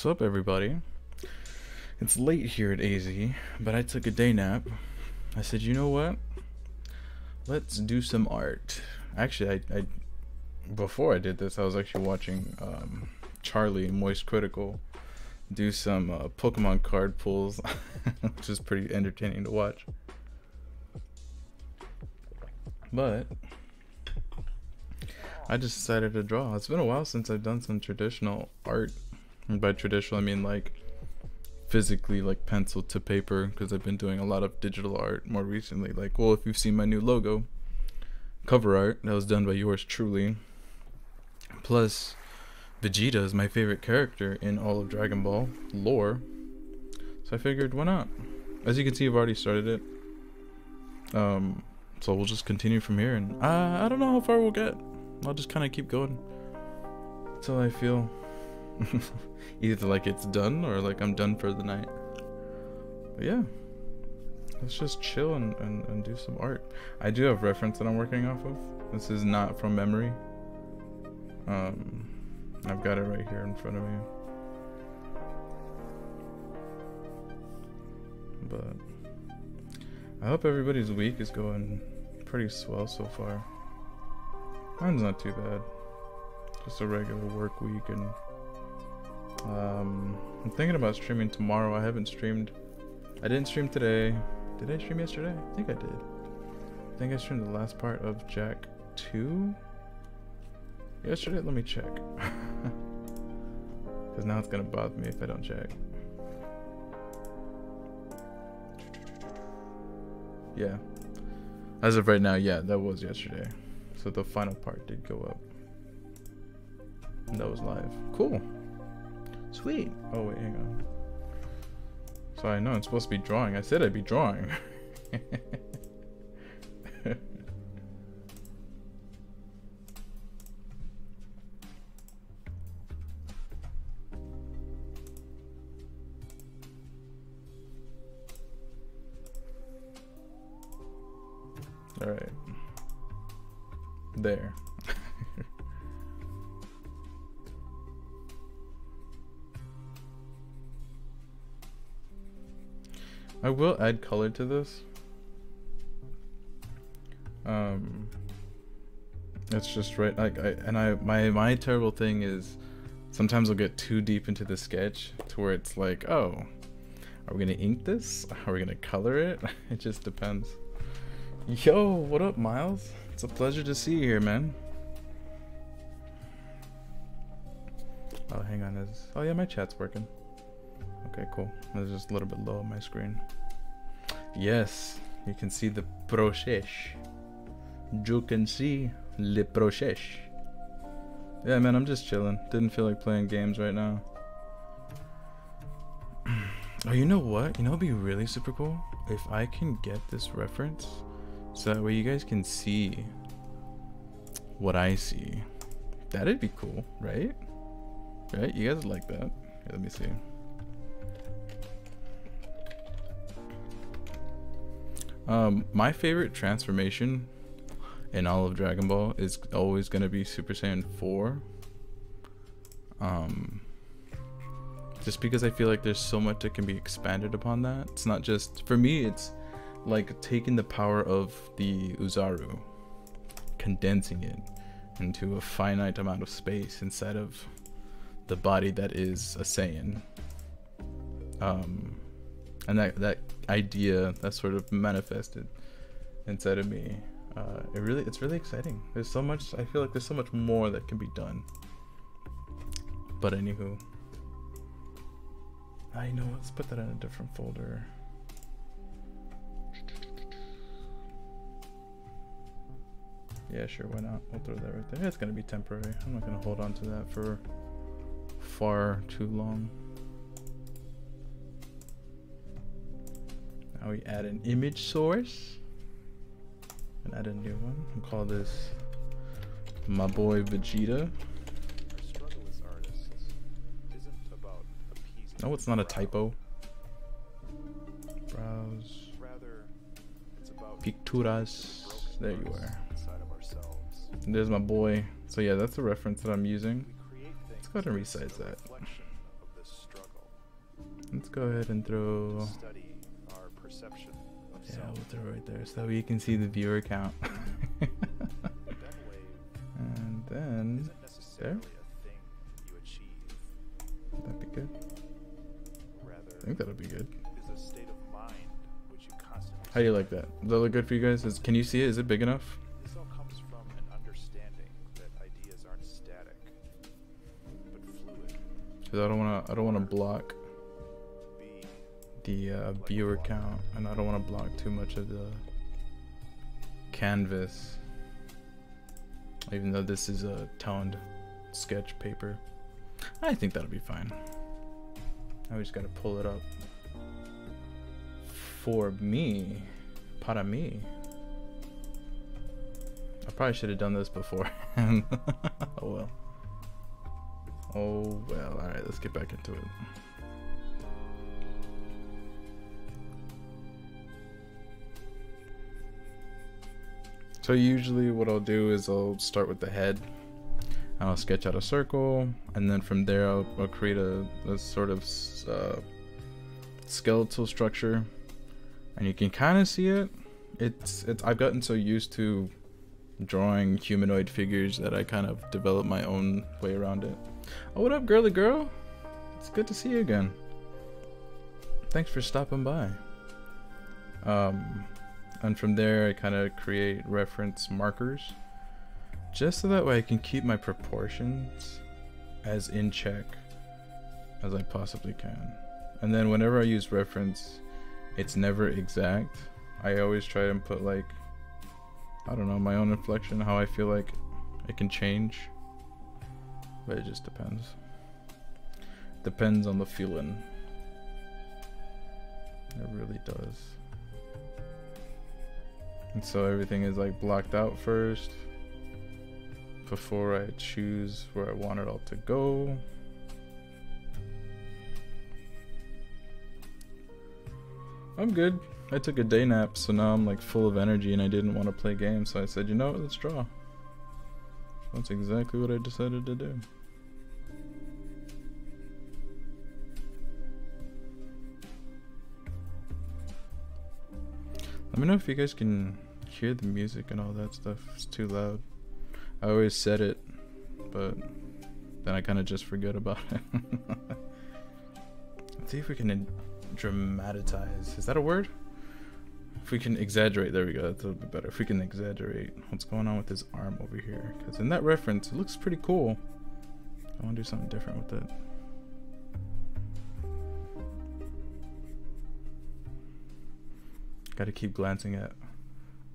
What's up, everybody? It's late here at AZ, but I took a day nap. I said, you know what? Let's do some art. Actually, I before I did this, I was actually watching Charlie Moist Critical do some Pokemon card pulls, which is pretty entertaining to watch. But I just decided to draw. It's been a while since I've done some traditional art. And by traditional, I mean like physically, like pencil to paper, because I've been doing a lot of digital art more recently. Like, well, if you've seen my new logo, cover art, that was done by yours truly. Plus, Vegeta is my favorite character in all of Dragon Ball lore. So I figured, why not? As you can see, I've already started it. So we'll just continue from here, and I don't know how far we'll get. I'll just kind of keep going until I feel either like it's done or like I'm done for the night. But yeah, let's just chill and do some art. I do have reference that I'm working off of. This is not from memory. I've got it right here in front of me. But I hope everybody's week is going pretty swell so far. Mine's not too bad. Just a regular work week, and I'm thinking about streaming tomorrow. I haven't streamed. I didn't stream today. Did I stream yesterday? I think I did. I think I streamed the last part of Jack 2 yesterday. Let me check. Because now it's gonna bother me if I don't check. Yeah. As of right now, yeah, that was yesterday. So the final part did go up. And that was live. Cool. Sweet. Oh wait, hang on. So I know I'm supposed to be drawing. I said I'd be drawing. All right. There. I will add color to this. It's just right. My terrible thing is sometimes I'll get too deep into the sketch to where it's like, oh, are we gonna ink this? Are we gonna color it? It just depends. Yo, what up, Miles? It's a pleasure to see you here, man. Oh, hang on. Oh yeah, my chat's working. Okay, cool. It's just a little bit low on my screen. Yes, you can see the process. You can see le process. Yeah, man, I'm just chilling. Didn't feel like playing games right now. Oh, you know what? You know, it'd be really super cool if I can get this reference, so that way you guys can see what I see. That'd be cool, right? Right? You guys like that? Here, let me see. My favorite transformation in all of Dragon Ball is always gonna be Super Saiyan 4. Just because I feel like there's so much that can be expanded upon that. It's not just, for me, it's like taking the power of the Uzaru, condensing it into a finite amount of space inside of the body that is a Saiyan. And that idea that sort of manifested inside of me, it's really exciting. There's so much, I feel like there's so much more that can be done. But anywho, I know, let's put that in a different folder. Yeah, sure, why not? We'll throw that right there. It's gonna be temporary. I'm not gonna hold on to that for far too long. Now we add an image source and add a new one. We'll call this my boy Vegeta. No, it's not a typo. Browse. Picturas. There you are. And there's my boy. So yeah, that's the reference that I'm using. Let's go ahead and resize that. Let's go ahead and throw. Study our perception of Yeah, self. we'll throw it right there so you can see the viewer count. That wave And then isn't necessarily a thing you achieve. that'd be good. Rather, I think that'll be good. is a state of mind which you constantly. How do you like that? Does that look good for you guys? Can you see it? Is it big enough? This all comes from an understanding that ideas aren't static, but fluid. Because I don't wanna block Being the viewer count, and I don't want to block too much of the canvas. Even though this is a toned sketch paper, I think that'll be fine. I just gotta pull it up for me, para me. I probably should have done this before. Oh well. Oh well. All right, let's get back into it. So usually what I'll do is I'll start with the head. I'll sketch out a circle, and then from there I'll create a sort of skeletal structure, and you can kind of see it. It's I've gotten so used to drawing humanoid figures that I kind of developed my own way around it. Oh, what up, girly girl? It's good to see you again. Thanks for stopping by. And from there I kind of create reference markers just so that way I can keep my proportions as in check as I possibly can. And then whenever I use reference, it's never exact. I always try and put, like, I don't know, my own inflection, how I feel like it can change, but it just depends on the feeling. It really does. And so everything is like blocked out first before I choose where I want it all to go. I'm good. I took a day nap, so now I'm like full of energy and I didn't want to play games, so I said, you know what, let's draw. That's exactly what I decided to do. Let me know if you guys can hear the music and all that stuff. It's too loud. I always said it, but then I kind of just forget about it. Let's see if we can dramatize. Is that a word? If we can exaggerate, there we go, that's a little bit better. If we can exaggerate what's going on with his arm over here. Because in that reference, it looks pretty cool. I want to do something different with it. Got to keep glancing at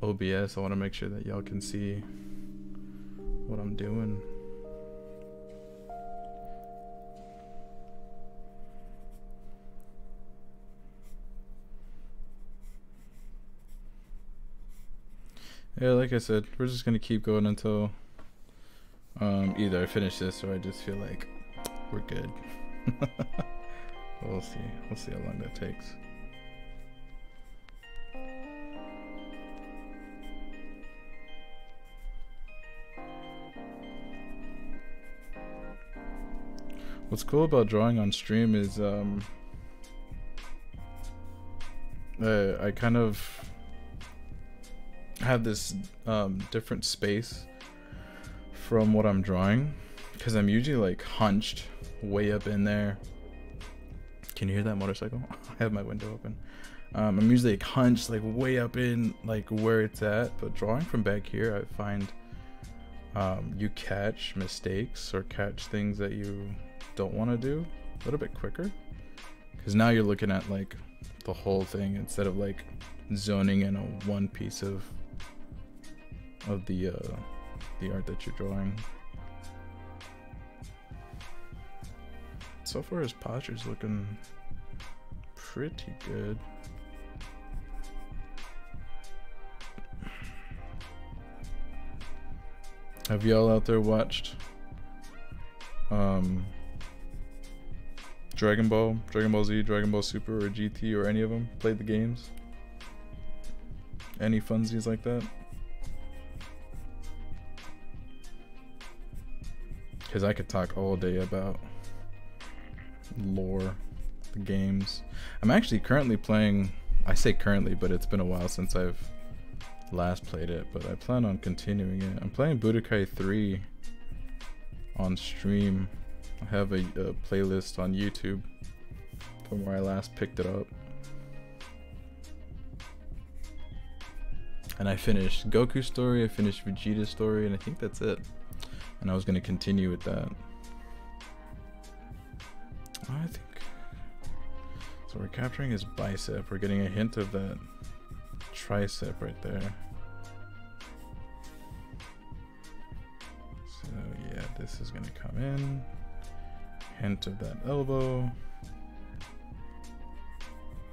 OBS. I want to make sure that y'all can see what I'm doing. Yeah, like I said, we're just gonna keep going until either I finish this or I just feel like we're good. We'll see. We'll see how long that takes. What's cool about drawing on stream is I kind of have this different space from what I'm drawing, because I'm usually like hunched way up in there. Can you hear that motorcycle? I have my window open. I'm usually like hunched like way up in like where it's at, but drawing from back here, I find you catch mistakes or catch things that you don't want to do a little bit quicker, because now you're looking at like the whole thing instead of like zoning in on one piece of the art that you're drawing. So far his posture's looking pretty good. Have y'all out there watched Dragon Ball Z, Dragon Ball Super, or GT, or any of them? Played the games? Any funsies like that? Because I could talk all day about lore, the games. I'm actually currently playing, I say currently, but it's been a while since I've last played it, but I plan on continuing it. I'm playing Budokai 3 on stream. I have a playlist on YouTube from where I last picked it up. And I finished Goku story, I finished Vegeta story, and I think that's it. And I was gonna continue with that. I think so. We're capturing his bicep. We're getting a hint of that tricep right there. So yeah, this is gonna come in. Hint of that elbow.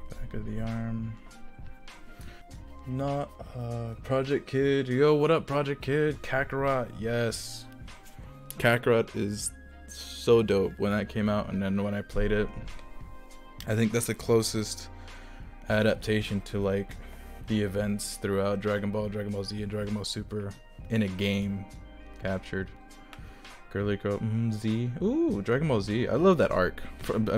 Back of the arm. Not Project Kid. Yo, what up, Project Kid? Kakarot, yes. Kakarot is so dope when that came out, and then when I played it, I think that's the closest adaptation to like the events throughout Dragon Ball, Dragon Ball Z, and Dragon Ball Super in a game captured. Girly Girl Z. Ooh, Dragon Ball Z. I love that arc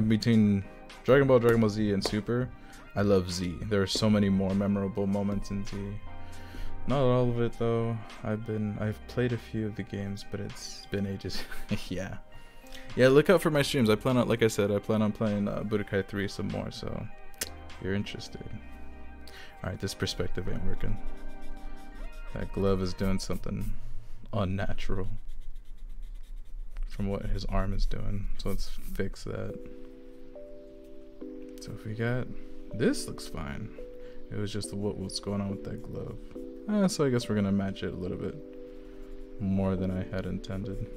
between Dragon Ball Z, and Super. I love Z. There are so many more memorable moments in Z. Not all of it though. I've played a few of the games, but it's been ages. Yeah. Yeah, look out for my streams. I plan on, like I said, I plan on playing Budokai 3 some more, so if you're interested. Alright, this perspective ain't working. That glove is doing something unnatural from what his arm is doing, so let's fix that. So if we got, this looks fine. It was just what's going on with that glove. So I guess we're gonna match it a little bit more than I had intended.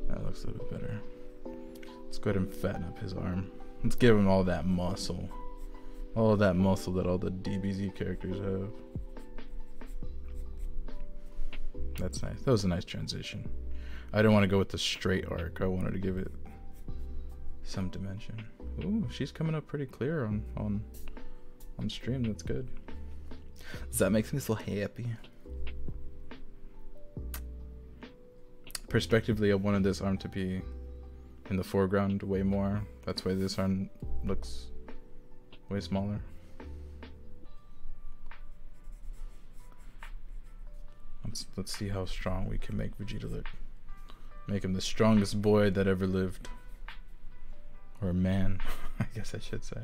That looks a little bit better. Let's go ahead and fatten up his arm. Let's give him all that muscle. All of that muscle that all the DBZ characters have. That's nice. That was a nice transition. I didn't want to go with the straight arc. I wanted to give it some dimension. Ooh, she's coming up pretty clear on stream. That's good. That makes me so happy. Perspectively, I wanted this arm to be in the foreground way more. That's why this arm looks way smaller. Let's see how strong we can make Vegeta look. Make him the strongest boy that ever lived. Or man, I guess I should say.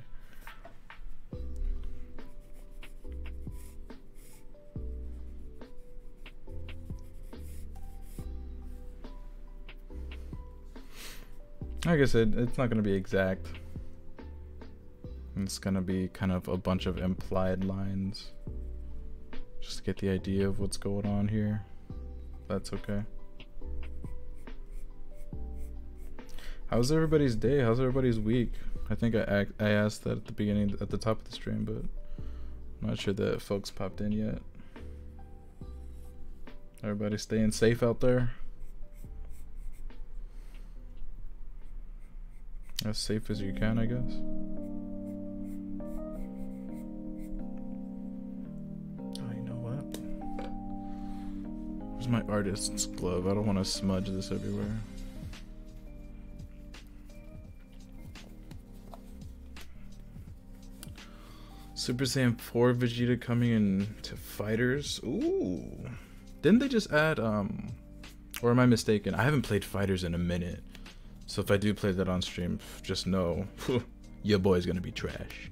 Like I said, it's not going to be exact. It's going to be kind of a bunch of implied lines. Just to get the idea of what's going on here. That's okay. How's everybody's day? How's everybody's week? I think I asked that at the beginning, at the top of the stream, but I'm not sure that folks popped in yet. Everybody staying safe out there? As safe as you can, I guess. Oh, you know what? Where's my artist's glove? I don't want to smudge this everywhere. Super Saiyan 4 Vegeta coming into Fighters. Ooh. Didn't they just add, or am I mistaken? I haven't played Fighters in a minute. So if I do play that on stream, just know your boy's gonna be trash.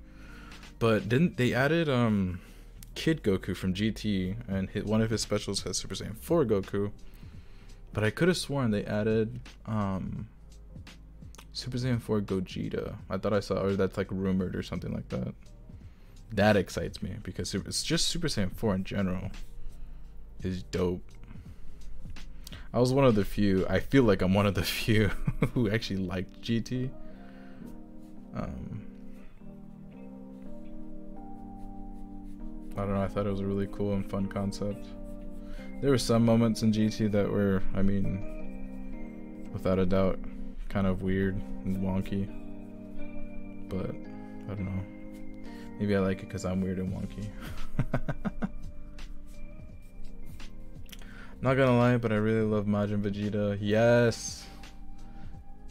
But didn't they added Kid Goku from GT, and one of his specials has Super Saiyan 4 Goku. But I could have sworn they added Super Saiyan 4 Gogeta. I thought I saw, or that's like rumored or something like that. That excites me because it's just Super Saiyan 4 in general is dope. I was one of the few, I feel like I'm one of the few who actually liked GT. I don't know, I thought it was a really cool and fun concept. There were some moments in GT that were, I mean, without a doubt, kind of weird and wonky. But, I don't know. Maybe I like it because I'm weird and wonky. Not gonna lie, but I really love Majin Vegeta. Yes.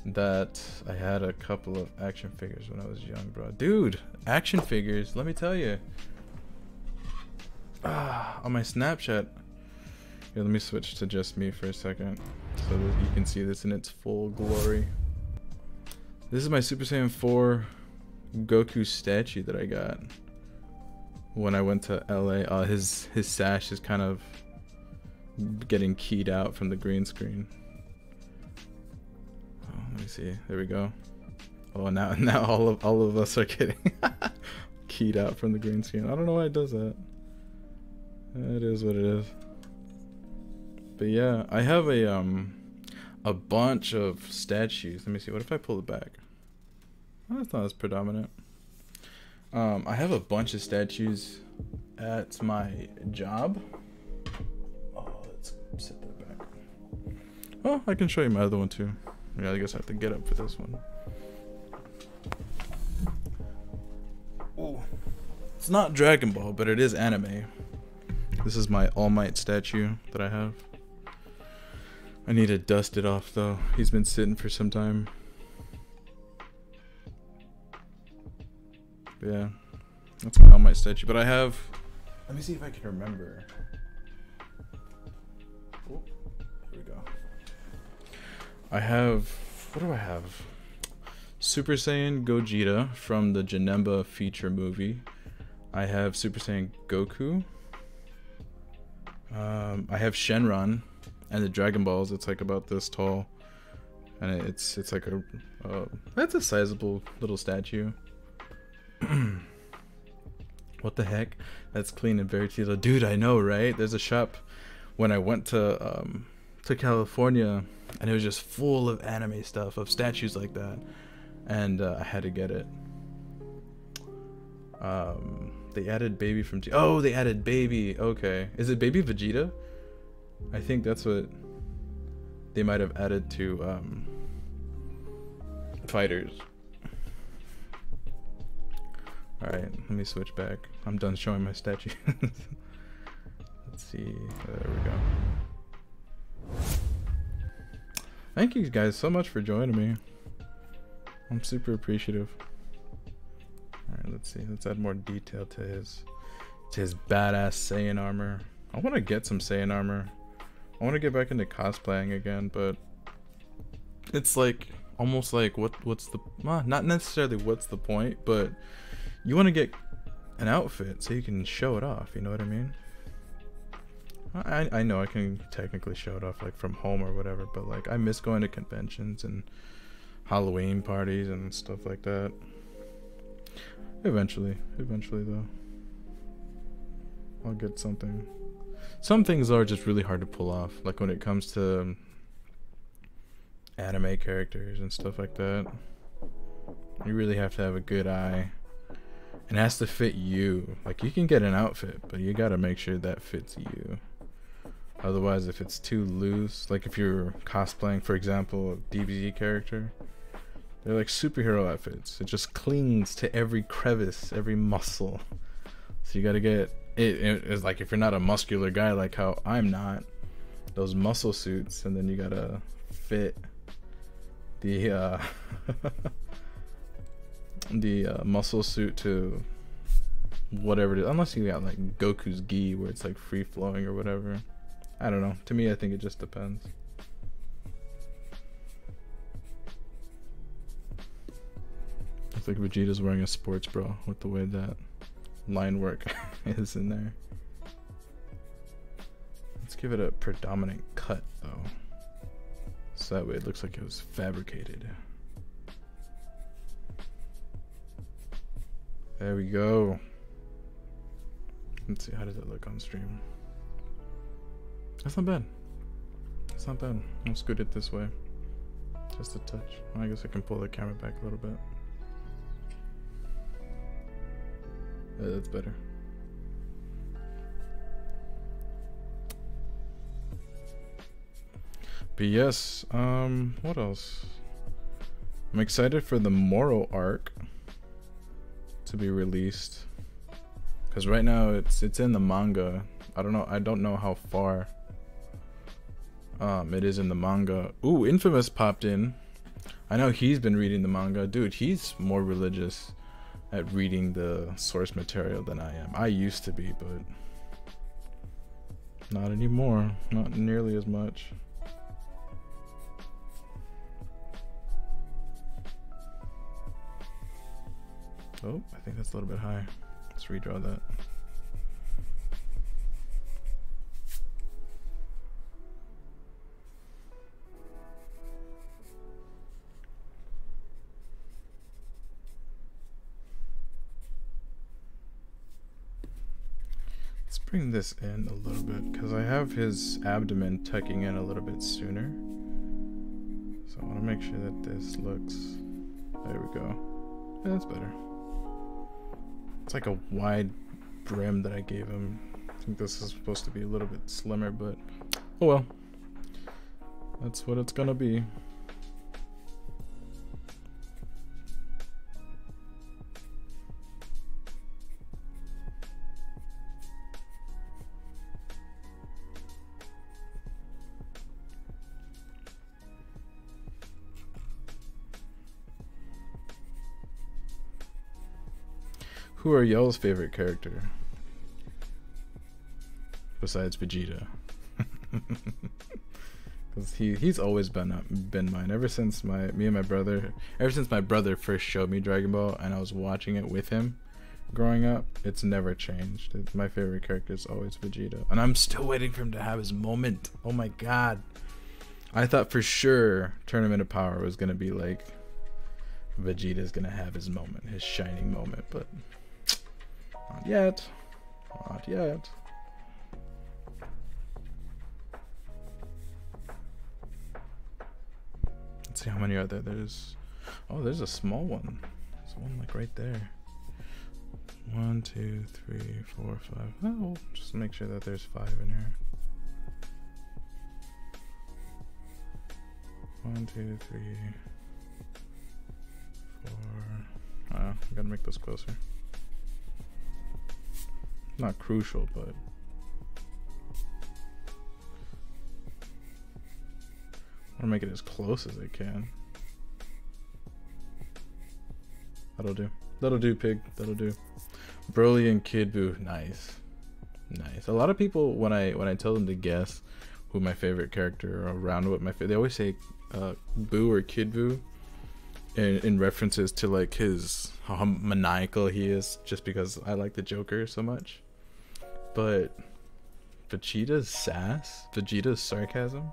That I had a couple of action figures when I was young, bro. Dude, action figures, let me tell you. On my Snapchat. Here, let me switch to just me for a second so that you can see this in its full glory. This is my Super Saiyan 4 Goku statue that I got when I went to LA. His sash is kind of getting keyed out from the green screen. Oh, let me see. There we go. Oh, now all of us are getting keyed out from the green screen. I don't know why it does that. It is what it is. But yeah, I have a bunch of statues. Let me see. What if I pull it back? Oh, that's not as predominant. I have a bunch of statues at my job. Oh, let's set that back. Oh, I can show you my other one too. Yeah, I guess I have to get up for this one. Oh, it's not Dragon Ball, but it is anime. This is my All Might statue that I have. I need to dust it off though. He's been sitting for some time. But yeah, that's my All Might statue. But I have, let me see if I can remember. Oh, here we go. I have, what do I have? Super Saiyan Gogeta from the Janemba feature movie. I have Super Saiyan Goku. I have Shenron and the Dragon Balls. It's like about this tall, and it's like a that's a sizable little statue. What the heck? That's clean and very Tito. Dude, I know, right? There's a shop when I went to California, and it was just full of anime stuff, of statues like that, and I had to get it. They added Baby from oh, they added Baby. Okay, is it Baby Vegeta? I think that's what they might have added to Fighters. Alright, let me switch back. I'm done showing my statue. Let's see. There we go. Thank you guys so much for joining me. I'm super appreciative. Alright, let's see. Let's add more detail to his badass Saiyan armor. I want to get some Saiyan armor. I want to get back into cosplaying again, but it's like almost like what's the not necessarily what's the point, but you want to get an outfit so you can show it off, you know what I mean? I know I can technically show it off like from home or whatever, but like I miss going to conventions and Halloween parties and stuff like that. Eventually though, I'll get something. Some things are just really hard to pull off, like when it comes to anime characters and stuff like that. You really have to have a good eye. It has to fit you. Like you can get an outfit, but you gotta make sure that fits you. Otherwise, if it's too loose, like if you're cosplaying, for example, a DBZ character, they're like superhero outfits. It just clings to every crevice, every muscle. So you gotta get it's like if you're not a muscular guy like how I'm not, those muscle suits, and then you gotta fit the the muscle suit to whatever it is, unless you got like Goku's gi where it's like free flowing or whatever. I don't know, to me I think it just depends. Looks like Vegeta's wearing a sports bra with the way that line work is in there. Let's give it a predominant cut though, so that way it looks like it was fabricated. There we go. Let's see, how does it look on stream? That's not bad. It's not bad. I'll scoot it this way. Just a touch. I guess I can pull the camera back a little bit. Yeah, that's better. But yes, what else? I'm excited for the Moro arc to be released, because right now it's in the manga. I don't know how far It is in the manga. Ooh, Infamous popped in. I know he's been reading the manga. Dude, he's more religious at reading the source material than I am. I used to be, but not anymore. Not nearly as much. Oh, I think that's a little bit high. Let's redraw that. Let's bring this in a little bit because I have his abdomen tucking in a little bit sooner. So I want to make sure that this looks... There we go. Yeah, that's better. It's like a wide brim that I gave him. I think this is supposed to be a little bit slimmer, but oh well. That's what it's gonna be. Who are y'all's favorite character? Besides Vegeta. Because he's always been mine. Ever since my brother first showed me Dragon Ball and I was watching it with him growing up, it's never changed. My favorite character is always Vegeta. And I'm still waiting for him to have his moment. Oh my god. I thought for sure Tournament of Power was gonna be like Vegeta's gonna have his moment, his shining moment, but not yet. Not yet. Let's see how many are there. There's a small one. There's one like right there. 1, 2, 3, 4, 5. Oh, we'll just make sure that there's 5 in here. 1, 2, 3, 4. I gotta make this closer. Not crucial, but I want to make it as close as I can. That'll do. That'll do, pig. That'll do. Broly and Kid Buu. Nice. Nice. A lot of people, when I tell them to guess who my favorite character or around what my favorite, they always say Buu or Kid Buu in references to like how maniacal he is, just because I like the Joker so much. But Vegeta's sass, Vegeta's sarcasm,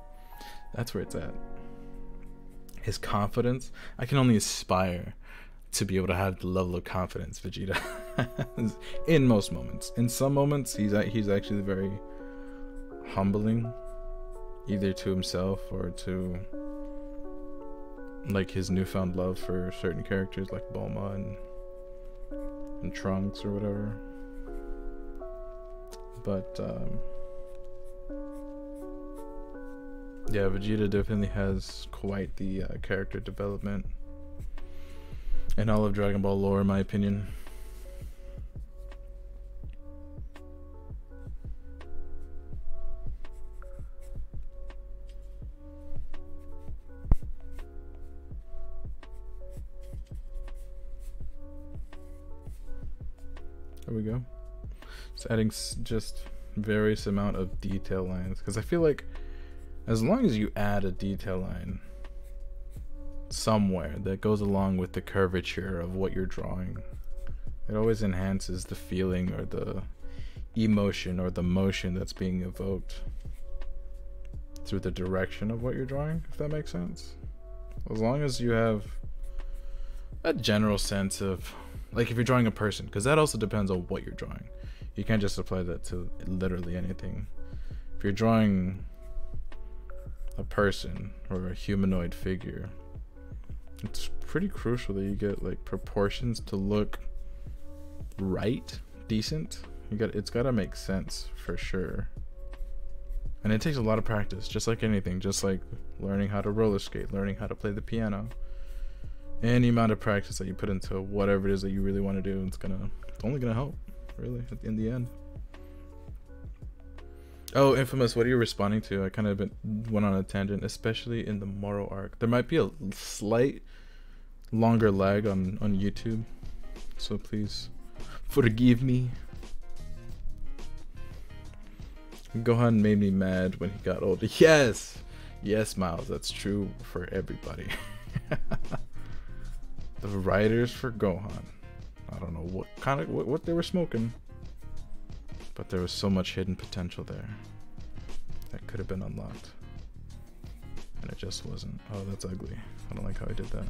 that's where it's at. His confidence, I can only aspire to be able to have the level of confidence Vegeta has in most moments. In some moments, he's actually very humbling, either to himself or to like his newfound love for certain characters like Bulma and Trunks or whatever. But yeah, Vegeta definitely has quite the character development in all of Dragon Ball lore, in my opinion. There we go. Just adding just various amount of detail lines, because I feel like as long as you add a detail line somewhere that goes along with the curvature of what you're drawing, it always enhances the feeling or the emotion or the motion that's being evoked through the direction of what you're drawing, if that makes sense. As long as you have a general sense of, like, if you're drawing a person, because that also depends on what you're drawing. You can't just apply that to literally anything. If you're drawing a person or a humanoid figure, it's pretty crucial that you get like proportions to look right, decent. It's got to make sense for sure. And it takes a lot of practice, just like anything, just like learning how to roller skate, learning how to play the piano. Any amount of practice that you put into whatever it is that you really want to do, it's only gonna help, really, in the end. Oh, Infamous, what are you responding to? I kind of went on a tangent, especially in the Moro arc. There might be a slight longer lag on YouTube, so please forgive me. Gohan made me mad when he got older. Yes! Yes, Miles, that's true for everybody. The writers for Gohan. I don't know what they were smoking, but there was so much hidden potential there that could have been unlocked, and it just wasn't. Oh, that's ugly. I don't like how I did that.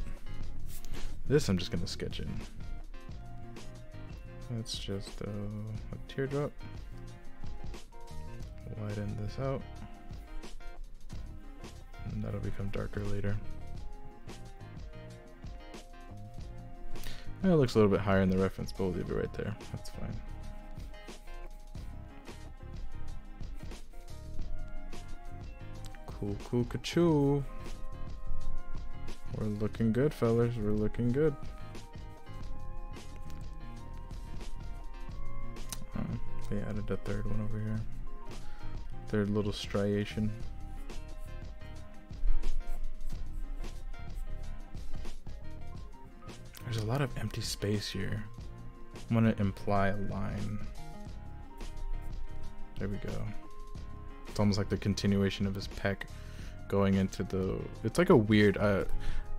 This I'm just gonna sketch in. Let's just a teardrop. Widen this out, and that'll become darker later. It looks a little bit higher in the reference, but we'll leave it right there. That's fine. Cool, ka-choo. We're looking good, fellas. We're looking good. They added a third one over here. Third little striation. There's a lot of empty space here. I'm gonna imply a line. There we go. It's almost like the continuation of his pec going into the... It's like a weird...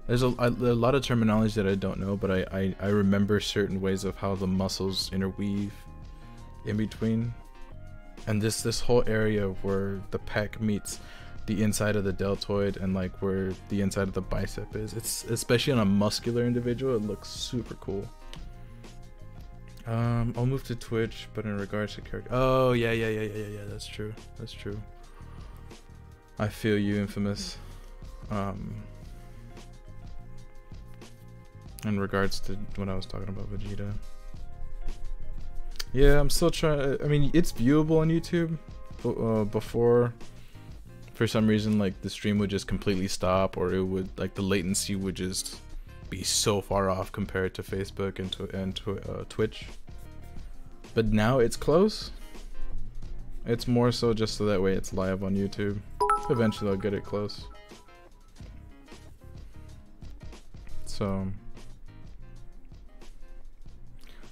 there's a lot of terminology that I don't know, but I remember certain ways of how the muscles interweave in between. And this whole area where the pec meets the inside of the deltoid and like where the inside of the bicep is, it's especially on a muscular individual, it looks super cool. I'll move to Twitch, but in regards to character, oh yeah, that's true, I feel you, Infamous. In regards to what I was talking about, Vegeta. Yeah, I'm still trying. I mean, it's viewable on YouTube. Before, for some reason, like the stream would just completely stop, or it would, like, the latency would just be so far off compared to Facebook and Twitch. But now it's close. It's more so just so that way it's live on YouTube. Eventually I'll get it close. So,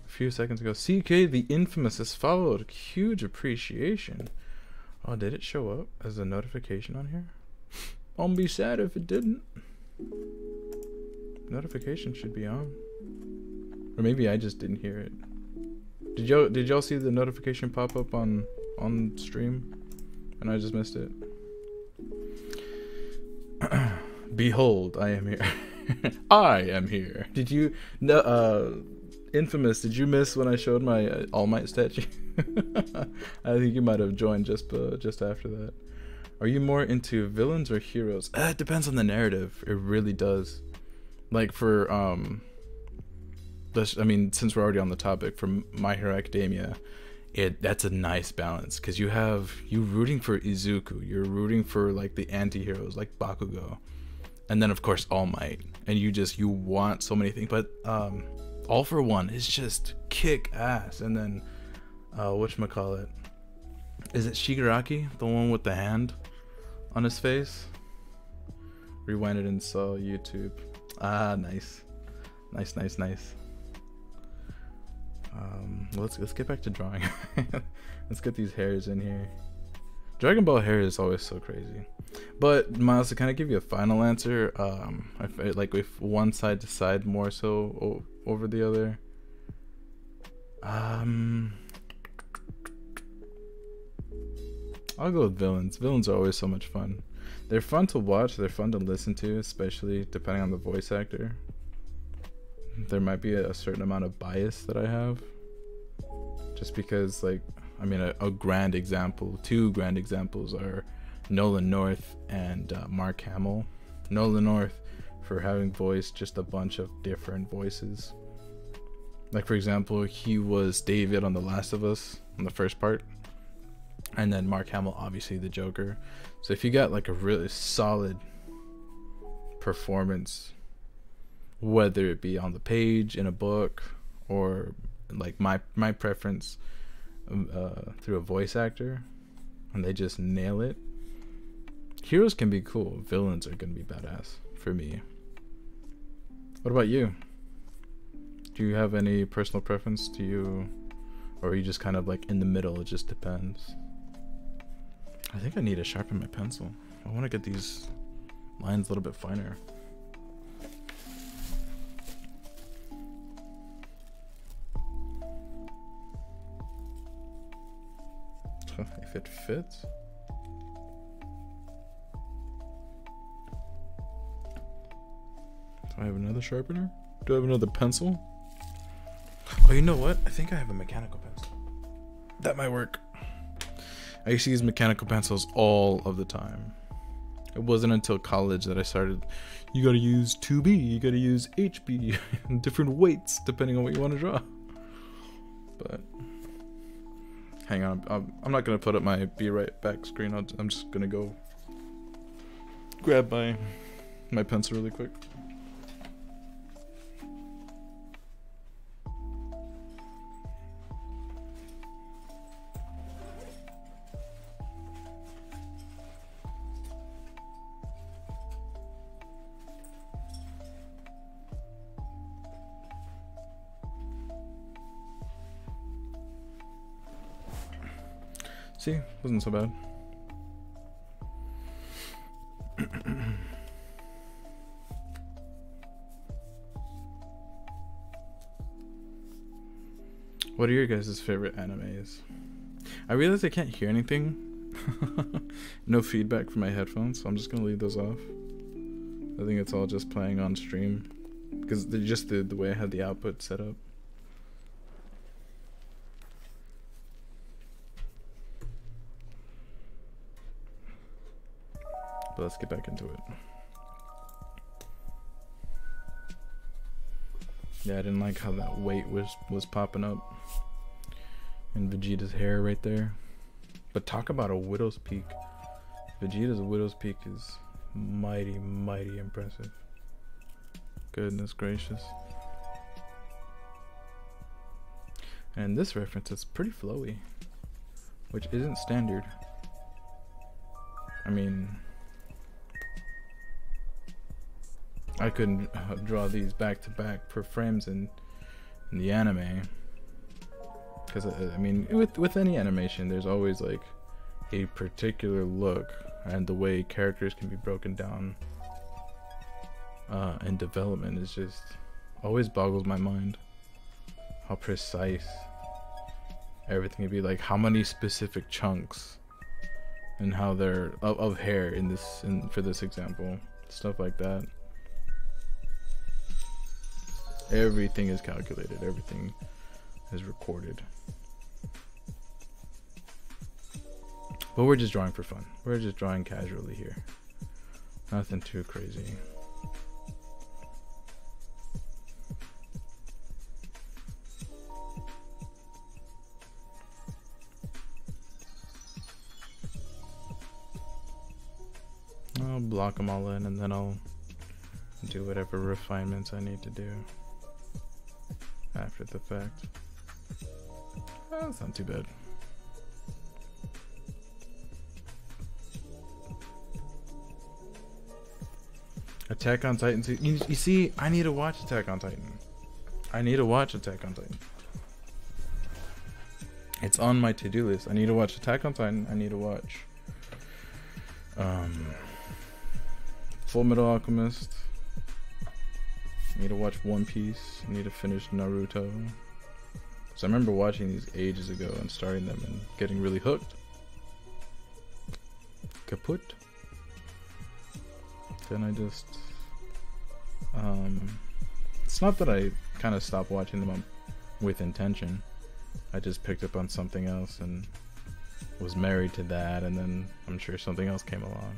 a few seconds ago, CK the Infamous has followed. Huge appreciation. Oh, did it show up as a notification on here? I'll be sad if it didn't. Notification should be on. Or maybe I just didn't hear it. Did y'all see the notification pop up on stream and I just missed it? Behold, I am here. I am here. Did you Infamous, did you miss when I showed my All Might statue? I think you might have joined just after that. Are you more into villains or heroes? It depends on the narrative. It really does. Like for I mean, since we're already on the topic, for My Hero Academia, that's a nice balance because you rooting for Izuku, you're rooting for like the anti-heroes like Bakugo, and then of course All Might, and you want so many things. But All for One is just kick ass. And then whatchamacallit, is it Shigaraki, the one with the hand on his face? Rewind it and saw YouTube. Ah, nice. Let's get back to drawing. Let's get these hairs in here. Dragon Ball hair is always so crazy. But Miles, to kind of give you a final answer, I feel like if one side to side more so over the other. I'll go with villains. Villains are always so much fun. They're fun to watch, they're fun to listen to, especially depending on the voice actor. There might be a certain amount of bias that I have, just because, like, I mean, a grand example, two grand examples are Nolan North and Mark Hamill. Nolan North for having voiced just a bunch of different voices. Like, for example, he was David on The Last of Us in the first part, and then Mark Hamill, obviously the Joker. So if you got like a really solid performance, whether it be on the page, in a book, or like my preference through a voice actor, and they just nail it. Heroes can be cool. Villains are gonna be badass for me. What about you? Do you have any personal preference? Do you, or are you just kind of like in the middle? It just depends. I think I need to sharpen my pencil. I want to get these lines a little bit finer. If it fits. Do I have another sharpener? Do I have another pencil? Oh, you know what? I think I have a mechanical pencil. That might work. I used to use mechanical pencils all of the time. It wasn't until college that I started, you gotta use 2B, you gotta use HB, different weights depending on what you want to draw. But hang on, I'm not gonna put up my be right back screen. I'm just gonna go grab my pencil really quick. See, wasn't so bad. What are your guys' favorite animes? I realize I can't hear anything. No feedback from my headphones, so I'm just gonna leave those off. I think it's all just playing on stream because they're just the way I have the output set up. But let's get back into it. Yeah, I didn't like how that weight was popping up. And Vegeta's hair right there. But talk about a widow's peak. Vegeta's widow's peak is mighty, mighty impressive. Goodness gracious. And this reference is pretty flowy, which isn't standard. I mean, I couldn't draw these back to back per frames in the anime, because I mean with any animation there's always like a particular look, and the way characters can be broken down in development is just always boggles my mind. How precise everything can be, like how many specific chunks and how they're of hair for this example, stuff like that. Everything is calculated, everything is recorded. But we're just drawing for fun. We're just drawing casually here. Nothing too crazy. I'll block them all in and then I'll do whatever refinements I need to do after the fact. That's not too bad. Attack on Titan. You see, I need to watch Attack on Titan. I need to watch Attack on Titan. It's on my to-do list. I need to watch Attack on Titan. I need to watch Full Metal Alchemist. I need to watch One Piece. I need to finish Naruto. So I remember watching these ages ago and starting them and getting really hooked. Kaput. Then I just it's not that I kind of stopped watching them with intention. I just picked up on something else and was married to that, and then I'm sure something else came along.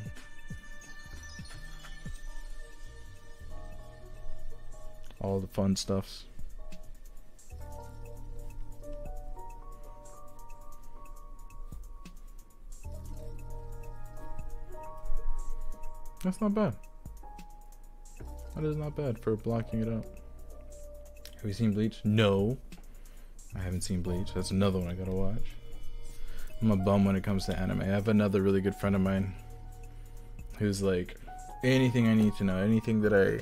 All the fun stuffs. That's not bad. That is not bad for blocking it out. Have you seen Bleach? No. I haven't seen Bleach. That's another one I gotta watch. I'm a bum when it comes to anime. I have another really good friend of mine who's like, anything I need to know, anything that I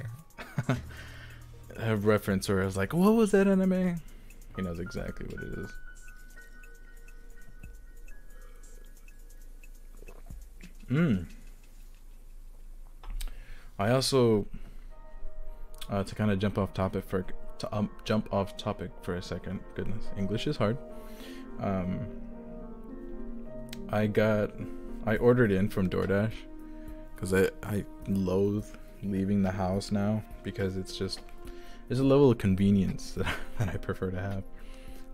have reference or I was like, what was that anime? He knows exactly what it is. I also, to kind of jump off topic for a second. Goodness, English is hard. I ordered in from DoorDash because I loathe leaving the house now because there's a level of convenience that I prefer to have.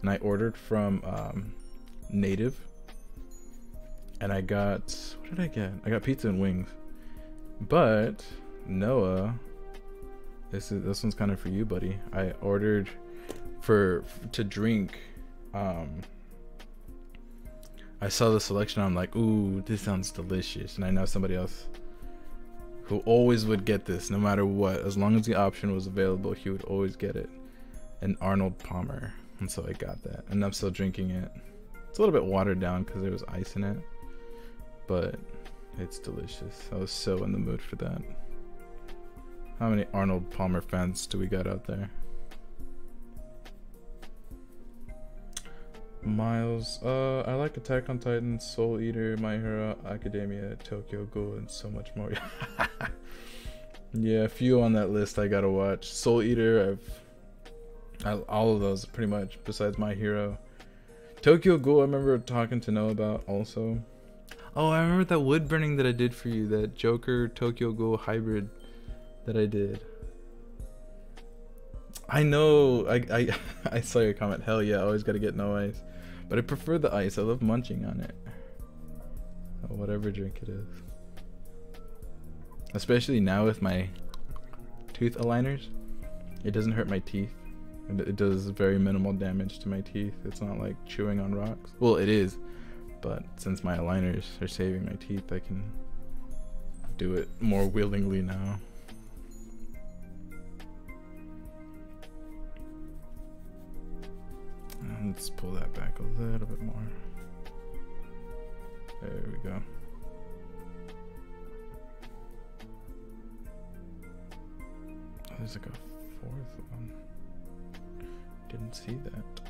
And I ordered from Native, and I got, what did I get? I got pizza and wings. But Noah, this one's kind of for you, buddy. I ordered to drink. I saw the selection. I'm like, ooh, this sounds delicious. And I know somebody else who always would get this, no matter what. As long as the option was available, he would always get it. An Arnold Palmer. And so I got that. And I'm still drinking it. It's a little bit watered down because there was ice in it. But it's delicious. I was so in the mood for that. How many Arnold Palmer fans do we got out there? Miles, I like Attack on Titan, Soul Eater, My Hero Academia, Tokyo Ghoul, and so much more. Yeah, a few on that list I gotta watch. Soul Eater, all of those pretty much, besides My Hero. Tokyo Ghoul, I remember talking to Noah about also. Oh, I remember that wood burning that I did for you, that Joker Tokyo Ghoul hybrid that I did. I know, I saw your comment. Hell yeah, always gotta get no ice. But I prefer the ice. I love munching on it. Whatever drink it is. Especially now with my tooth aligners. It doesn't hurt my teeth. It does very minimal damage to my teeth. It's not like chewing on rocks. Well, it is. But since my aligners are saving my teeth, I can do it more willingly now. Let's pull that back a little bit more. There we go. Oh, there's like a fourth one. Didn't see that.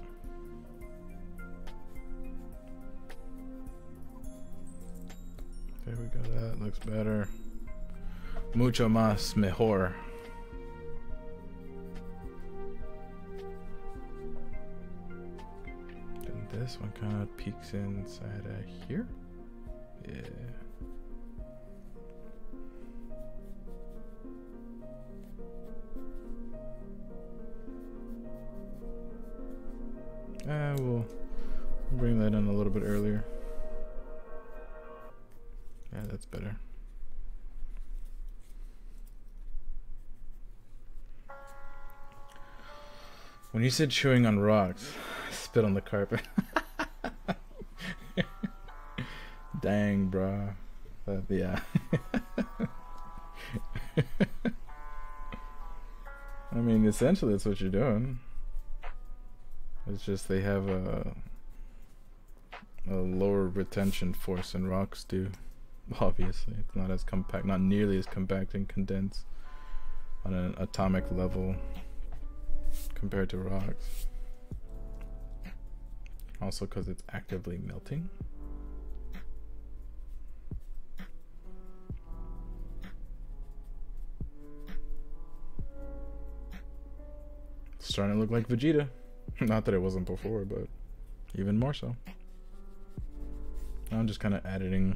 There we go, that looks better. Mucho más mejor. And this one kind of peeks inside here. Yeah. We'll bring that in a little bit earlier. Yeah, that's better. When you said chewing on rocks, I spit on the carpet. Dang, bro. Yeah. I mean, essentially, that's what you're doing. It's just they have a lower retention force than rocks do. Obviously, it's not as compact, not nearly as compact and condensed on an atomic level compared to rocks. Also, because it's actively melting. It's starting to look like Vegeta. Not that it wasn't before, but even more so. I'm just kind of adding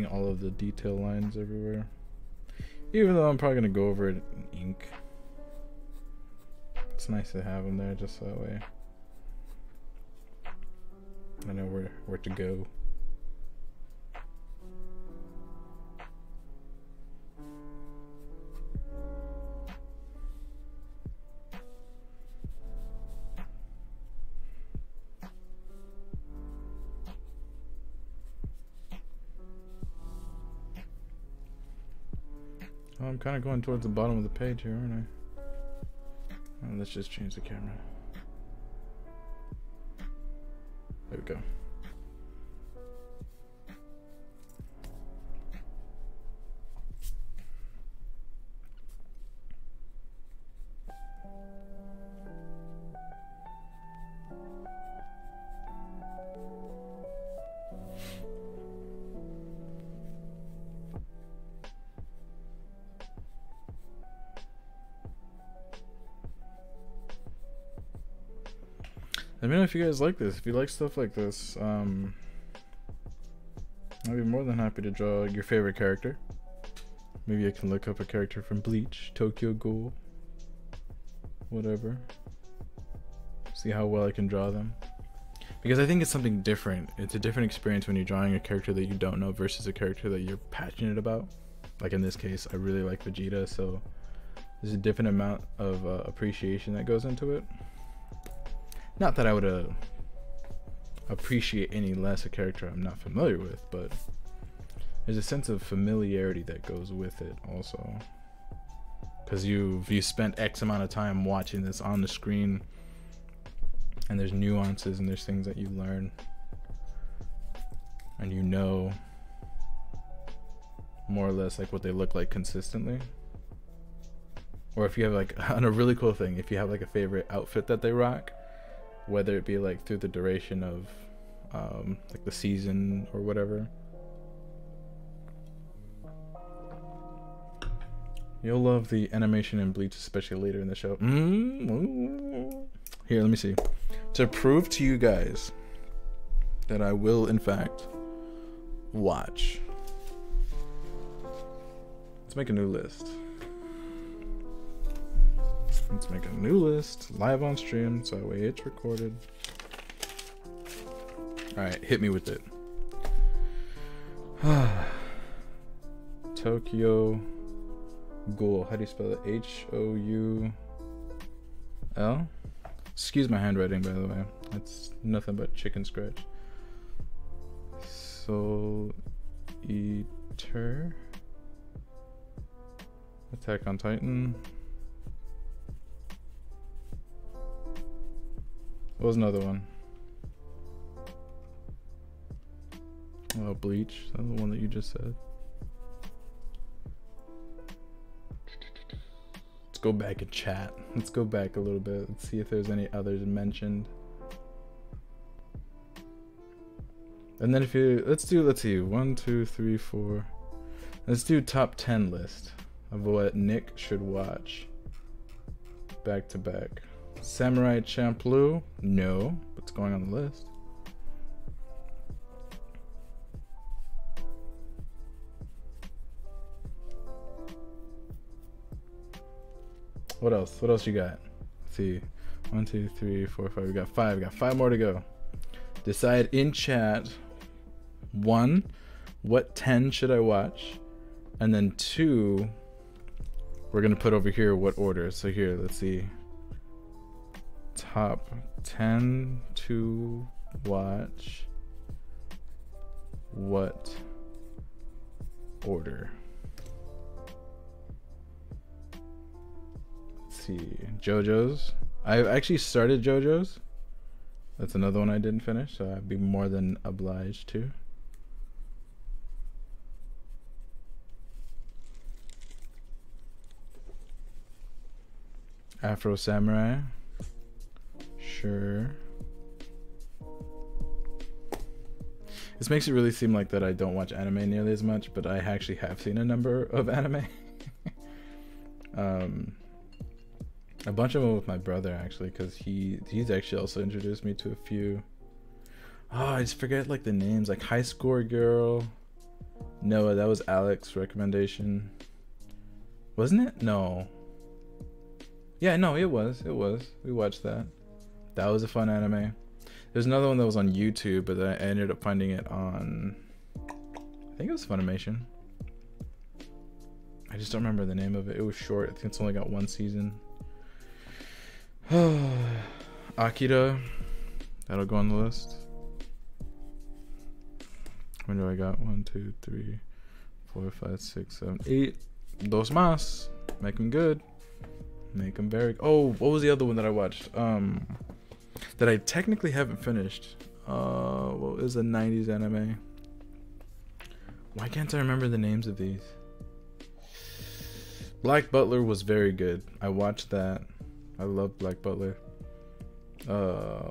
all of the detail lines everywhere. Even though I'm probably going to go over it in ink. It's nice to have them there just that way I know where to go. Oh, I'm kind of going towards the bottom of the page here, aren't I? Oh, let's just change the camera. There we go. Let me know if you guys like this. If you like stuff like this, I'd be more than happy to draw your favorite character. Maybe I can look up a character from Bleach, Tokyo Ghoul, whatever. See how well I can draw them. Because I think it's something different. It's a different experience when you're drawing a character that you don't know versus a character that you're passionate about. Like in this case, I really like Vegeta, so there's a different amount of appreciation that goes into it. Not that I would appreciate any less a character I'm not familiar with, but there's a sense of familiarity that goes with it also. Because you spent X amount of time watching this on the screen, and there's nuances and there's things that you learn, and you know more or less like what they look like consistently. Or if you have like, on a really cool thing, if you have like a favorite outfit that they rock, whether it be like through the duration of like the season or whatever, you'll love the animation in Bleach, especially later in the show. Here, let me see. To prove to you guys that I will in fact watch, let's make a new list. Let's make a new list live on stream so that way it's recorded. Alright, hit me with it. Tokyo Ghoul. How do you spell it? H-O-U-L? Excuse my handwriting, by the way. That's nothing but chicken scratch. Soul Eater. Attack on Titan. What was another one? Oh, Bleach. That's the one that you just said. Let's go back and chat. Let's go back a little bit. Let's see if there's any others mentioned. And then if you, let's see, 1, 2, 3, 4. Let's do top 10 list of what Nick should watch back to back. Samurai Champloo? No, but it's going on the list. What else? What else you got? Let's see. 1, 2, 3, 4, 5. We got 5. We got 5 more to go. Decide in chat. 1, what 10 should I watch? And then 2, we're gonna put over here what order. So here, let's see. Top 10 to watch. What order? Let's see. JoJo's. I actually started JoJo's. That's another one I didn't finish, so I'd be more than obliged to. Afro Samurai. Sure. This makes it really seem like that I don't watch anime nearly as much, but I actually have seen a number of anime. A bunch of them with my brother actually, because he's actually also introduced me to a few. Oh, I just forget like the names, like High Score Girl. Noah, that was Alex's recommendation. Wasn't it? No. Yeah, no, it was. We watched that. That was a fun anime. There's another one that was on YouTube, but I ended up finding it on, I think it was Funimation. I just don't remember the name of it. It was short. I think it's only got 1 season. Akira. That'll go on the list. When do I got? 1, 2, 3, 4, 5, 6, 7, 8. Dos más. Make them good. Make them very. Oh, what was the other one that I watched? That I technically haven't finished. What was a 90s anime? Why can't I remember the names of these? Black Butler was very good. I watched that. I love Black Butler.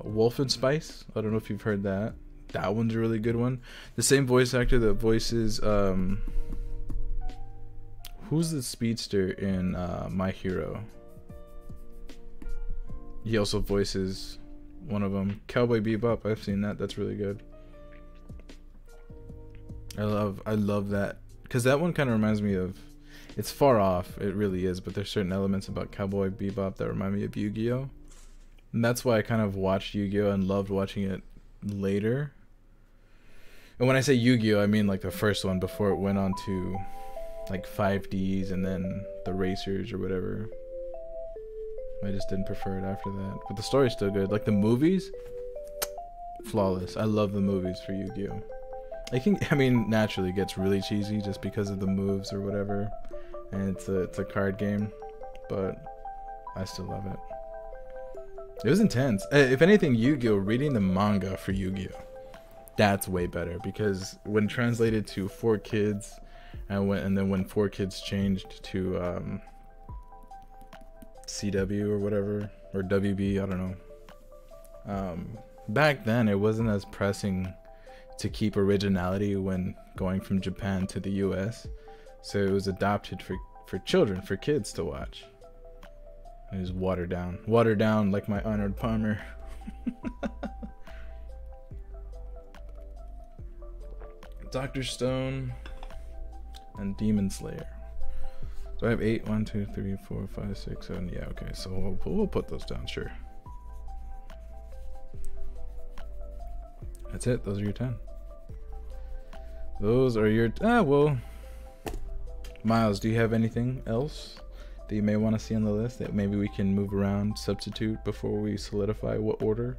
Wolf and Spice. I don't know if you've heard that. That one's a really good one. The same voice actor that voices who's the speedster in My Hero? He also voices one of them. Cowboy Bebop, I've seen that. That's really good. I love that, because that one kind of reminds me of, it's far off, it really is, but there's certain elements about Cowboy Bebop that remind me of Yu-Gi-Oh! And that's why I kind of watched Yu-Gi-Oh! And loved watching it later. And when I say Yu-Gi-Oh! I mean like the first one before it went on to like 5Ds and then the Racers or whatever. I just didn't prefer it after that. But the story's still good. Like the movies, flawless. I love the movies for Yu-Gi-Oh! I mean, naturally it gets really cheesy just because of the moves or whatever. And it's a card game, but I still love it. It was intense. If anything, Yu-Gi-Oh! Reading the manga for Yu-Gi-Oh! That's way better, because when translated to 4Kids, and then when 4Kids changed to CW or whatever, or WB, I don't know. Back then it wasn't as pressing to keep originality when going from Japan to the US, so it was adopted for children, for kids to watch. It was watered down like my Arnold Palmer. Dr. Stone and Demon Slayer. So I have 8. 1, 2, 3, 4, 5, 6, 7. Yeah, okay. So we'll put those down, sure. That's it. Those are your 10. Those are your... well... Miles, do you have anything else that you may want to see on the list that maybe we can move around, substitute before we solidify what order?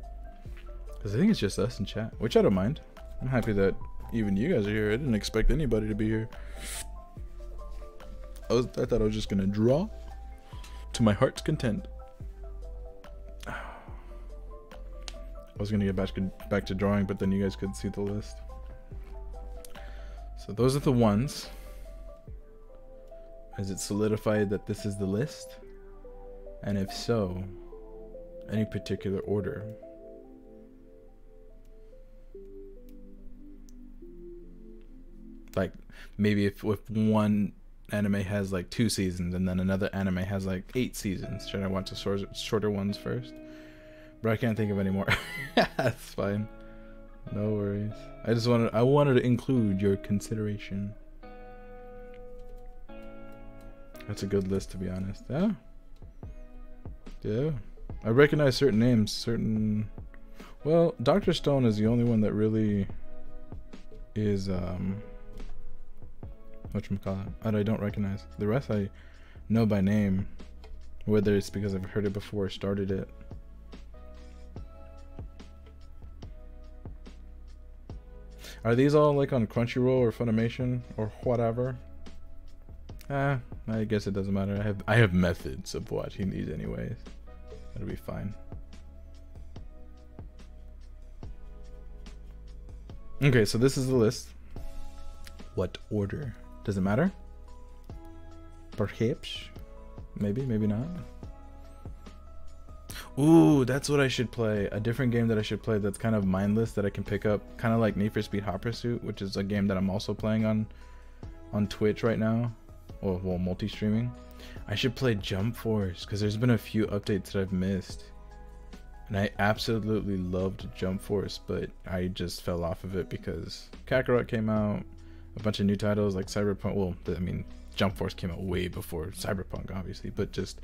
Because I think it's just us in chat, which I don't mind. I'm happy that even you guys are here. I didn't expect anybody to be here. I thought I was just gonna draw to my heart's content. I was gonna get back to drawing, but then you guys couldn't see the list. So those are the ones. Is it solidified that this is the list? And if so, any particular order? Like maybe if one anime has like 2 seasons and then another anime has like 8 seasons, should I watch the shorter ones first? But I can't think of any more. That's fine. No worries. I wanted to include your consideration. That's a good list, to be honest. Yeah. I recognize certain names, well, Dr. Stone is the only one that really is whatchamacallit, that I don't recognize. The rest I know by name, whether it's because I've heard it before or started it. Are these all like on Crunchyroll or Funimation or whatever? I guess it doesn't matter. I have methods of watching these anyways. That'll be fine. Okay, so this is the list. What order? Does it matter? Perhaps. Maybe, maybe not. Ooh, that's what I should play. A different game that I should play that's kind of mindless that I can pick up. Kind of like Need for Speed Hot Pursuit, which is a game that I'm also playing on Twitch right now. Well, multi-streaming. I should play Jump Force because there's been a few updates that I've missed. And I absolutely loved Jump Force, but I just fell off of it because Kakarot came out. A bunch of new titles like Cyberpunk. Well, I mean, Jump Force came out way before Cyberpunk, obviously. But just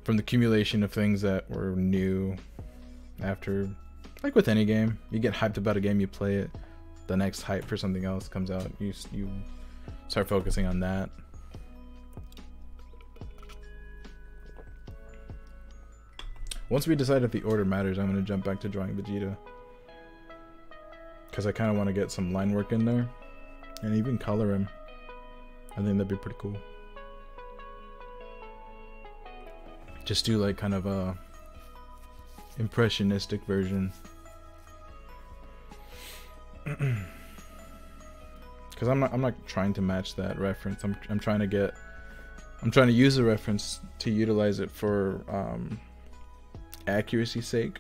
from the accumulation of things that were new after, like with any game, you get hyped about a game, you play it. The next hype for something else comes out. You start focusing on that. Once we decide if the order matters, I'm going to jump back to drawing Vegeta. Because I kind of want to get some line work in there. And even color him. I think that'd be pretty cool. Just do like kind of a impressionistic version. Because I'm not trying to match that reference. I'm trying to use the reference to utilize it for accuracy's sake,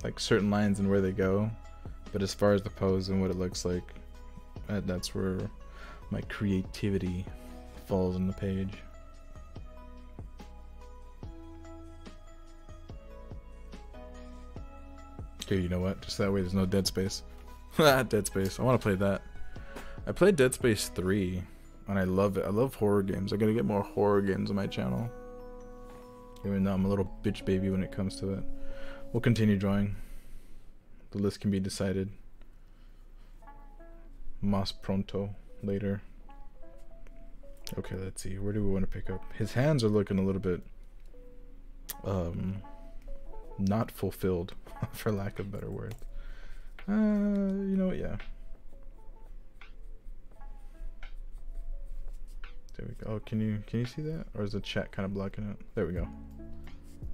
like certain lines and where they go, but as far as the pose and what it looks like, that's where my creativity falls on the page. Okay, you know what? Just that way there's no Dead Space. Dead Space. I want to play that. I played Dead Space 3, and I love it. I love horror games. I gotta get more horror games on my channel. Even though I'm a little bitch baby when it comes to it. We'll continue drawing. The list can be decided. Mas pronto. Later. Okay, let's see. Where do we want to pick up? His hands are looking a little bit... not fulfilled, for lack of better words. You know what? Yeah. There we go. Oh, can you see that? Or is the chat kind of blocking it? There we go.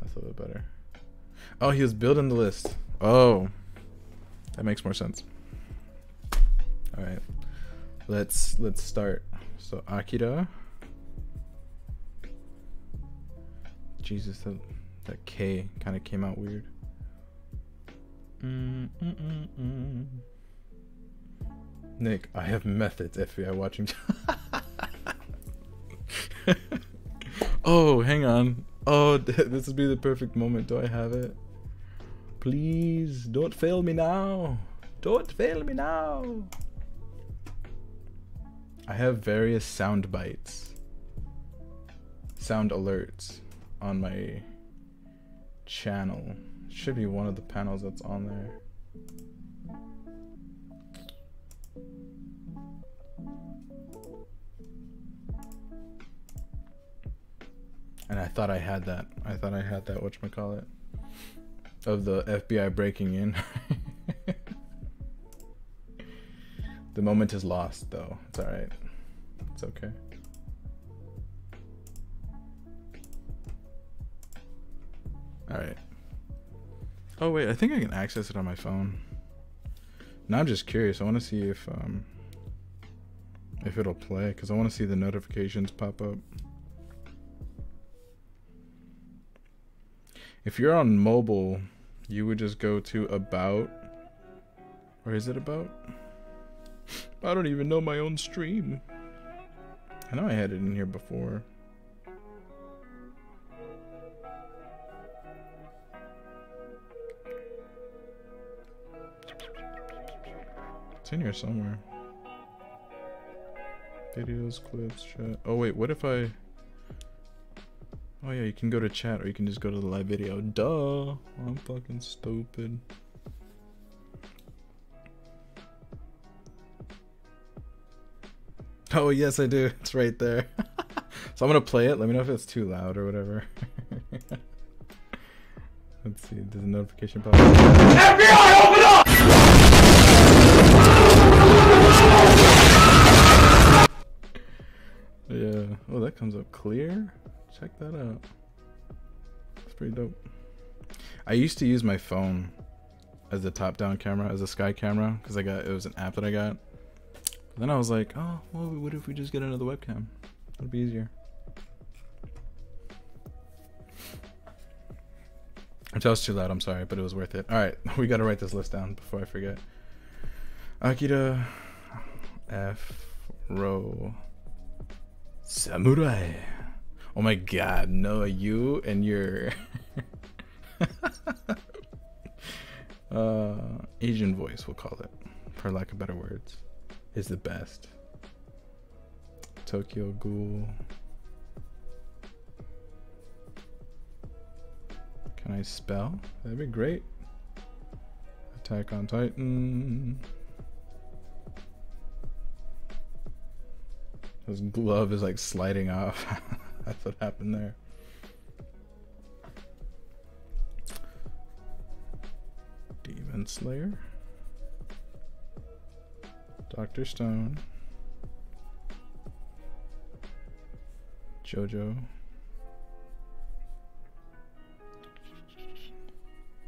That's a little bit better. Oh, he was building the list. Oh, that makes more sense. All right, let's start. So Akira. Jesus, that K kind of came out weird. Nick, I have methods. FBI watching. Oh, hang on. Oh, this would be the perfect moment. Do I have it? Please, don't fail me now. Don't fail me now. I have various sound bites, sound alerts on my channel. Should be one of the panels that's on there. And I thought I had that. I thought I had that, whatchamacallit, of the FBI breaking in. The moment is lost, though. It's alright. It's okay. Alright. Oh, wait. I think I can access it on my phone. Now I'm just curious. I want to see if it'll play, because I want to see the notifications pop up. If you're on mobile, you would just go to about, or is it about? I don't even know my own stream. I know I had it in here before. It's in here somewhere. Videos, clips, chat. Oh wait, what if I... Oh yeah, you can go to chat or you can just go to the live video. Duh, I'm fucking stupid. Oh yes, I do. It's right there. So I'm gonna play it. Let me know if it's too loud or whatever. Let's see. Does the notification pop up? FBI, open up! Yeah. Oh, that comes up clear. Check that out. It's pretty dope. I used to use my phone as the top-down camera, as a sky camera, because it was an app that I got. But then I was like, oh, well, what if we just get another webcam? It'd be easier. If that was too loud, I'm sorry, but it was worth it. All right, we got to write this list down before I forget. Akira F. Row Samurai. Oh my god, no, you and your Asian voice, we'll call it, for lack of better words, is the best. Tokyo Ghoul. Can I spell? That'd be great. Attack on Titan. His glove is like sliding off. That's what happened there. Demon Slayer. Dr. Stone. JoJo.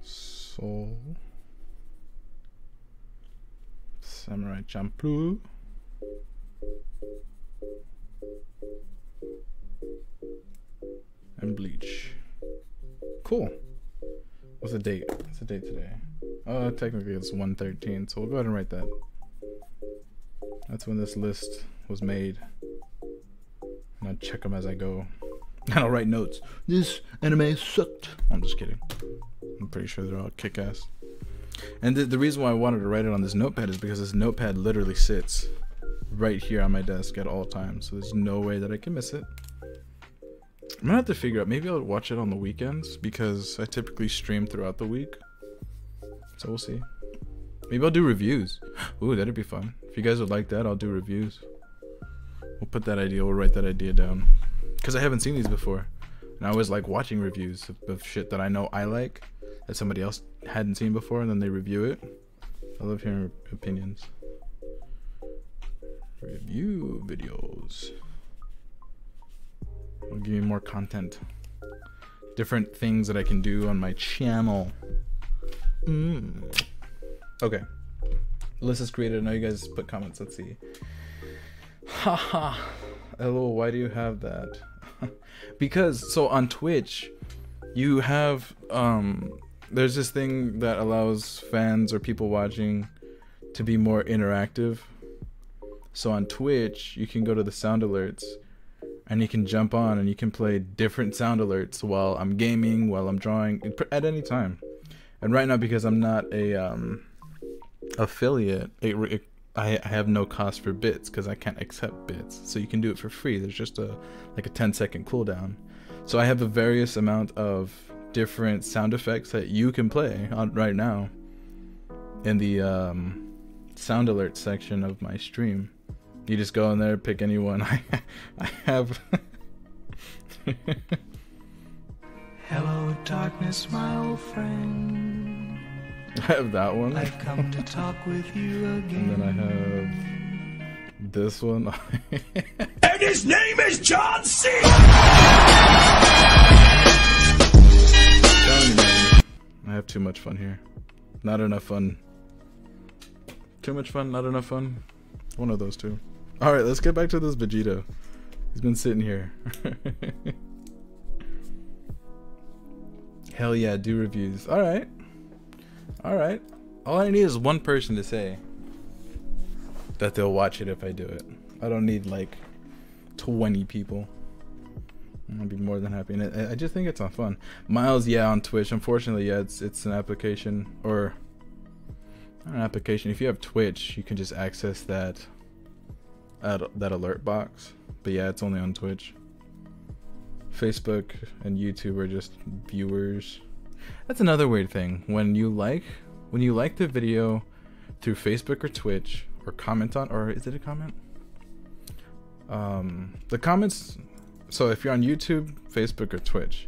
Soul. Samurai Champloo. And Bleach. Cool. What's the date? What's the date today? Technically it's 1/13, so we'll go ahead and write that. That's when this list was made. And I'll check them as I go. And I'll write notes. This anime sucked. I'm just kidding. I'm pretty sure they're all kick-ass. And the reason why I wanted to write it on this notepad is because this notepad literally sits right here on my desk at all times. So there's no way that I can miss it. I'm gonna have to figure out, maybe I'll watch it on the weekends because I typically stream throughout the week. So we'll see. Maybe I'll do reviews. Ooh, that'd be fun. If you guys would like that, I'll do reviews. We'll put that idea, we'll write that idea down. Because I haven't seen these before. And I always like watching reviews of shit that I know I like, that somebody else hadn't seen before, and then they review it. I love hearing opinions. Review videos. It'll give me more content. Different things that I can do on my channel. Okay. List is created. I know you guys put comments. Let's see. Haha. LOL, why do you have that? Because, so on Twitch, you have, there's this thing that allows fans or people watching to be more interactive. So on Twitch, you can go to the sound alerts and you can jump on and you can play different sound alerts while I'm gaming, while I'm drawing, at any time. And right now, because I'm not a affiliate, I have no cost for bits because I can't accept bits. So you can do it for free. There's just like a 10-second cooldown. So I have a various amount of different sound effects that you can play on right now in the sound alert section of my stream. You just go in there, pick anyone. I have Hello darkness, my old friend. I have that one. I've come to talk with you again. And then I have this one. And his name is John C. I have too much fun here. Not enough fun. Too much fun, not enough fun. One of those two. Alright, let's get back to this Vegeta. He's been sitting here. Hell yeah, do reviews. Alright. Alright. All I need is one person to say that they'll watch it if I do it. I don't need like 20 people. I'll be more than happy. And I just think it's not fun. Miles, yeah, on Twitch. Unfortunately, yeah, it's an application, or not an application. If you have Twitch, you can just access that alert box. But yeah, it's only on Twitch. Facebook and YouTube are just viewers. That's another weird thing. When you like the video through Facebook or Twitch, or comment on, or is it a comment? The comments. So if you're on YouTube, Facebook, or Twitch,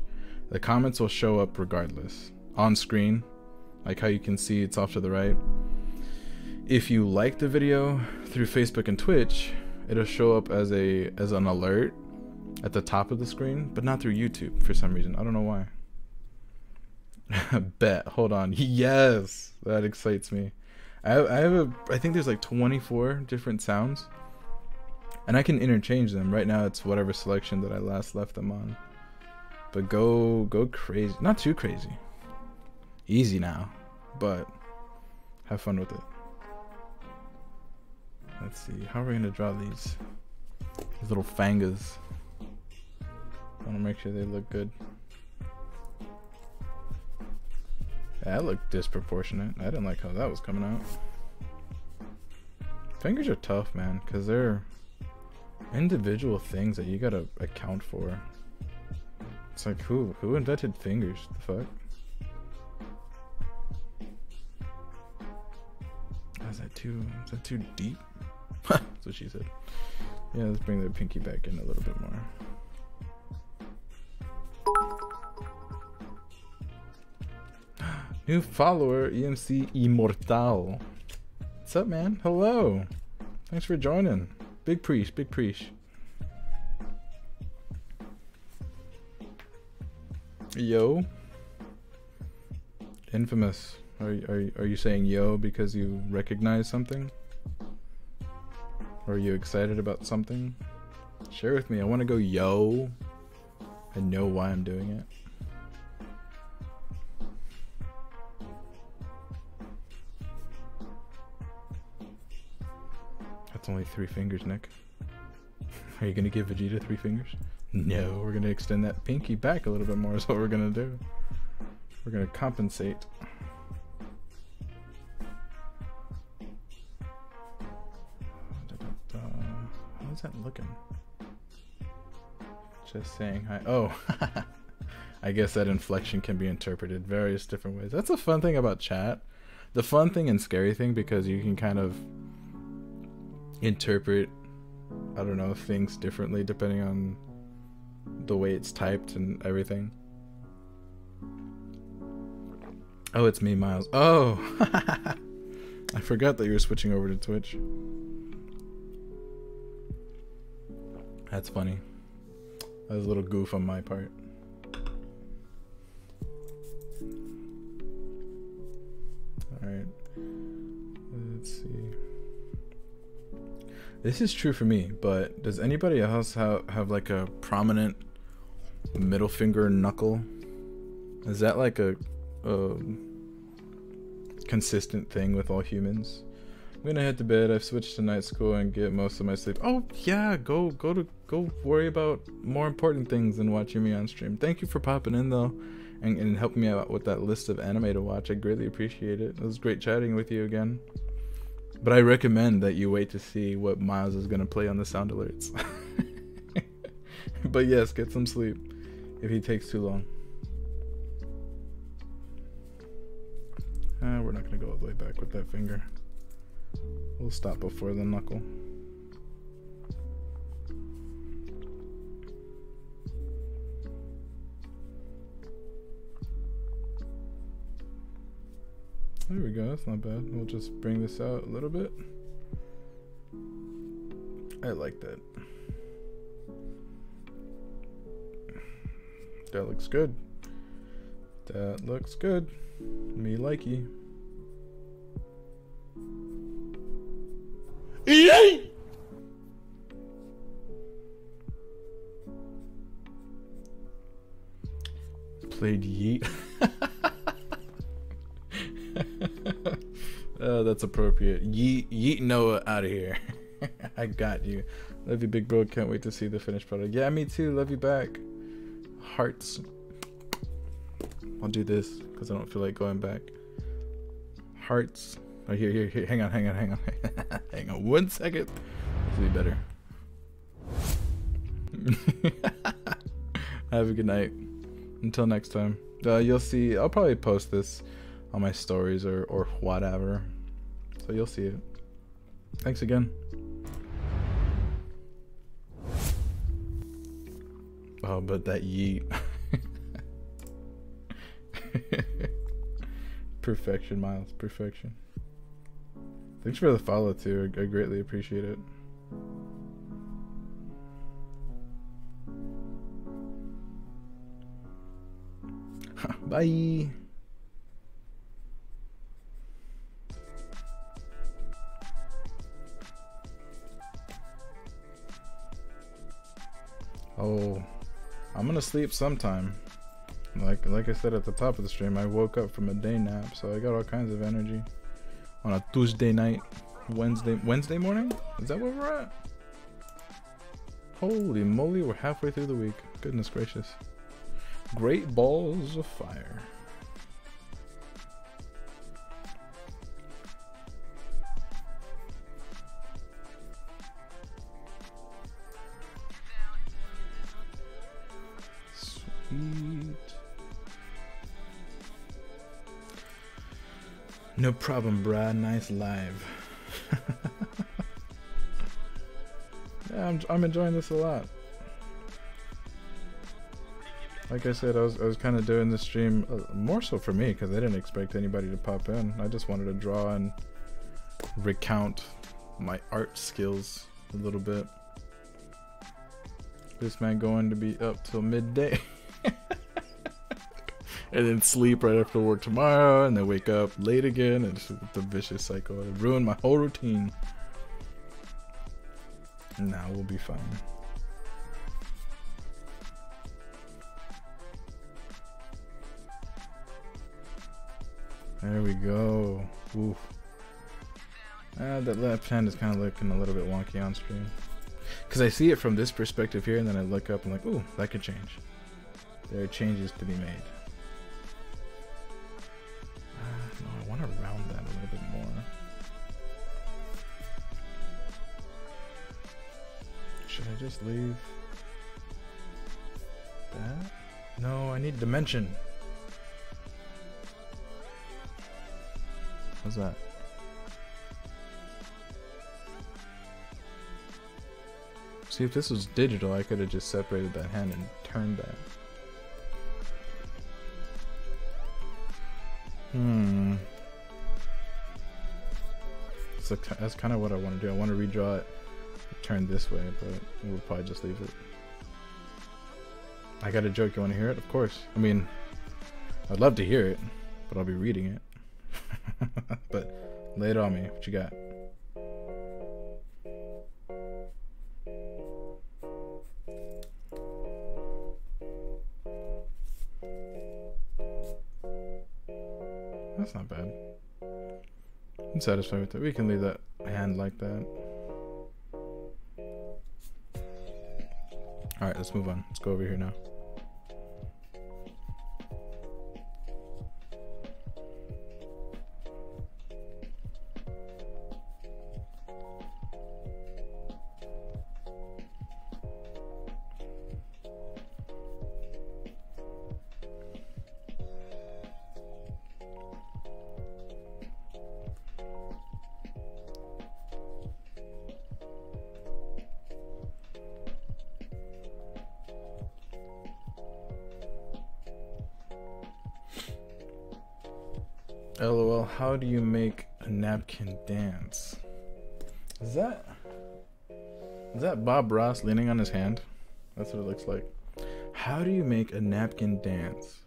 the comments will show up regardless on screen, like how you can see it's off to the right. If you like the video through Facebook and Twitch, it'll show up as an alert at the top of the screen, but not through YouTube for some reason. I don't know why. Bet. Hold on. Yes, that excites me. I think there's like 24 different sounds, and I can interchange them. Right now it's whatever selection that I last left them on. But go crazy. Not too crazy. Easy now, but have fun with it. Let's see. How are we gonna draw these little fangas? I want to make sure they look good. That looked disproportionate. I didn't like how that was coming out. Fingers are tough, man, because they're individual things that you gotta account for. It's like, who invented fingers? The fuck? Is that too deep? That's what she said. Yeah, let's bring the pinky back in a little bit more. New follower, EMC Immortal. What's up, man? Hello. Thanks for joining. Big preach, big preach. Yo. Infamous. Are you saying yo because you recognize something? Or are you excited about something? Share with me. I want to go yo. I know why I'm doing it. That's only 3 fingers, Nick. Are you gonna give Vegeta 3 fingers? No, we're gonna extend that pinky back a little bit more is what we're gonna do. We're gonna compensate. How's that looking? Just saying hi. Oh, I guess that inflection can be interpreted various different ways. That's a fun thing about chat. The fun thing and scary thing, because you can kind of interpret, I don't know, things differently depending on the way it's typed and everything. Oh, it's me, Miles. Oh, I forgot that you were switching over to Twitch. That's funny. That was a little goof on my part. Alright. Let's see. This is true for me, but does anybody else have like a prominent middle finger knuckle? Is that like a consistent thing with all humans? I'm gonna head to bed. I've switched to night school and get most of my sleep. Oh yeah, go worry about more important things than watching me on stream. Thank you for popping in though, and helping me out with that list of anime to watch. I greatly appreciate it. It was great chatting with you again. But I recommend that you wait to see what Miles is gonna play on the sound alerts. But yes, get some sleep if he takes too long. We're not gonna go all the way back with that finger. We'll stop before the knuckle. There we go, that's not bad. We'll just bring this out a little bit. I like that. That looks good. That looks good. Me likey. Yay! Played Yeet. Oh, that's appropriate. Yeet Noah out of here. I got you. Love you, big bro. Can't wait to see the finished product. Yeah, me too. Love you back. Hearts. I'll do this because I don't feel like going back. Hearts. Oh, here. Hang on. Hang on 1 second. This will be better. Have a good night. Until next time. You'll see. I'll probably post this on my stories or whatever. So you'll see it. Thanks again. Oh, but that yeet. Perfection, Miles. Perfection. Thanks for the follow too. I greatly appreciate it. Bye. Oh, I'm gonna sleep sometime. Like I said at the top of the stream, I woke up from a day nap, so I got all kinds of energy on a Tuesday night, Wednesday morning. Is that where we're at? Holy moly, we're halfway through the week. Goodness gracious. Great balls of fire. Sweet. No problem, bruh. Nice live. Yeah, I'm enjoying this a lot. Like I said, I was kind of doing the stream more so for me because I didn't expect anybody to pop in. I just wanted to draw and recount my art skills a little bit. This man going to be up till midday. And then sleep right after work tomorrow, and then wake up late again, and it's the vicious cycle. It ruined my whole routine. Now we'll be fine. There we go. Oof. That left hand is kind of looking a little bit wonky on stream. Because I see it from this perspective here, and then I look up and like, ooh, that could change. There are changes to be made. No, I want to round that a little bit more. Did I just leave that? No, I need dimension. What's that? See, if this was digital, I could have just separated that hand and turned that. So that's kind of what I want to do. I want to redraw it, turn this way, but we'll probably just leave it. I got a joke. You want to hear it? Of course. I mean, I'd love to hear it, but I'll be reading it. But lay it on me. What you got? That's not bad. I'm satisfied with that. We can leave that hand like that. Alright, let's move on. Let's go over here now. LOL, how do you make a napkin dance? Is that Bob Ross leaning on his hand? That's what it looks like. How do you make a napkin dance?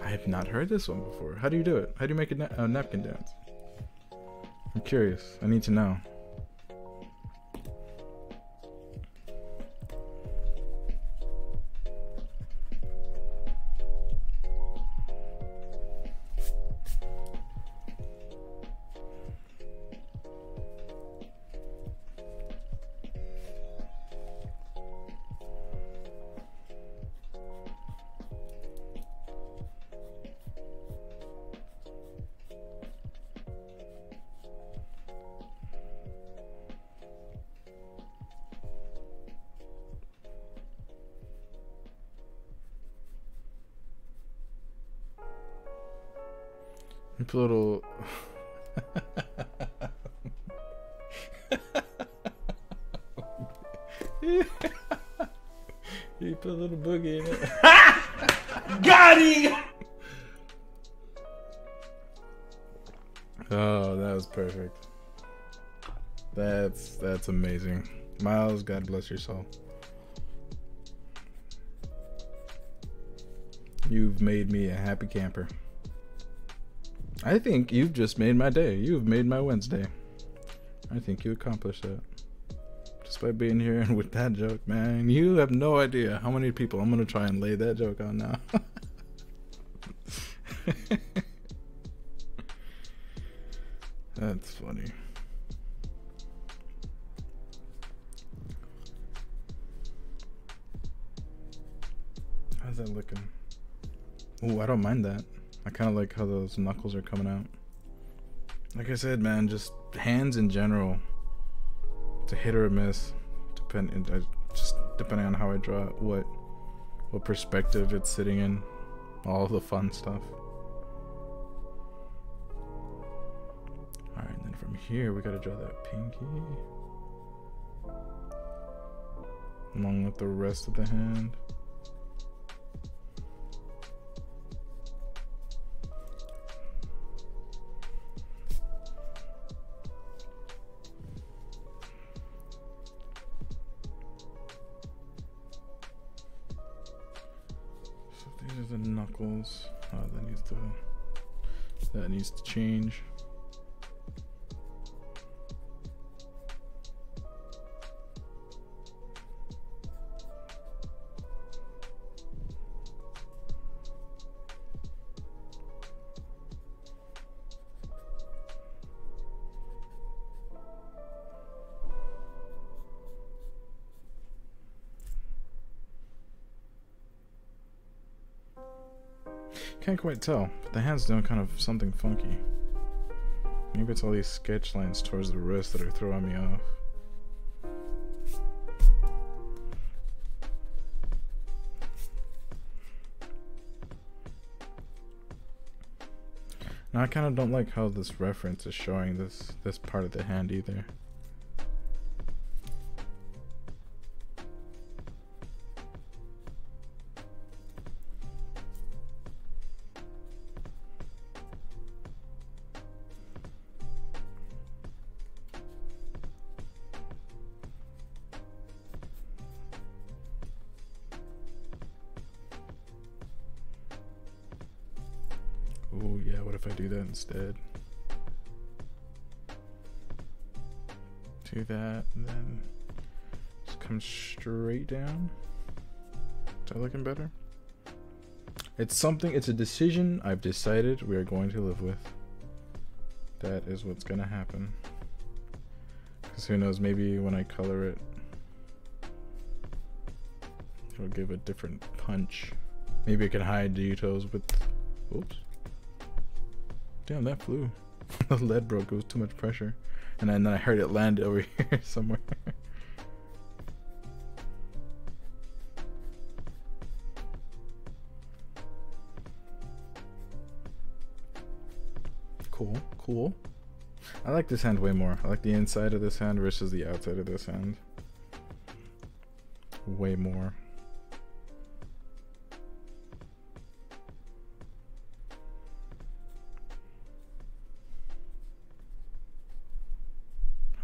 I have not heard this one before. How do you do it? How do you make a napkin dance? I'm curious. I need to know. You put a little you put a little boogie in it. Got him! Oh, that was perfect. That's amazing. Miles, God bless your soul. You've made me a happy camper. I think you've just made my day. You've made my Wednesday. I think you accomplished that. Just by being here and with that joke, man. You have no idea how many people I'm going to try and lay that joke on now. That's funny. How's that looking? Oh, I don't mind that. I kind of like how those knuckles are coming out. Like I said, man, just hands in general. It's a hit or a miss, just depending on how I draw it, what perspective it's sitting in, all the fun stuff. All right, and then from here we gotta draw that pinky, along with the rest of the hand. These are the knuckles. Oh, that needs to change. can't quite tell. But the hand's doing kind of something funky. Maybe it's all these sketch lines towards the wrist that are throwing me off. Now I kind of don't like how this reference is showing this part of the hand either. Oh yeah, what if I do that instead? Do that and then just come straight down. Is that looking better? It's something, it's a decision I've decided we are going to live with. That is what's gonna happen. Because who knows, maybe when I color it, it'll give a different punch. Maybe I can hide Ryuto's with, oops. Damn, that flew. The lead broke, it was too much pressure. And then I heard it land over here somewhere. Cool, cool. I like this hand way more. I like the inside of this hand versus the outside of this hand. Way more.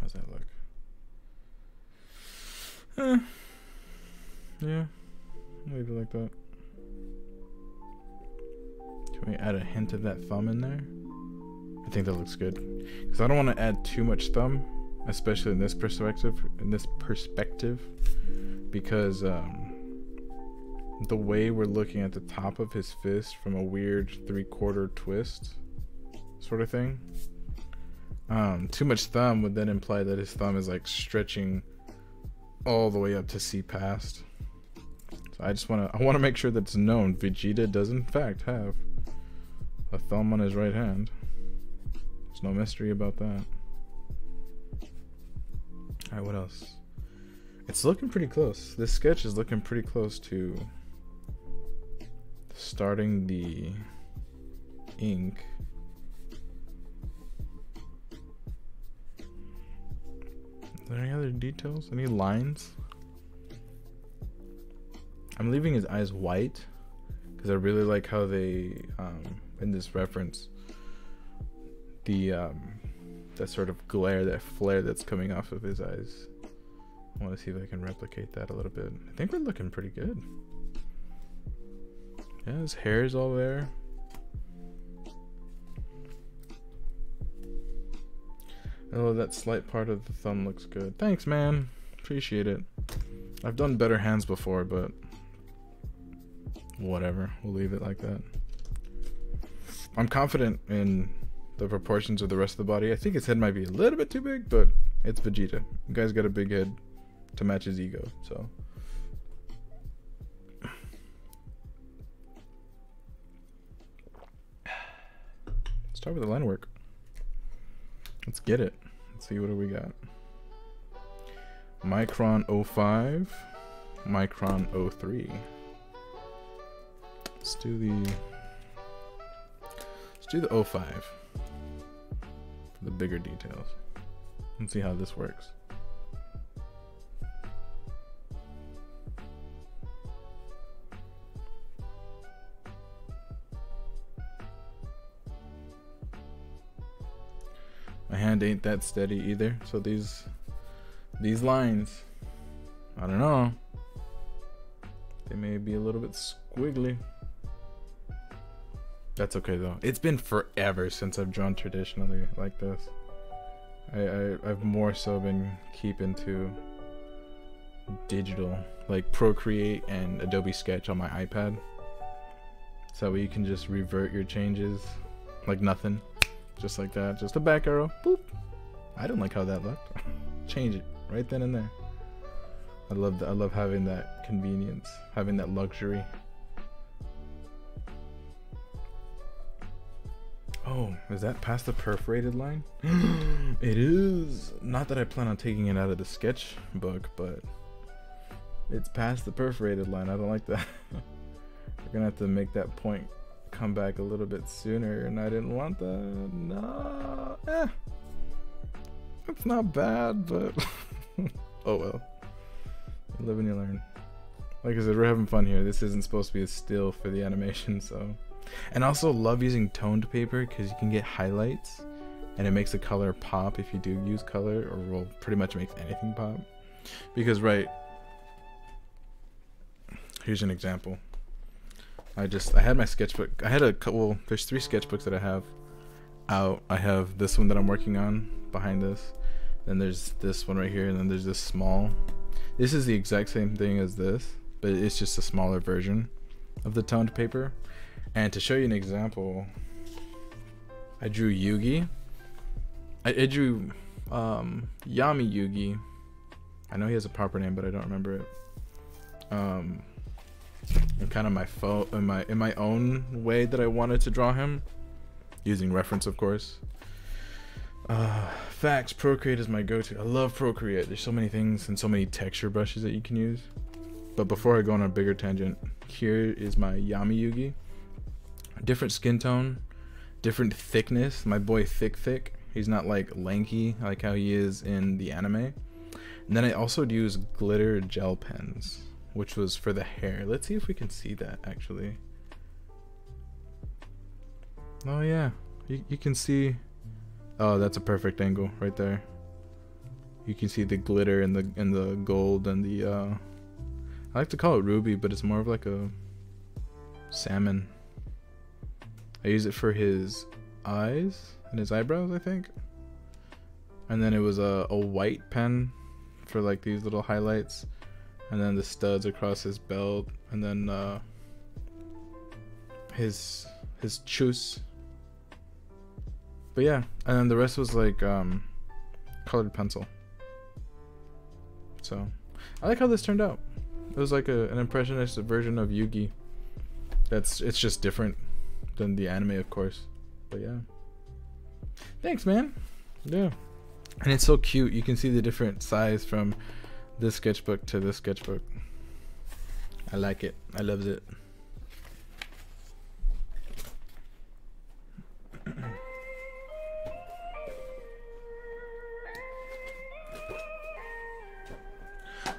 How's that look? Yeah, leave it like that. Can we add a hint of that thumb in there? I think that looks good, because I don't want to add too much thumb, especially in this perspective. Because the way we're looking at the top of his fist from a weird 3/4 twist sort of thing. Too much thumb would then imply that his thumb is like stretching all the way up to see past. So I want to make sure that's known. Vegeta does in fact have a thumb on his right hand. There's no mystery about that. Alright, what else? It's looking pretty close. This sketch is looking pretty close to starting the ink. Is there any other details? Any lines? I'm leaving his eyes white because I really like how they, in this reference, that sort of glare, that flare that's coming off of his eyes. I want to see if I can replicate that a little bit. I think we're looking pretty good. Yeah, his hair is all there. Oh, that slight part of the thumb looks good. Thanks, man. Appreciate it. I've done better hands before, but whatever. We'll leave it like that. I'm confident in the proportions of the rest of the body. I think his head might be a little bit too big, but it's Vegeta. You guys got a big head to match his ego, so. Let's start with the line work. Let's get it. Let's see what do we got. Micron 05, Micron 03. Let's do the 05 for the bigger details. Let's see how this works. My hand ain't that steady either, so these lines, I don't know, they may be a little bit squiggly. That's okay though. It's been forever since I've drawn traditionally like this. I've more so been keeping to digital, like Procreate and Adobe Sketch on my iPad. So you can just revert your changes like nothing. Just like that. Just a back arrow. Boop. I don't like how that looked. Change it right then and there. I love having that convenience, having that luxury. Oh, is that past the perforated line? It is. Not that I plan on taking it out of the sketchbook, but it's past the perforated line. I don't like that. We're gonna have to make that point come back a little bit sooner, and I didn't want that. No. It's not bad, but oh well. You live and you learn. Like I said, we're having fun here. This isn't supposed to be a still for the animation, so. And I also love using toned paper because you can get highlights and it makes the color pop if you do use color, or will pretty much makes anything pop. Because right, here's an example. I had my sketchbook. I had a couple, there's 3 sketchbooks that I have out. I have this one that I'm working on behind this. Then there's this one right here, and then there's this small. This is the exact same thing as this, but it's just a smaller version of the toned paper. And to show you an example, I drew Yugi. I drew Yami Yugi. I know he has a proper name, but I don't remember it. And kind of in my own way that I wanted to draw him, using reference, of course. Facts, Procreate is my go-to. I love Procreate. There's so many things and so many texture brushes that you can use. But before I go on a bigger tangent, here is my Yami Yugi. Different skin tone, different thickness. My boy thick. He's not like lanky like how he is in the anime. And then I also use glitter gel pens, which was for the hair. Let's see if we can see that actually. Oh yeah, you can see. Oh, that's a perfect angle right there. You can see the glitter and the gold and the I like to call it ruby, but it's more of like a salmon. I use it for his eyes and his eyebrows, I think. And then it was a white pen for like these little highlights, and then the studs across his belt, and then his shoes. But yeah, and then the rest was like colored pencil. So I like how this turned out. It was like an impressionist version of Yugi. It's just different than the anime, of course. But yeah, thanks, man. Yeah, and it's so cute. You can see the different size from this sketchbook to this sketchbook. I like it. I loves it.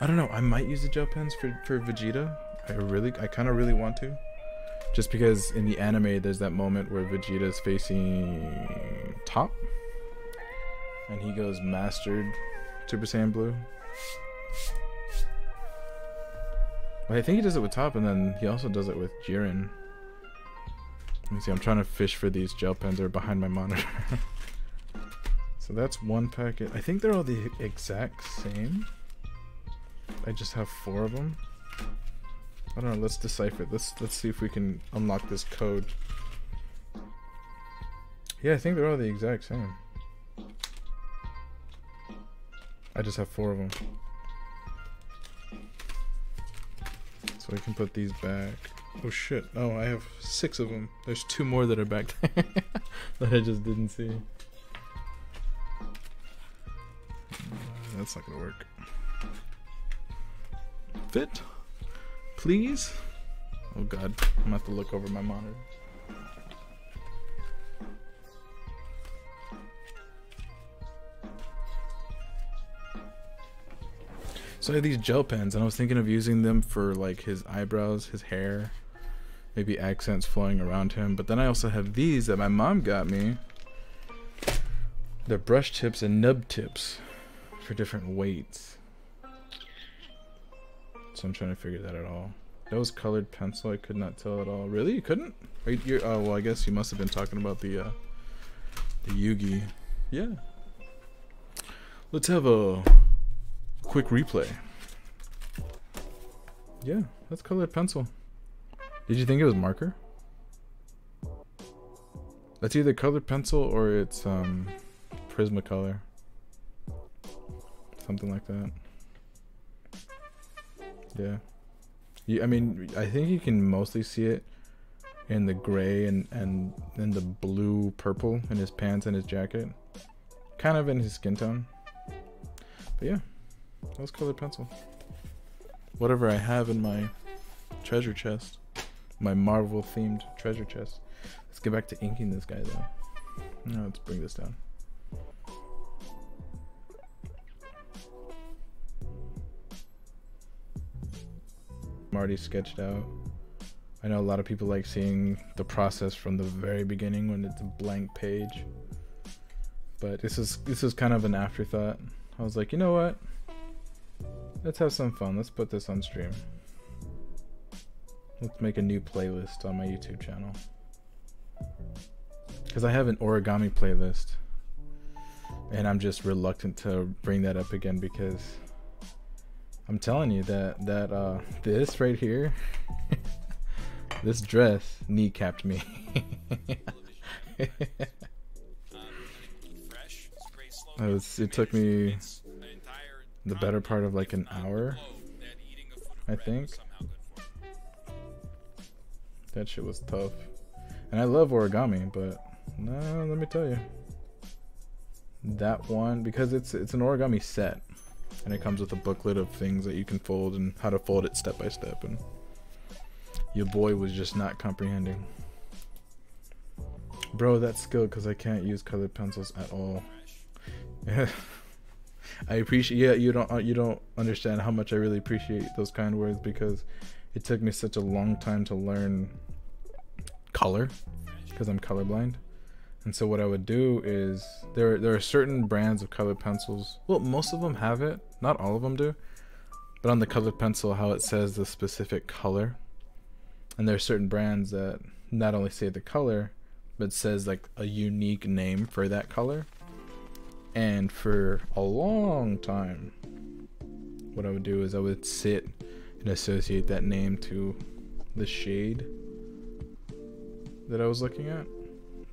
I don't know. I might use the gel pens for Vegeta. I kind of really want to. Just because in the anime there's that moment where Vegeta's facing Top and he goes mastered Super Saiyan Blue. But I think he does it with Top, and then he also does it with Jiren. Let me see, I'm trying to fish for these gel pens that are behind my monitor. So that's one packet. I think they're all the exact same. I just have 4 of them. I don't know, let's decipher it. Let's see if we can unlock this code. Yeah, I think they're all the exact same. I just have 4 of them. So we can put these back. Oh shit. Oh, I have 6 of them. There's 2 more that are back there that I just didn't see. That's not gonna work. Fit? Please? Oh god, I'm gonna have to look over my monitor. So I have these gel pens, and I was thinking of using them for like his eyebrows, his hair, maybe accents flowing around him. But then I also have these that my mom got me. They're brush tips and nub tips for different weights. So I'm trying to figure that out all. That was colored pencil. I could not tell at all. Really? You couldn't? Oh, well, I guess you must have been talking about the Yugi. Yeah. Let's have a quick replay. Yeah, that's colored pencil. Did you think it was marker? That's either colored pencil or it's Prismacolor. Something like that. Yeah. I mean, I think you can mostly see it in the gray and the blue purple in his pants and his jacket, kind of in his skin tone. But yeah, that was colored pencil. Whatever I have in my treasure chest, my Marvel themed treasure chest. Let's get back to inking this guy though. Now let's bring this down. I'm already sketched out. I know a lot of people like seeing the process from the very beginning when it's a blank page, but this is kind of an afterthought. I was like, you know what? Let's have some fun. Let's put this on stream. Let's make a new playlist on my YouTube channel. Because I have an origami playlist, and I'm just reluctant to bring that up again because I'm telling you that this right here, this dress kneecapped me. It took me the better part of like an hour, I think. That shit was tough. And I love origami, but no, let me tell you. That one, because it's an origami set, and it comes with a booklet of things that you can fold and how to fold it step by step, and your boy was just not comprehending. Bro, that's skill because I can't use colored pencils at all. I appreciate, yeah, you don't understand how much I really appreciate those kind words, because it took me such a long time to learn color because I'm colorblind. And so what I would do is there are certain brands of colored pencils. Well, most of them have it, not all of them do, but on the colored pencil, how it says the specific color. And there are certain brands that not only say the color, but says like a unique name for that color. And for a long time, what I would do is I would sit and associate that name to the shade that I was looking at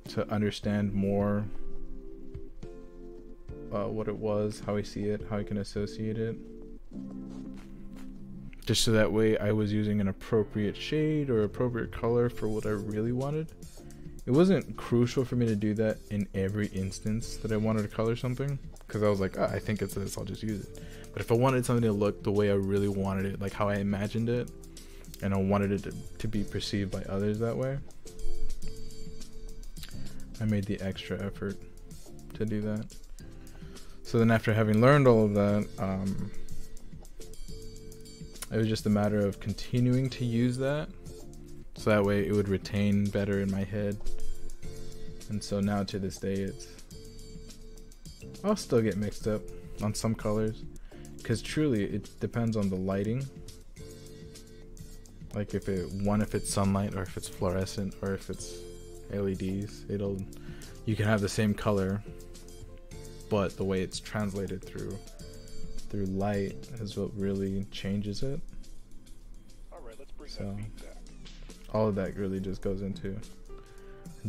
to understand more what it was, how I see it, how I can associate it. Just so that way I was using an appropriate shade or appropriate color for what I really wanted. It wasn't crucial for me to do that in every instance that I wanted to color something, because I was like, oh, I think it's this, I'll just use it. But if I wanted something to look the way I really wanted it, like how I imagined it, and I wanted it to be perceived by others that way, I made the extra effort to do that. So then after having learned all of that, it was just a matter of continuing to use that, so that way it would retain better in my head. And so now to this day, I'll still get mixed up on some colors, because truly it depends on the lighting. Like if it's sunlight, or if it's fluorescent, or if it's LEDs, you can have the same color, but the way it's translated through light is what really changes it. Alright, let's bring So that beat back. all of that really just goes into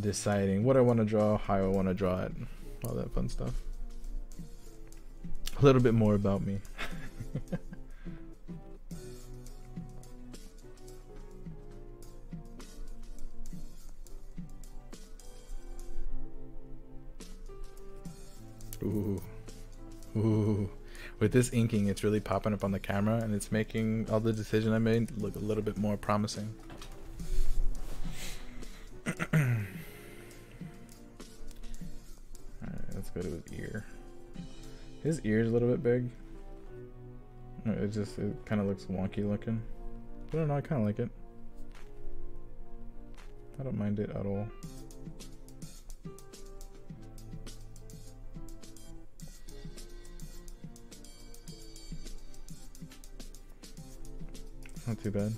deciding what I want to draw, how I want to draw it, all that fun stuff. A little bit more about me. Ooh. With this inking, it's really popping up on the camera, and it's making all the decision I made look a little bit more promising. Alright, let's go to his ear. His ear's a little bit big. It kind of looks wonky looking. But I don't know, I kind of like it. I don't mind it at all. Not too bad.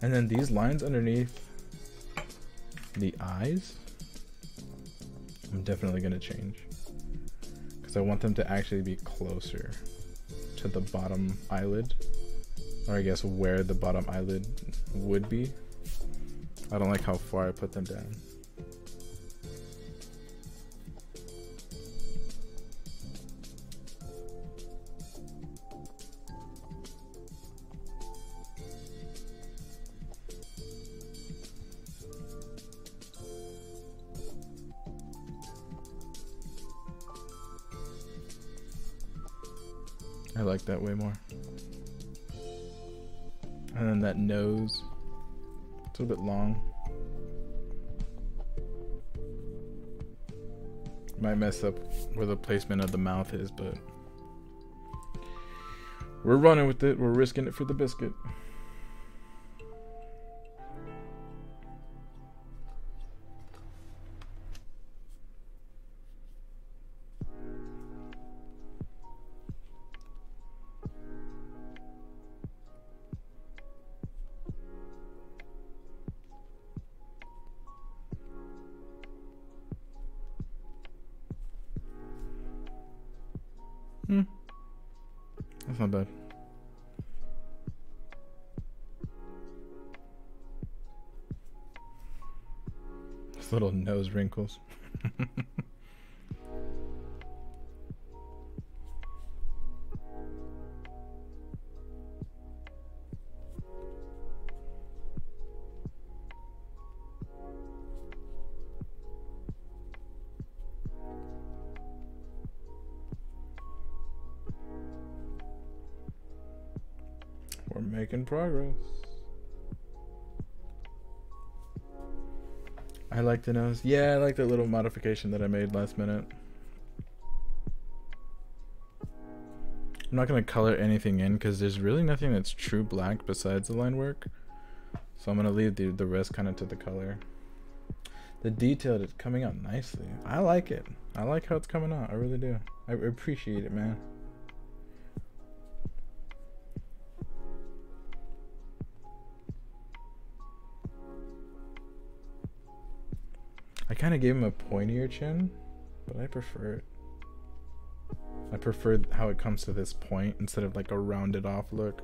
And then these lines underneath the eyes, I'm definitely going to change, because I want them to actually be closer to the bottom eyelid, or I guess where the bottom eyelid would be. I don't like how far I put them down. I like that way more. And then that nose, it's a little bit long. Might mess up where the placement of the mouth is, but we're running with it. We're risking it for the biscuit. That's not bad. Those little nose wrinkles. We're making progress. I like the nose. Yeah, I like that little modification that I made last minute. I'm not going to color anything in because there's really nothing that's true black besides the line work. So I'm going to leave the rest kind of to the color. The detail is coming out nicely. I like it. I like how it's coming out. I really do. I appreciate it, man. I kind of gave him a pointier chin, but I prefer it. I prefer how it comes to this point instead of like a rounded off look.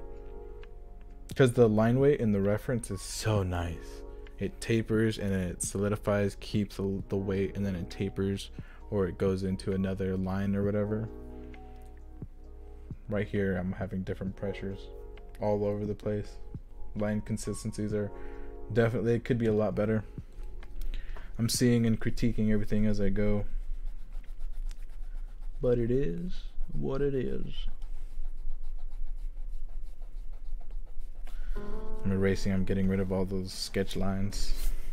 Because the line weight in the reference is so nice. It tapers and then it solidifies, keeps the weight, and then it tapers or it goes into another line or whatever. Right here I'm having different pressures all over the place. Line consistencies are definitely, it could be a lot better. I'm seeing and critiquing everything as I go. But it is what it is. I'm erasing, I'm getting rid of all those sketch lines.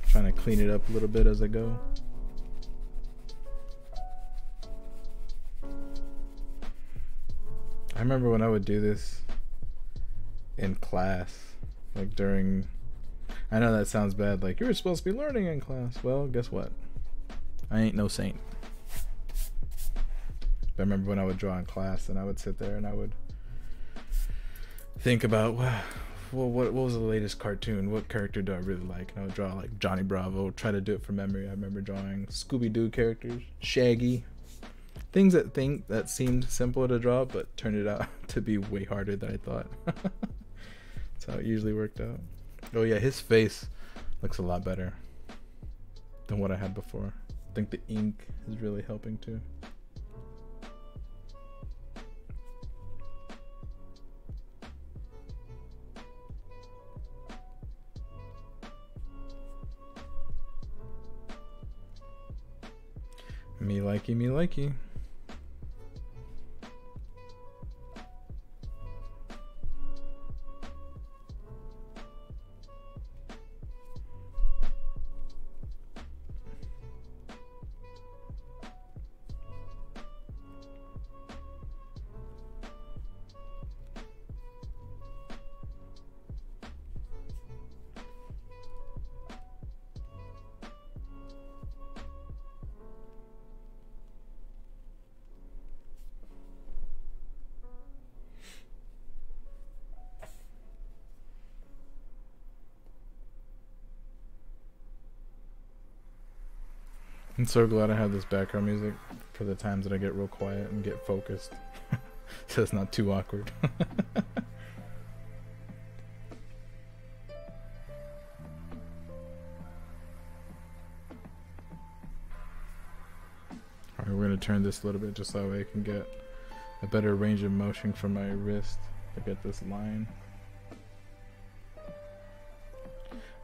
Trying to clean it up a little bit as I go. I remember when I would do this in class, like during, I know that sounds bad, like you were supposed to be learning in class. Well, guess what? I ain't no saint. But I remember when I would draw in class and I would sit there and I would think about, well, what was the latest cartoon? What character do I really like? And I would draw like Johnny Bravo, try to do it from memory. I remember drawing Scooby-Doo characters, Shaggy, things that seemed simple to draw, but turned it out to be way harder than I thought. That's how it usually worked out. Oh yeah, his face looks a lot better than what I had before. I think the ink is really helping too. Me likey, me likey. I'm so glad I have this background music for the times that I get real quiet and get focused. So it's not too awkward. Alright, we're going to turn this a little bit just so that way I can get a better range of motion from my wrist to get this line.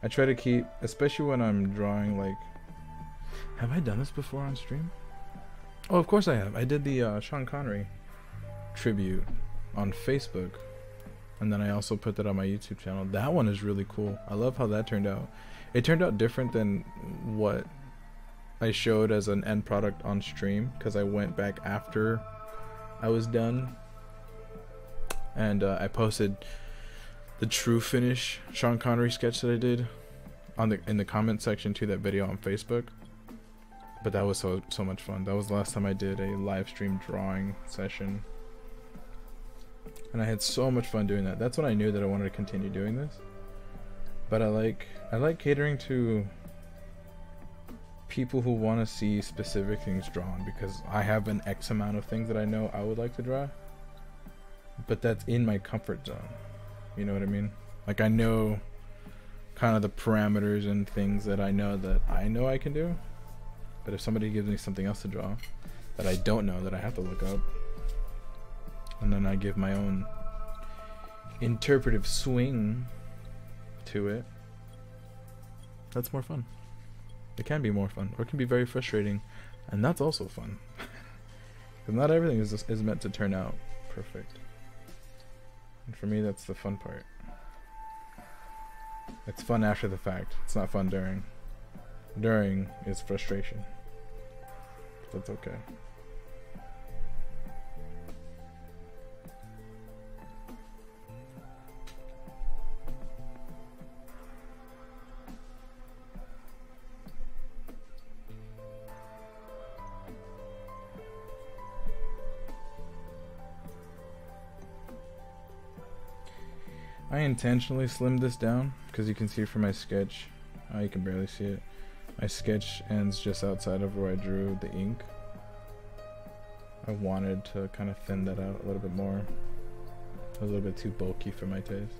I try to keep, especially when I'm drawing like, have I done this before on stream? Oh, of course I have. I did the Sean Connery tribute on Facebook, and then I also put that on my YouTube channel. That one is really cool. I love how that turned out. It turned out different than what I showed as an end product on stream, because I went back after I was done, and I posted the true finish Sean Connery sketch that I did on in the comment section to that video on Facebook. But that was so much fun. That was the last time I did a live stream drawing session, and I had so much fun doing that. That's when I knew that I wanted to continue doing this. But I like catering to people who want to see specific things drawn, because I have an X amount of things that I know I would like to draw, but that's in my comfort zone. You know what I mean? Like, I know kind of the parameters and things that I know I can do. But if somebody gives me something else to draw that I don't know, that I have to look up, and then I give my own interpretive swing to it, that's more fun. It can be more fun, or it can be very frustrating, and that's also fun. Because not everything is meant to turn out perfect. And for me, that's the fun part. It's fun after the fact. It's not fun during. During is frustration. That's okay. I intentionally slimmed this down because you can see from my sketch, you can barely see it. My sketch ends just outside of where I drew the ink. I wanted to kind of thin that out a little bit more. It was a little bit too bulky for my taste.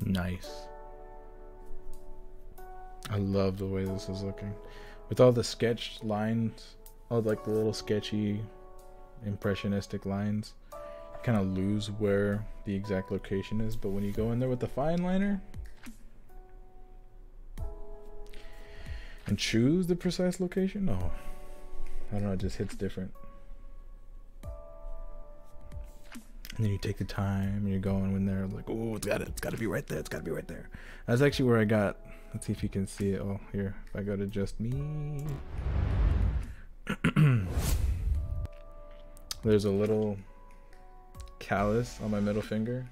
Nice. I love the way this is looking. With all the sketched lines, all like the little sketchy impressionistic lines, you kind of lose where the exact location is, but when you go in there with the fine liner and choose the precise location, oh, I don't know, it just hits different. And then you take the time and you're going in there like, oh, it's gotta be right there, it's gotta be right there. That's actually where I got, let's see if you can see it. Oh, here, if I go to just me, there's a little callus on my middle finger,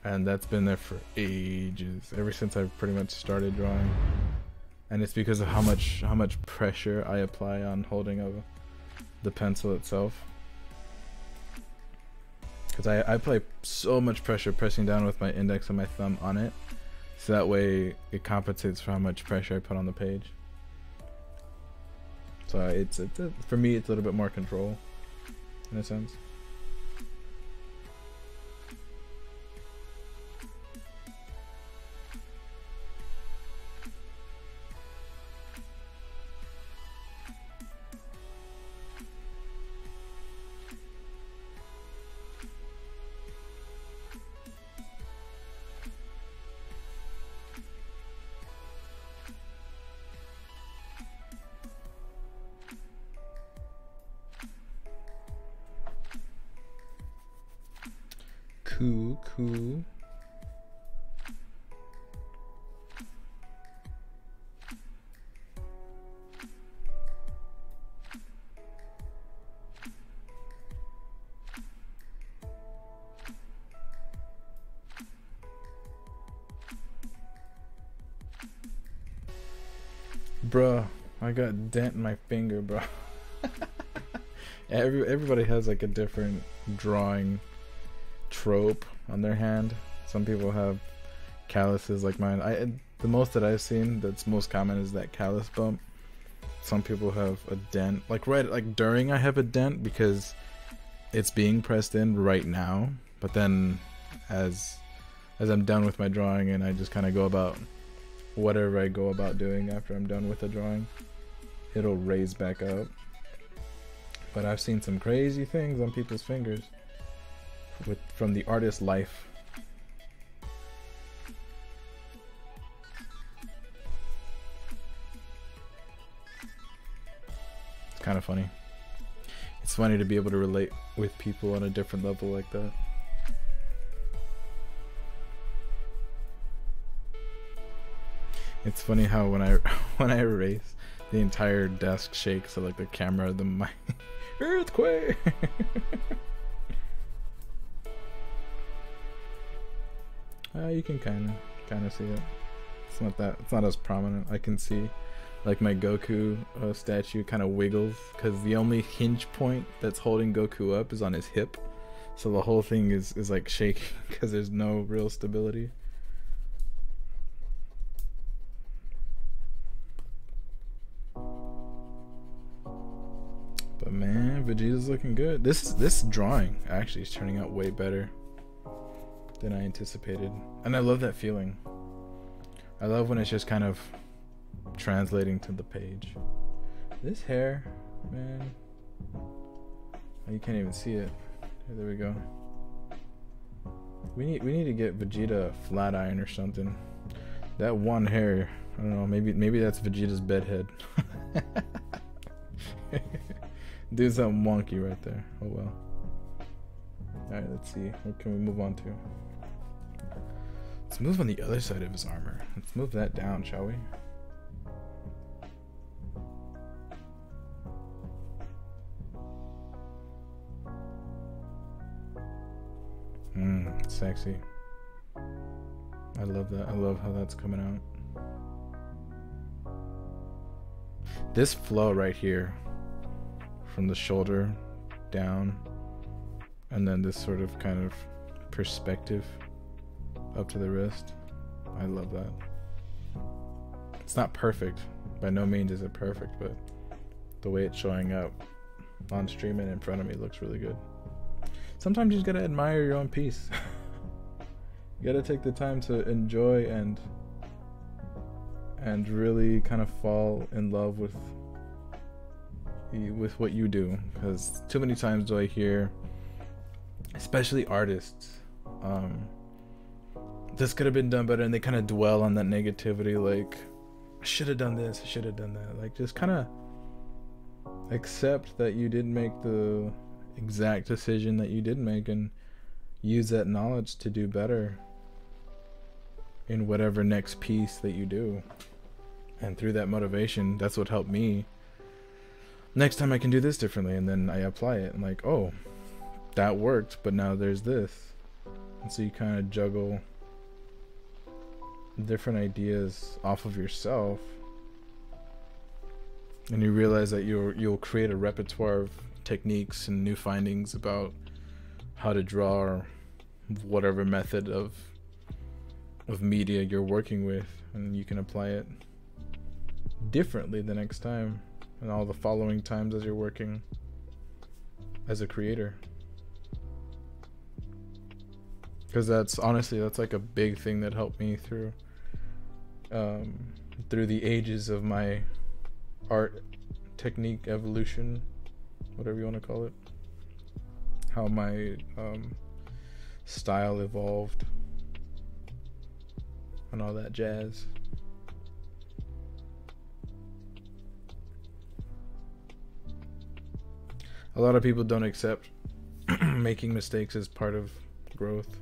and that's been there for ages, ever since I've pretty much started drawing. And it's because of how much pressure I apply on holding the pencil itself. Because I apply so much pressure pressing down with my index and my thumb on it, so that way it compensates for how much pressure I put on the page. So it's for me, it's a little bit more control in a sense. Cool. Bruh, I got a dent in my finger, bro. Everybody has like a different drawing trope on their hand. Some people have calluses like mine. The most that I've seen that's most common is that callus bump. Some people have a dent, like during I have a dent because it's being pressed in right now, but then as I'm done with my drawing and I just kind of go about whatever I go about doing after I'm done with the drawing, it'll raise back up. But I've seen some crazy things on people's fingers from the artist's life. It's kind of funny. It's funny to be able to relate with people on a different level like that. It's funny how when I erase, the entire desk shakes, so like the camera, the mic, earthquake. You can kind of see it. It's not as prominent. I can see like my Goku statue kind of wiggles because the only hinge point that's holding Goku up is on his hip, so the whole thing is like shaking because there's no real stability. But man, Vegeta's looking good. This drawing actually is turning out way better than I anticipated, and I love that feeling. I love when it's just kind of translating to the page. This hair, man, oh, you can't even see it. There we go. We need to get Vegeta a flat iron or something. That one hair, I don't know, maybe that's Vegeta's bed head. Do something wonky right there. Oh well. Alright, let's see. What can we move on to? Let's move on the other side of his armor. Let's move that down, shall we? Sexy. I love that. I love how that's coming out. This flow right here, from the shoulder down, and then this sort of kind of perspective up to the wrist. I love that. It's not perfect. By no means is it perfect, but the way it's showing up on stream and in front of me looks really good. Sometimes you just gotta admire your own piece. You gotta take the time to enjoy and really kind of fall in love with what you do, because too many times do I hear, especially artists, this could have been done better, and they kind of dwell on that negativity, like I should have done this, I should have done that. Like, just kind of accept that you didn't make the exact decision that you did make, and use that knowledge to do better in whatever next piece that you do. And through that motivation, that's what helped me. Next time I can do this differently, and then I apply it. I'm like, oh, that worked, but now there's this. And so you kind of juggle different ideas off of yourself, and you realize that you'll create a repertoire of techniques and new findings about how to draw, or whatever method of media you're working with, and you can apply it differently the next time and all the following times as you're working as a creator. Because that's like a big thing that helped me through the ages of my art technique evolution, whatever you want to call it, how my style evolved and all that jazz. A lot of people don't accept making mistakes as part of growth,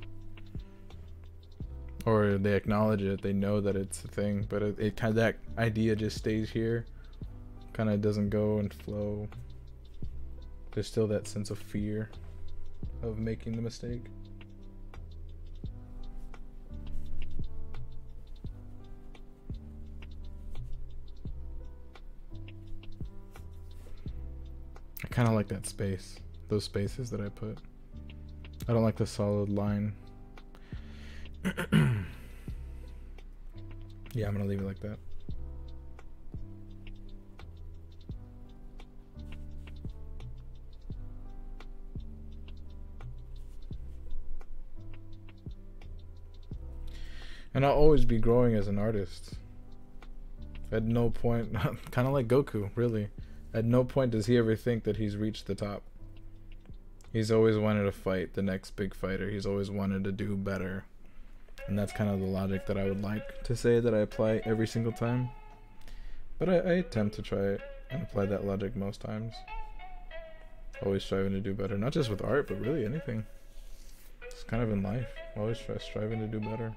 or they acknowledge it, they know that it's a thing, but it kind of, that idea just stays here, kind of doesn't go and flow. There's still that sense of fear of making the mistake. I kind of like that space, those spaces that I put. I don't like the solid line. Yeah, I'm gonna leave it like that. And I'll always be growing as an artist. At no point, kind of like Goku, really. At no point does he ever think that he's reached the top. He's always wanted to fight the next big fighter. He's always wanted to do better. And that's kind of the logic that I would like to say that I apply every single time. But I attempt to try it and apply that logic most times. Always striving to do better. Not just with art, but really anything. It's kind of in life. Always striving to do better.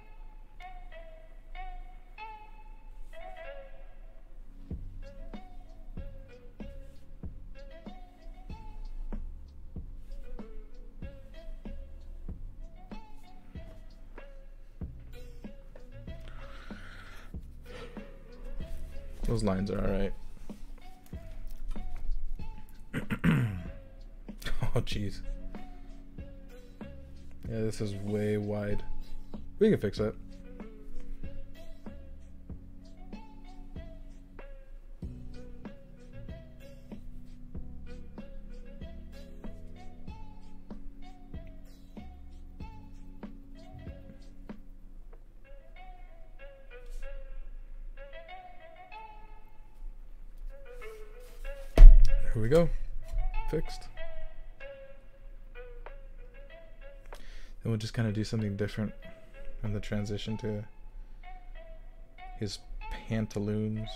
Those lines are alright. Oh, jeez. Yeah, this is way wide. We can fix that. Here we go. Fixed. Then we'll just kind of do something different in the transition to his pantaloons.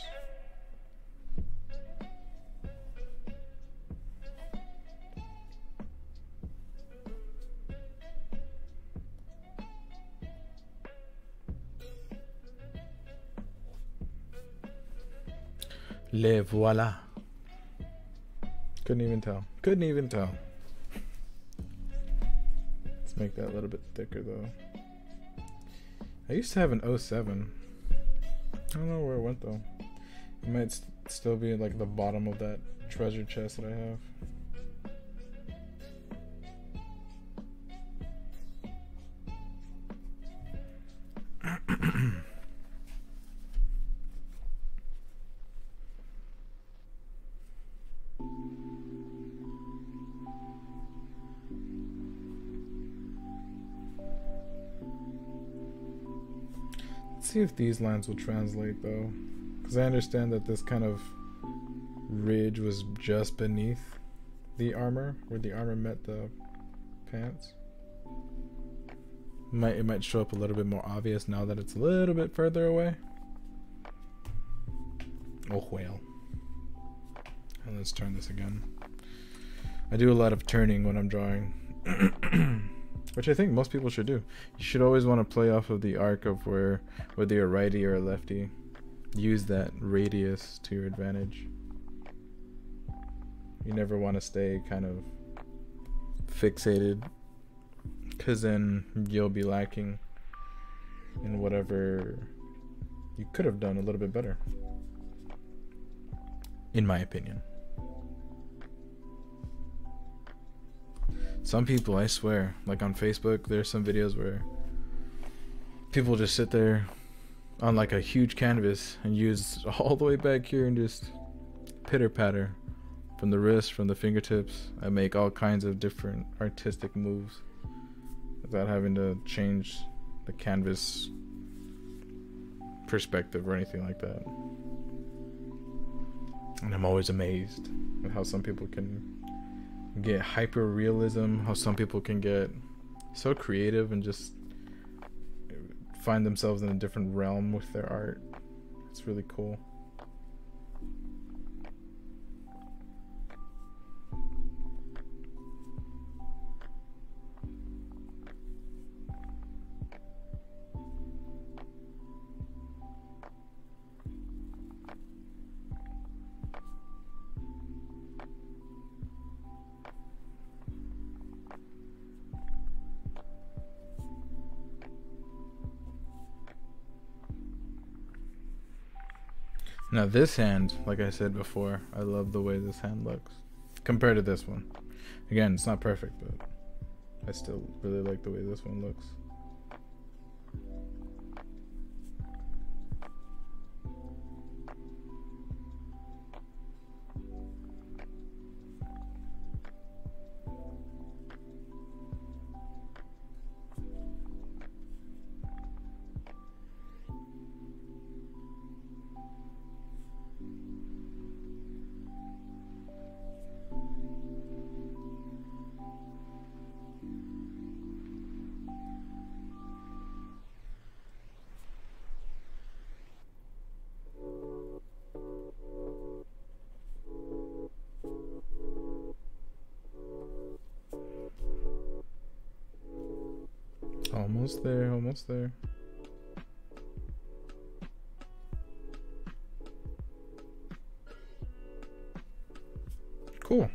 Le voilà. Couldn't even tell. Couldn't even tell. Let's make that a little bit thicker though. I used to have an 07. I don't know where it went though. It might still be like the bottom of that treasure chest that I have. See if these lines will translate though, because I understand that this kind of ridge was just beneath the armor, where the armor met the pants. It might show up a little bit more obvious now that it's a little bit further away. Oh well. And let's turn this again. I do a lot of turning when I'm drawing. Which I think most people should do. You should always want to play off of the arc of whether you're a righty or a lefty. Use that radius to your advantage. You never want to stay kind of fixated, because then you'll be lacking in whatever you could have done a little bit better. In my opinion. Some people, I swear, like on Facebook, there's some videos where people just sit there on like a huge canvas and use all the way back here and just pitter patter from the wrist, from the fingertips. I make all kinds of different artistic moves without having to change the canvas perspective or anything like that. And I'm always amazed at how some people can get hyper realism, how some people can get so creative and just find themselves in a different realm with their art. It's really cool. Now this hand, like I said before, I love the way this hand looks compared to this one. Again, it's not perfect, but I still really like the way this one looks. Almost there, almost there. Cool.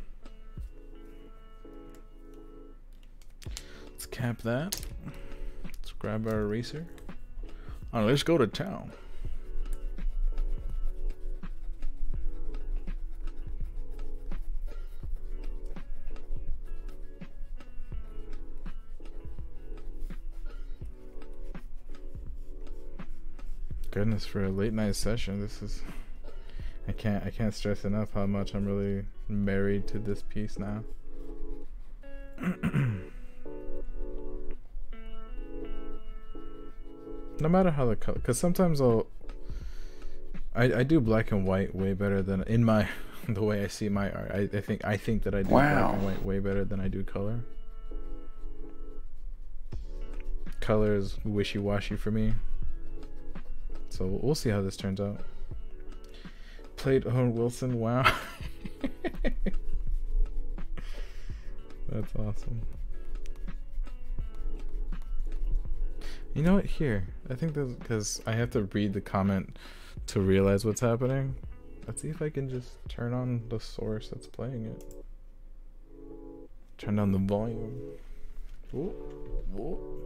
Let's cap that. Let's grab our eraser. All right, let's go to town. Goodness, for a late night session, this is, I can't stress enough how much I'm really married to this piece now. No matter how the color, because sometimes I do black and white way better than in my the way I see my art. I think that I do black and white way better than I do color. Color is wishy-washy for me. So we'll see how this turns out. Played Owen Wilson, wow. That's awesome. You know what, here, I think that's because I have to read the comment to realize what's happening. Let's see if I can just turn on the source that's playing it. Turn down the volume. Ooh. Ooh.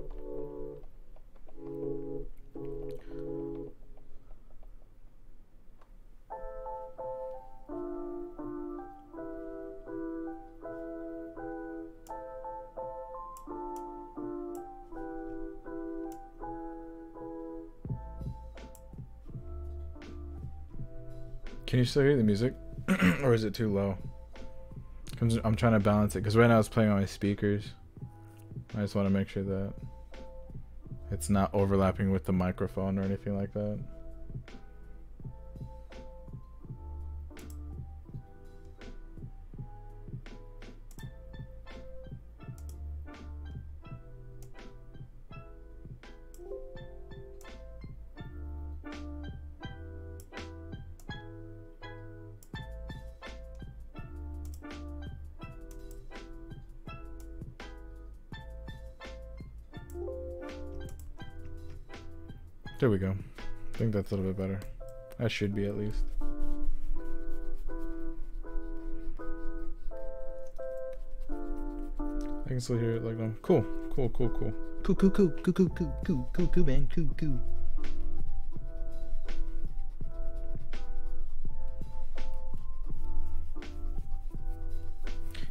Can you still hear the music? Or is it too low? I'm trying to balance it because right now it's playing on my speakers. I just want to make sure that it's not overlapping with the microphone or anything like that. There we go. I think that's a little bit better. That should be at least. I can still hear it like cool. Cool, cool, cool. Cool, cool, cool, cool, cool, cool, cool, cool, cool, man, cool, cool.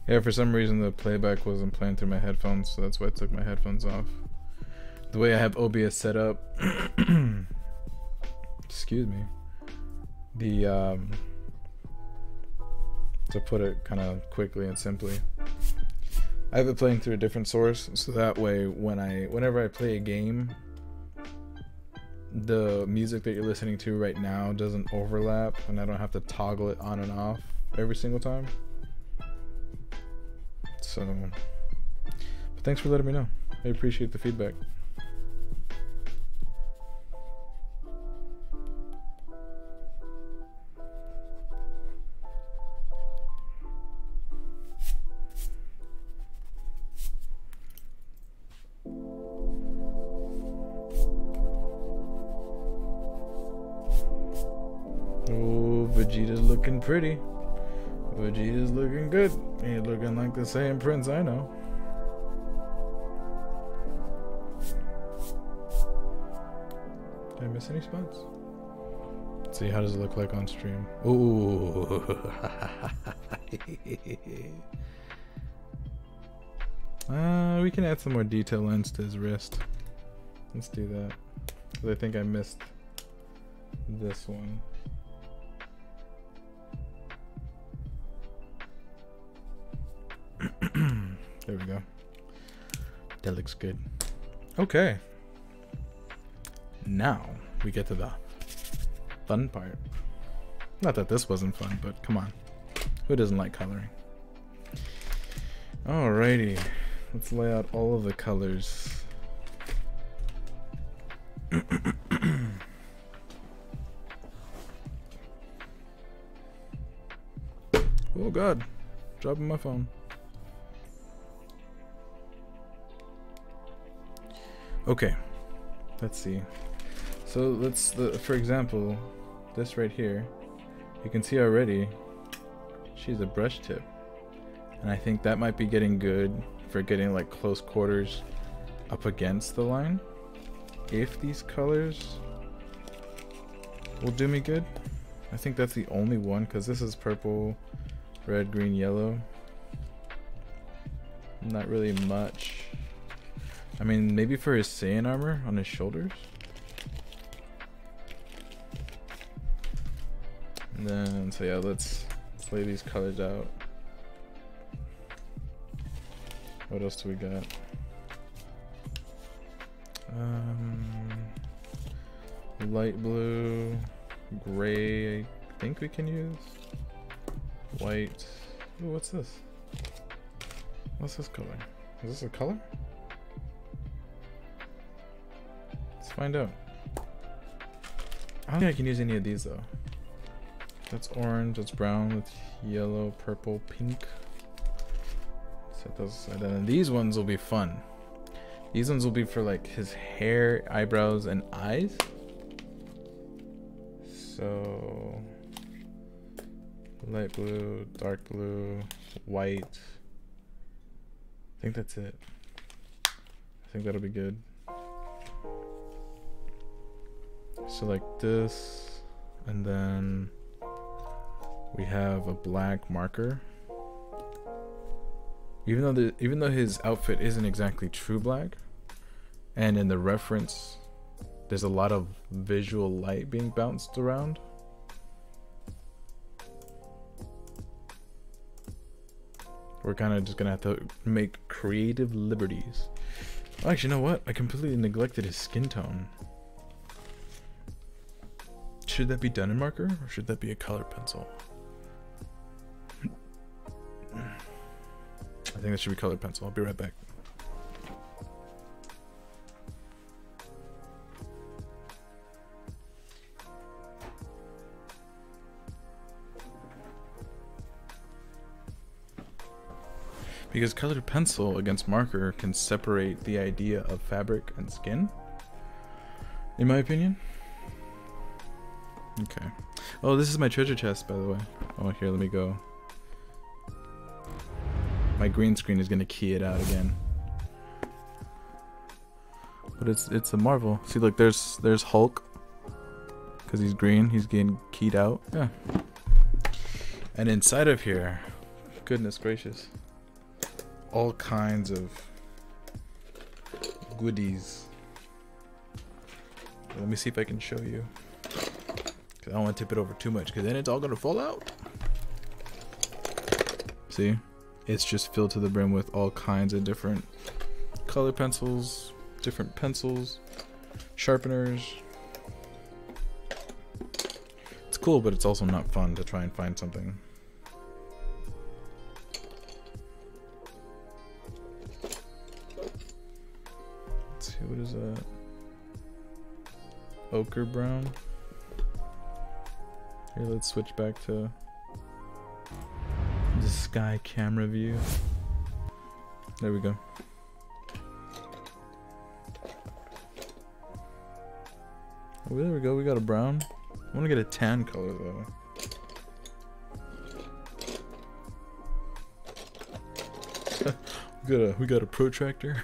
Yeah, for some reason the playback wasn't playing through my headphones, so that's why I took my headphones off. The way I have OBS set up, excuse me, the to put it kind of quickly and simply, I have it playing through a different source, so that way whenever I play a game, the music that you're listening to right now doesn't overlap, and I don't have to toggle it on and off every single time. So, but thanks for letting me know. I appreciate the feedback. Vegeta's looking pretty. Vegeta's looking good. He looking like the same prince I know. Did I miss any spots? Let's see, how does it look like on stream? Ooh. Oh, we can add some more detail lines to his wrist. Let's do that. 'Cause I think I missed this one. There we go. That looks good. Okay. Now we get to the fun part. Not that this wasn't fun, but come on. Who doesn't like coloring? Alrighty. Let's lay out all of the colors. Oh god. Dropping my phone. Okay. Let's see. So for example, this right here, you can see already she's a brush tip. And I think that might be getting good for getting like close quarters up against the line. If these colors will do me good. I think that's the only one, because this is purple, red, green, yellow. Not really much. I mean, maybe for his Saiyan armor on his shoulders. And then, so yeah, let's lay these colors out. What else do we got? Light blue, gray, I think we can use. White. Ooh, what's this? What's this color? Is this a color? Let's find out. I don't think I can use any of these though. That's orange, that's brown, that's yellow, purple, pink. Set those aside. And then these ones will be fun. These ones will be for like his hair, eyebrows, and eyes. So light blue, dark blue, white. I think that's it. I think that'll be good. So like this, and then we have a black marker. Even though his outfit isn't exactly true black, and in the reference there's a lot of visual light being bounced around. We're kind of just gonna have to make creative liberties. Oh, actually, you know what? I completely neglected his skin tone. Should that be done in marker, or should that be a color pencil? I think that should be color pencil. I'll be right back. Because colored pencil against marker can separate the idea of fabric and skin, in my opinion. Okay. Oh, this is my treasure chest, by the way. Oh, here, let me go. My green screen is gonna key it out again. But it's a Marvel. See, look, there's Hulk. Because he's green, he's getting keyed out. Yeah. And inside of here, goodness gracious, all kinds of goodies. Let me see if I can show you. Cause I don't want to tip it over too much, because then it's all gonna fall out. See? It's just filled to the brim with all kinds of different color pencils, different pencils, sharpeners. It's cool, but it's also not fun to try and find something. Let's see, what is that? Ochre brown. Here, let's switch back to the sky camera view. There we go. Oh, there we go. We got a brown. I want to get a tan color though. we got a protractor.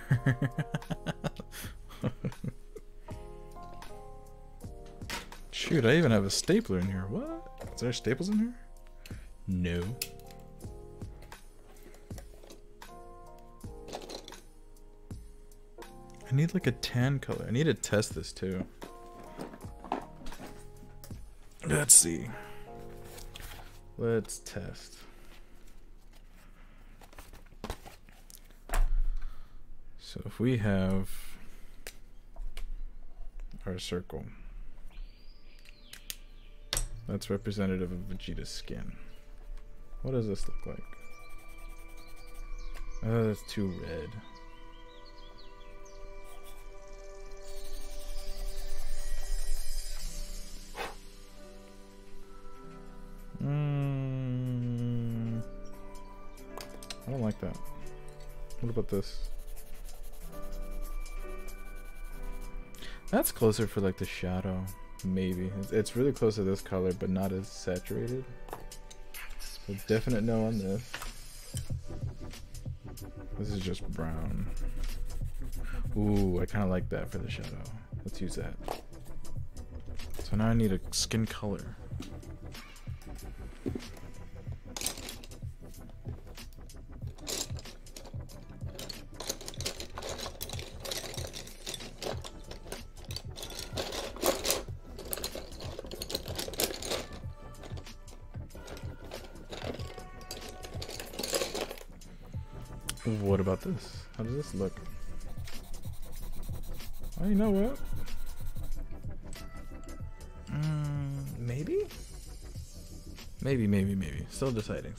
Shoot, I even have a stapler in here. What? Is there staples in here? No. I need like a tan color. I need to test this too. Let's see. Let's test. So if we have our circle, that's representative of Vegeta's skin. What does this look like? Oh, that's too red. I don't like that. What about this? That's closer for like the shadow, maybe. It's really close to this color, but not as saturated. So definite no on this. This is just brown. Ooh, I kind of like that for the shadow. Let's use that. So now I need a skin color. What about this? How does this look? Oh, you know what? Maybe? Maybe. Still deciding.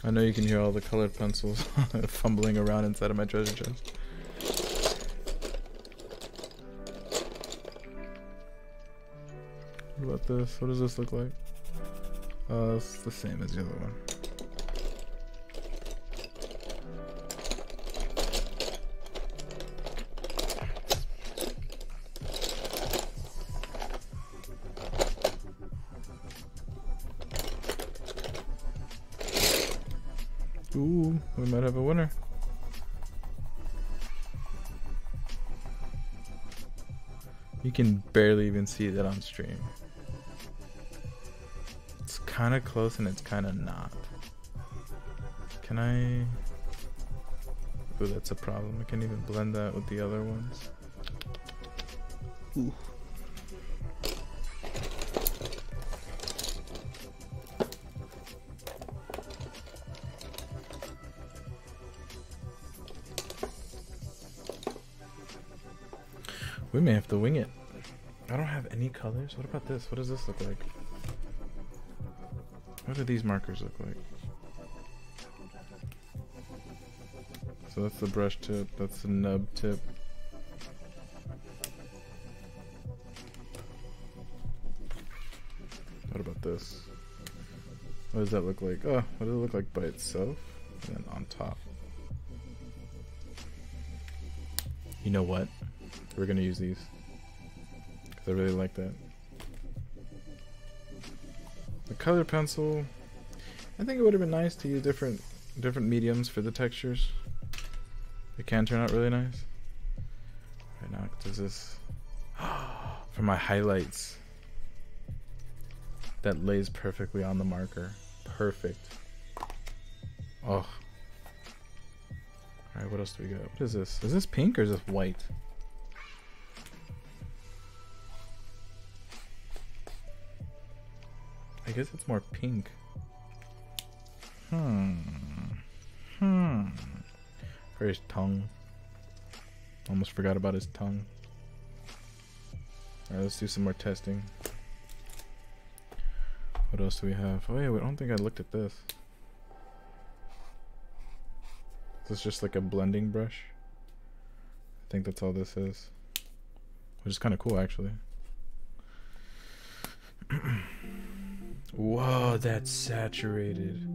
I know you can hear all the colored pencils fumbling around inside of my treasure chest. What about this? What does this look like? It's the same as the other one. Ooh, we might have a winner. You can barely even see that on stream. It's kind of close and it's kind of not. Can I? Ooh, that's a problem. I can't even blend that with the other ones. Ooh. We may have to wing it. I don't have any colors. What about this? What does this look like? What do these markers look like? So that's the brush tip. That's the nub tip. What about this? What does that look like? Oh, what does it look like by itself? And then on top. You know what? We're gonna use these because I really like that. The color pencil, I think it would have been nice to use different mediums for the textures. It can turn out really nice. Right now, does this for my highlights? That lays perfectly on the marker. Perfect. Oh. Alright, what else do we got? What is this? Is this pink or is this white? I guess it's more pink. For his tongue. Almost forgot about his tongue. Alright, let's do some more testing. What else do we have? Oh yeah, I don't think I looked at this. Is this just like a blending brush? I think that's all this is. Which is kind of cool, actually. Whoa, that's saturated.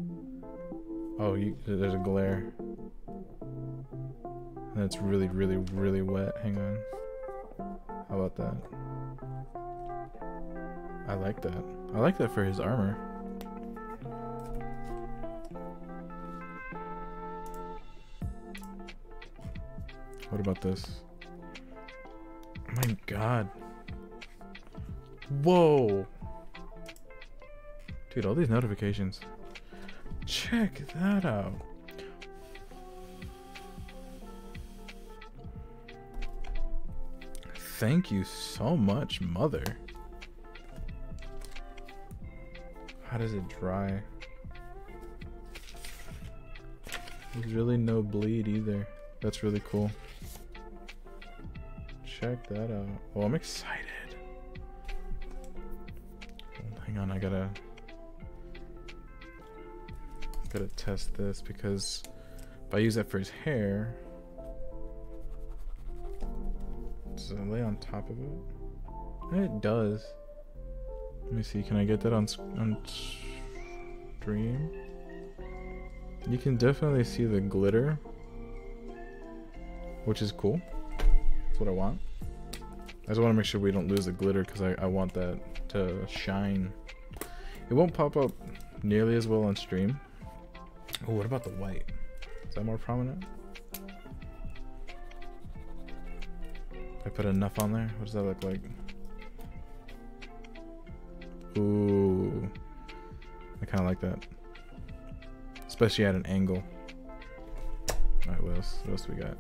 Oh, there's a glare. That's really, really, really wet. Hang on. How about that? I like that. I like that for his armor. What about this? My God. Whoa. Dude, all these notifications. Check that out. Thank you so much, mother. How does it dry? There's really no bleed either. That's really cool. Check that out. Oh, I'm excited. Hang on, I gotta test this because if I use that for his hair, does it lay on top of it? And it does. Let me see. Can I get that on stream? You can definitely see the glitter, which is cool. That's what I want. I just want to make sure we don't lose the glitter because I want that to shine. It won't pop up nearly as well on stream. Oh, what about the white? Is that more prominent? I put enough on there. What does that look like? Ooh, I kind of like that, especially at an angle. All right, what else? What else we got?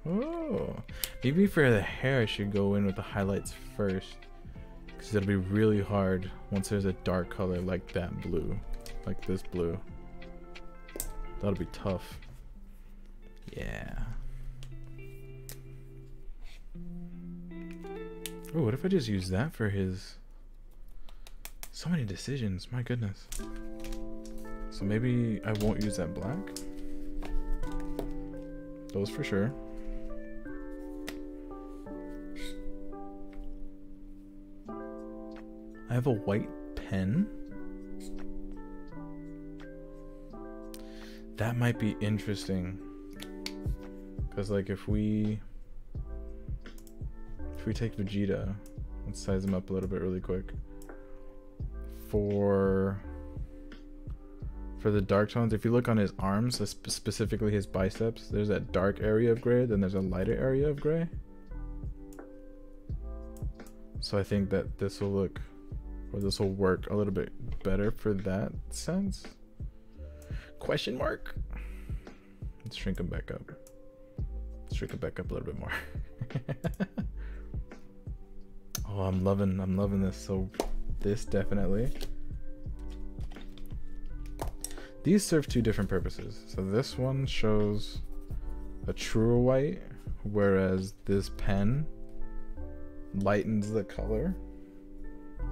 Oh, maybe for the hair I should go in with the highlights first, because it'll be really hard once there's a dark color like that blue, like this blue. That'll be tough. Yeah. Oh, what if I just use that for his... So many decisions, my goodness. So maybe I won't use that black. Those for sure. I have a white pen. That might be interesting. Because like if we take Vegeta, let's size him up a little bit really quick. For the dark tones, if you look on his arms, specifically his biceps, there's that dark area of gray, then there's a lighter area of gray. So I think that this will look, or this will work a little bit better for that sense. Question mark? Let's shrink him back up. Let's shrink him back up a little bit more. Oh, I'm loving this. So this definitely. These serve two different purposes. So this one shows a truer white, whereas this pen lightens the color.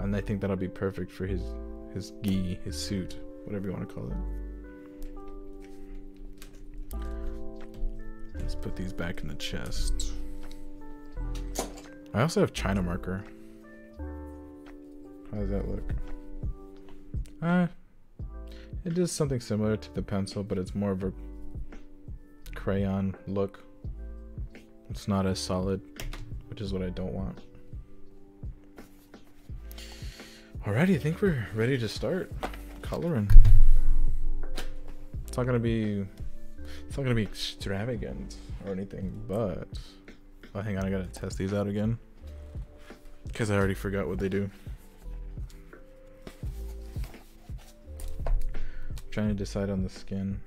And I think that'll be perfect for his gi, his suit, whatever you want to call it. Let's put these back in the chest. I also have China marker. How does that look? It does something similar to the pencil, but it's more of a crayon look. It's not as solid, which is what I don't want. Alrighty, I think we're ready to start coloring. It's not gonna be extravagant or anything, but oh, hang on, I gotta test these out again because I already forgot what they do. Trying to decide on the skin.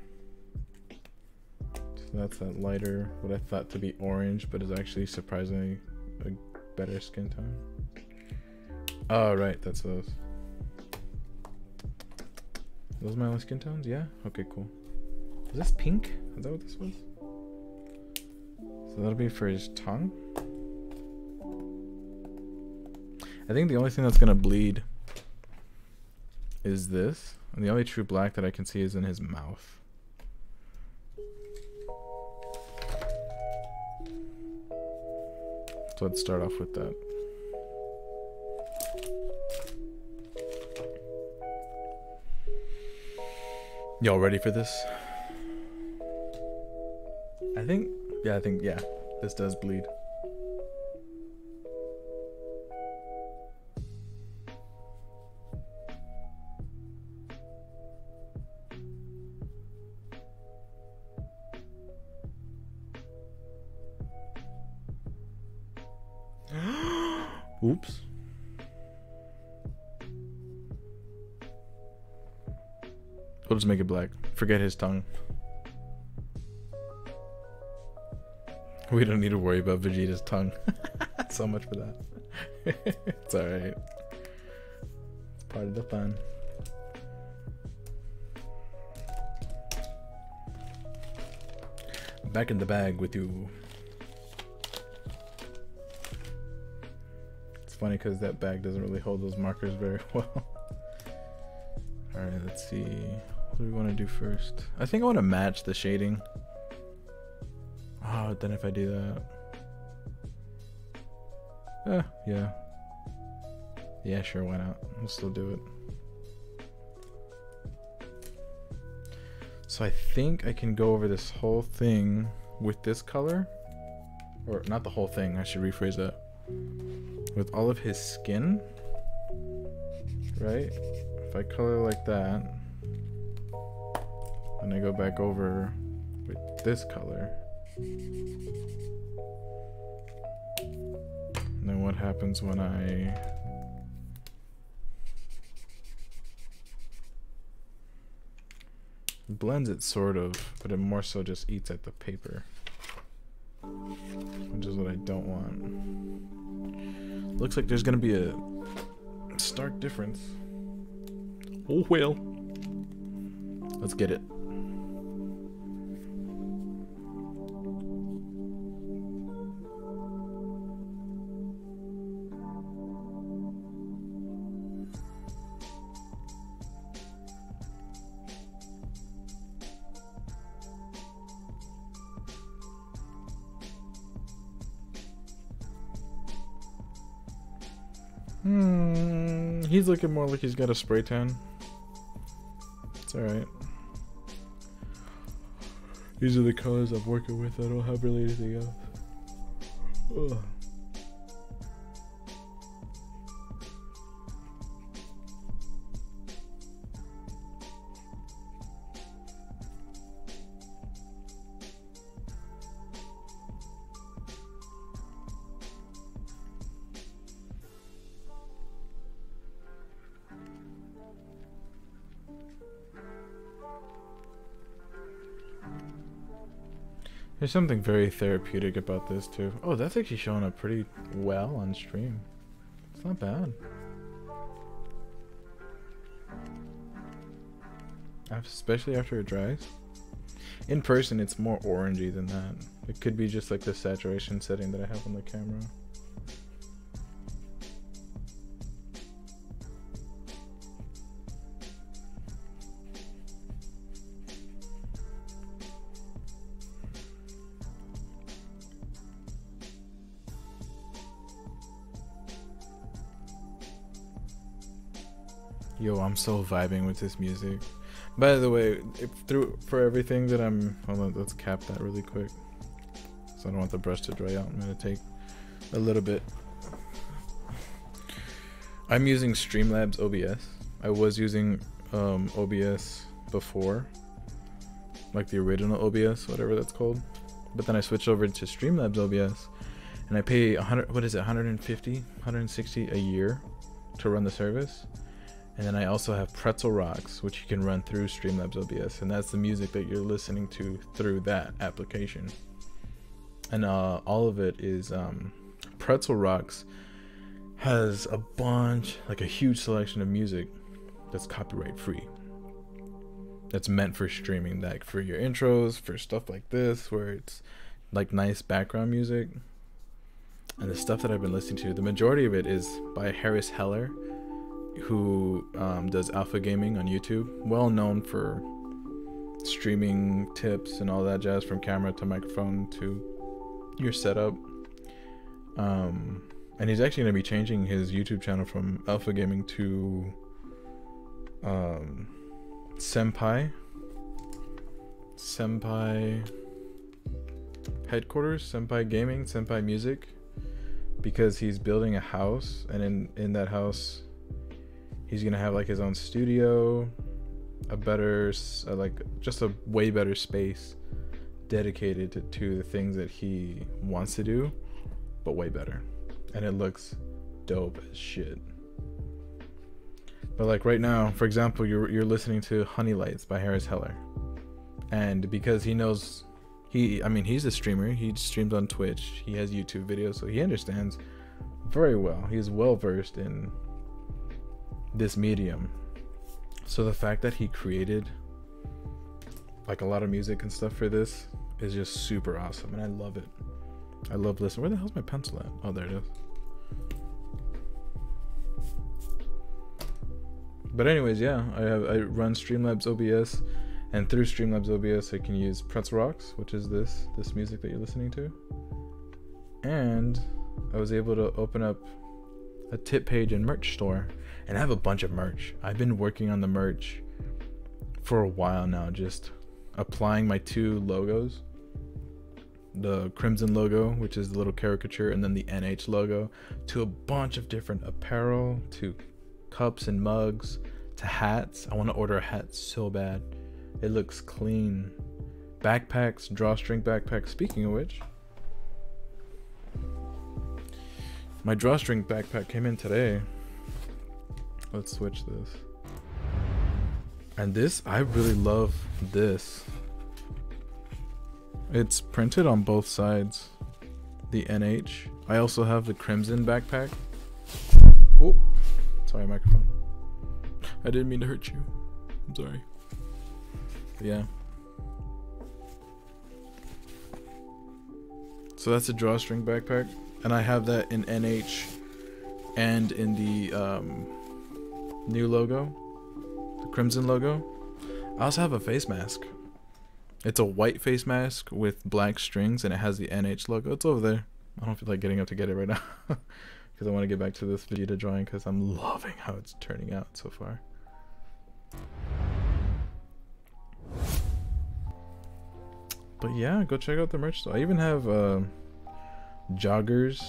So that's that lighter, what I thought to be orange, but is actually surprisingly a better skin tone. Oh, right, that's those. Those my only skin tones? Yeah? Okay, cool. Is this pink? Is that what this was? So that'll be for his tongue. I think the only thing that's gonna bleed is this. And the only true black that I can see is in his mouth. So let's start off with that. Y'all ready for this? I think, yeah, this does bleed. Oops. We'll just make it black. Forget his tongue. We don't need to worry about Vegeta's tongue. So much for that. It's alright. It's part of the fun. Back in the bag with you. It's funny because that bag doesn't really hold those markers very well. Alright, let's see. What do we want to do first? I think I want to match the shading. Oh, then if I do that. Yeah. Yeah, sure, why not? We'll still do it. So I think I can go over this whole thing with this color. Or not the whole thing, I should rephrase that. With all of his skin. Right? If I color like that. And I go back over with this color. And then what happens when I blends it sort of, but it more so just eats at the paper, which is what I don't want. Looks like there's gonna be a stark difference. Oh well. Let's get it. He's looking more like he's got a spray tan. It's alright. These are the colors I'm working with. I don't have really anything else. Ugh. There's something very therapeutic about this too. Oh, that's actually showing up pretty well on stream. It's not bad. Especially after it dries. In person, it's more orangey than that. It could be just like the saturation setting that I have on the camera. Yo, I'm so vibing with this music. By the way, for everything that hold on, let's cap that really quick. So I don't want the brush to dry out. I'm gonna take a little bit. I'm using Streamlabs OBS. I was using OBS before, like the original OBS, whatever that's called. But then I switched over to Streamlabs OBS, and I pay 150, 160 a year to run the service. And then I also have Pretzel Rocks, which you can run through Streamlabs OBS, and that's the music that you're listening to through that application. And all of it is Pretzel Rocks has a bunch, like a huge selection of music that's copyright free. That's meant for streaming, like for your intros, for stuff like this, where it's like nice background music. And the stuff that I've been listening to, the majority of it is by Harris Heller, who does Alpha Gaming on YouTube, well known for streaming tips and all that jazz, from camera to microphone to your setup. And he's actually going to be changing his YouTube channel from Alpha Gaming to Senpai Headquarters, Senpai Gaming, Senpai Music, because he's building a house, and in that house he's gonna have like his own studio, a better, like just a way better space dedicated to the things that he wants to do, but way better. And it looks dope as shit. But like right now, for example, you're listening to Honey Lights by Harris Heller, and because he knows, he's a streamer. He streams on Twitch. He has YouTube videos, so he understands very well. He's well versed in this medium. So the fact that he created like a lot of music and stuff for this is just super awesome, and I love it. I love listening. Where the hell's my pencil at? Oh, there it is. But anyways, yeah, I run Streamlabs OBS, and through Streamlabs OBS I can use Pretzel Rocks, which is this music that you're listening to. And I was able to open up a tip page and merch store, and I have a bunch of merch. I've been working on the merch for a while now, just applying my 2 logos, the Crimson logo, which is the little caricature, and then the NH logo, to a bunch of different apparel, to cups and mugs, to hats. I want to order a hat so bad. It looks clean. Backpacks, drawstring backpacks. Speaking of which, my drawstring backpack came in today. Let's switch this. And this, I really love this. It's printed on both sides. The NH. I also have the Crimson backpack. Oh, sorry, microphone. I didn't mean to hurt you. I'm sorry. But yeah. So that's a drawstring backpack, and I have that in NH and in the new logo, the Crimson logo. I also have a face mask. It's a white face mask with black strings, and it has the NH logo. It's over there. I don't feel like getting up to get it right now because I want to get back to this Vegeta drawing because I'm loving how it's turning out so far. But yeah, go check out the merch store. I even have joggers.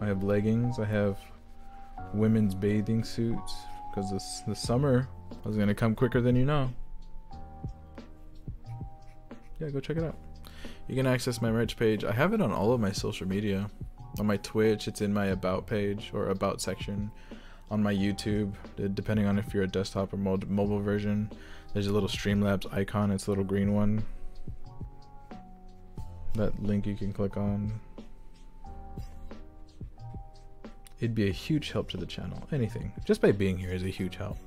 I have leggings. I have women's bathing suits because the summer is going to come quicker than you know. Yeah, go check it out. You can access my merch page. I have it on all of my social media. On my Twitch, it's in my about page or about section. On my YouTube, depending on if you're a desktop or mobile version, there's a little Streamlabs icon. It's a little green one. That link you can click on. It'd be a huge help to the channel. Anything. Just by being here is a huge help.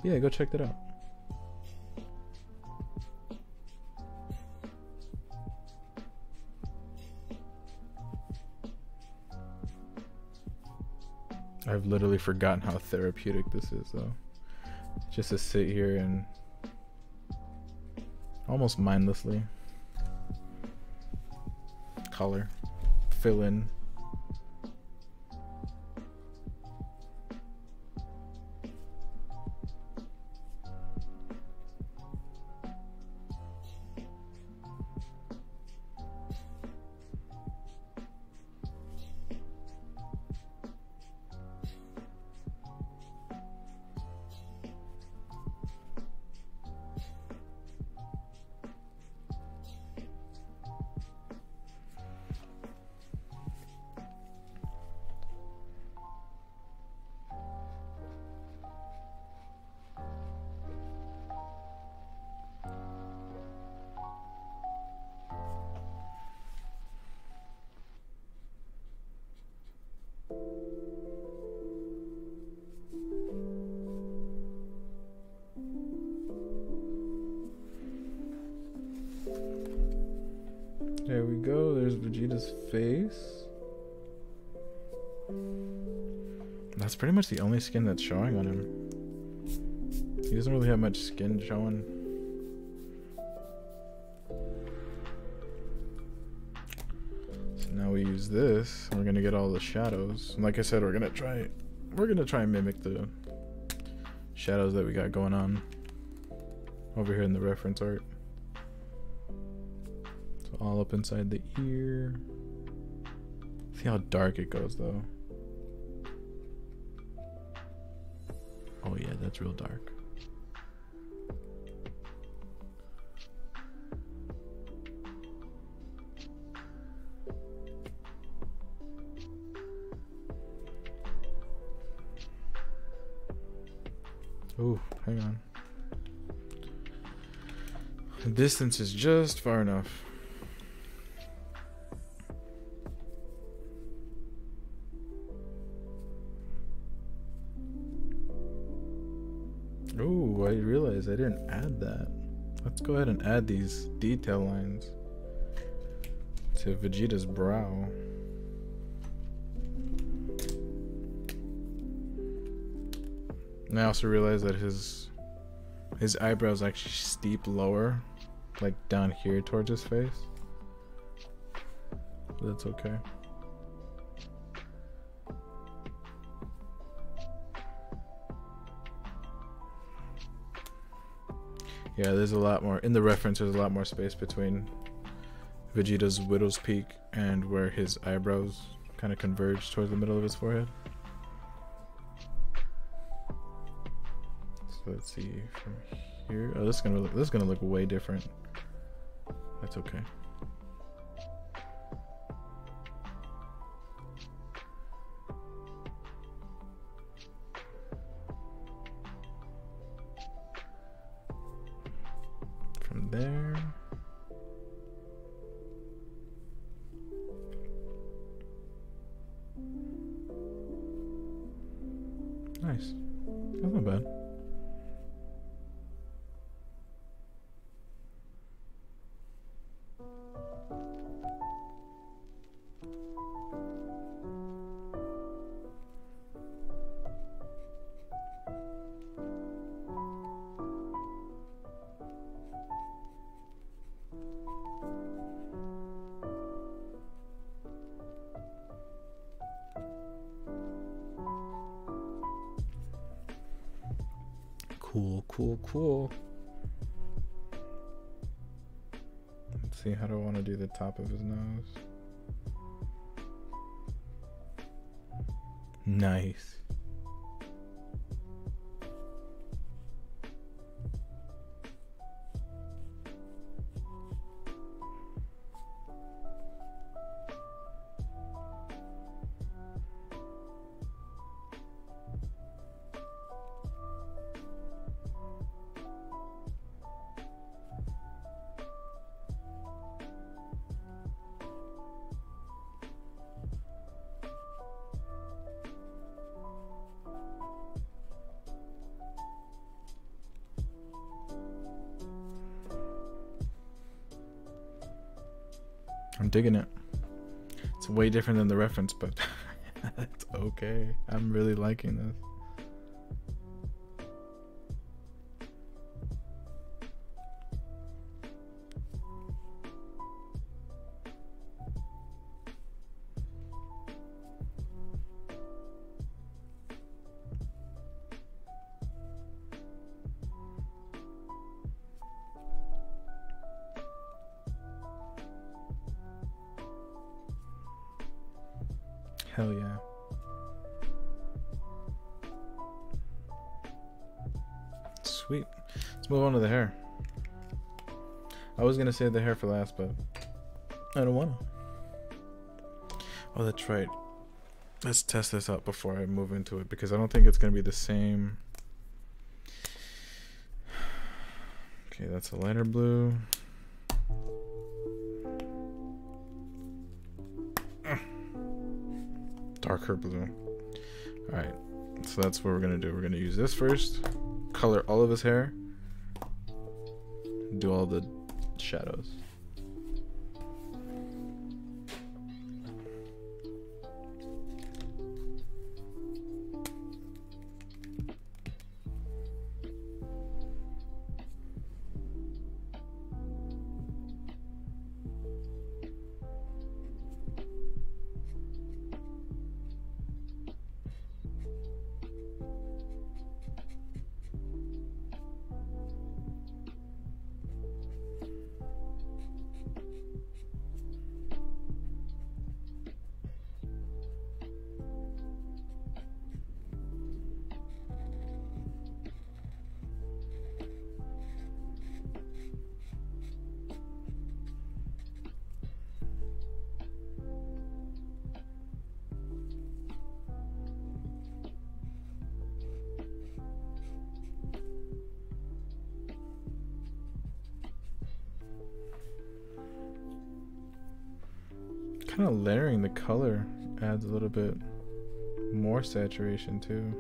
Yeah, go check that out. I've literally forgotten how therapeutic this is though. Just to sit here and almost mindlessly color, fill in. There we go, there's Vegeta's face. That's pretty much the only skin that's showing on him. He doesn't really have much skin showing. So now we use this, and we're gonna get all the shadows. And like I said, we're gonna try and mimic the shadows that we got going on over here in the reference art. So all up inside the ear. See how dark it goes though. Oh yeah, that's real dark. Ooh, hang on. The distance is just far enough. Ooh, I realized I didn't add that. Let's go ahead and add these detail lines to Vegeta's brow. And I also realized that his eyebrows actually steep lower, like down here towards his face. But that's okay. Yeah, there's a lot more in the reference. There's a lot more space between Vegeta's widow's peak and where his eyebrows kind of converge towards the middle of his forehead. So let's see from here. Oh, this is gonna look way different. That's okay. From there. Nice. That's not bad. Cool. Let's see, how do I want to do the top of his nose? Nice. I'm digging it. It's way different than the reference, but it's okay. I'm really liking this. Hell yeah. Sweet. Let's move on to the hair. I was gonna save the hair for last, but I don't wanna. Oh, that's right. Let's test this out before I move into it, because I don't think it's gonna be the same. Okay, that's a lighter blue. Darker blue. Alright, so that's what we're gonna do. We're gonna use this first, color all of his hair, do all the shadows. Kind of layering the color adds a little bit more saturation too.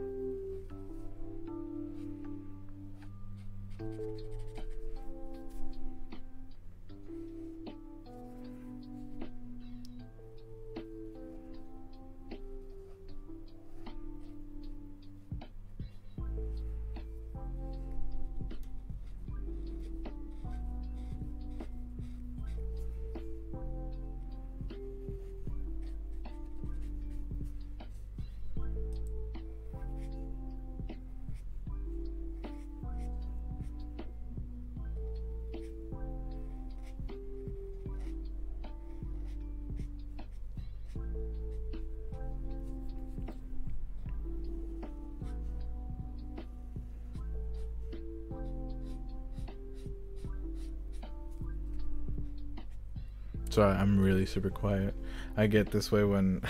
Sorry, I'm really super quiet. I get this way when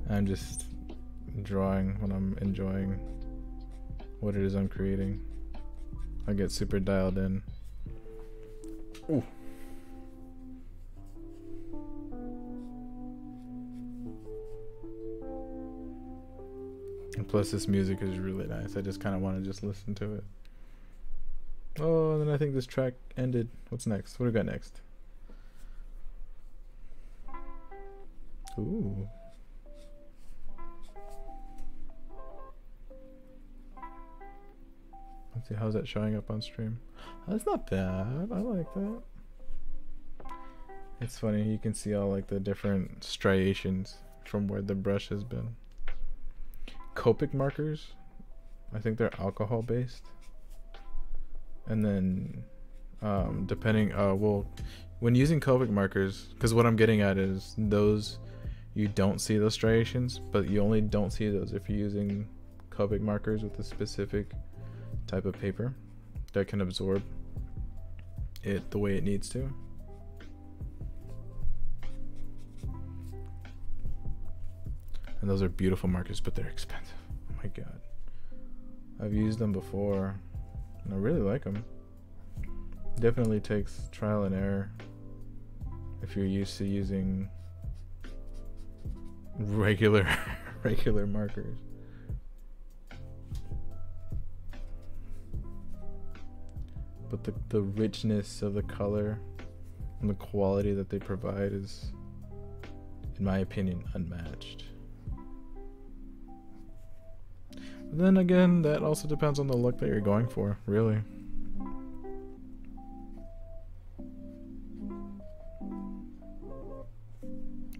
I'm just drawing, when I'm enjoying what it is I'm creating. I get super dialed in. Ooh. And plus this music is really nice. I just kind of want to just listen to it. Oh, and then I think this track ended. What's next? What do we got next? Ooh. Let's see, how's that showing up on stream? Oh, that's not bad. I like that. It's funny, you can see all like the different striations from where the brush has been. Copic markers, I think they're alcohol based. And then depending, well, when using Copic markers, because what I'm getting at is those, you don't see those striations, but you only don't see those if you're using Copic markers with a specific type of paper that can absorb it the way it needs to. And those are beautiful markers, but they're expensive. Oh my god. I've used them before and I really like them. Definitely takes trial and error if you're used to using regular markers. But the richness of the color and the quality that they provide is, in my opinion, unmatched. But then again, that also depends on the look that you're going for, really.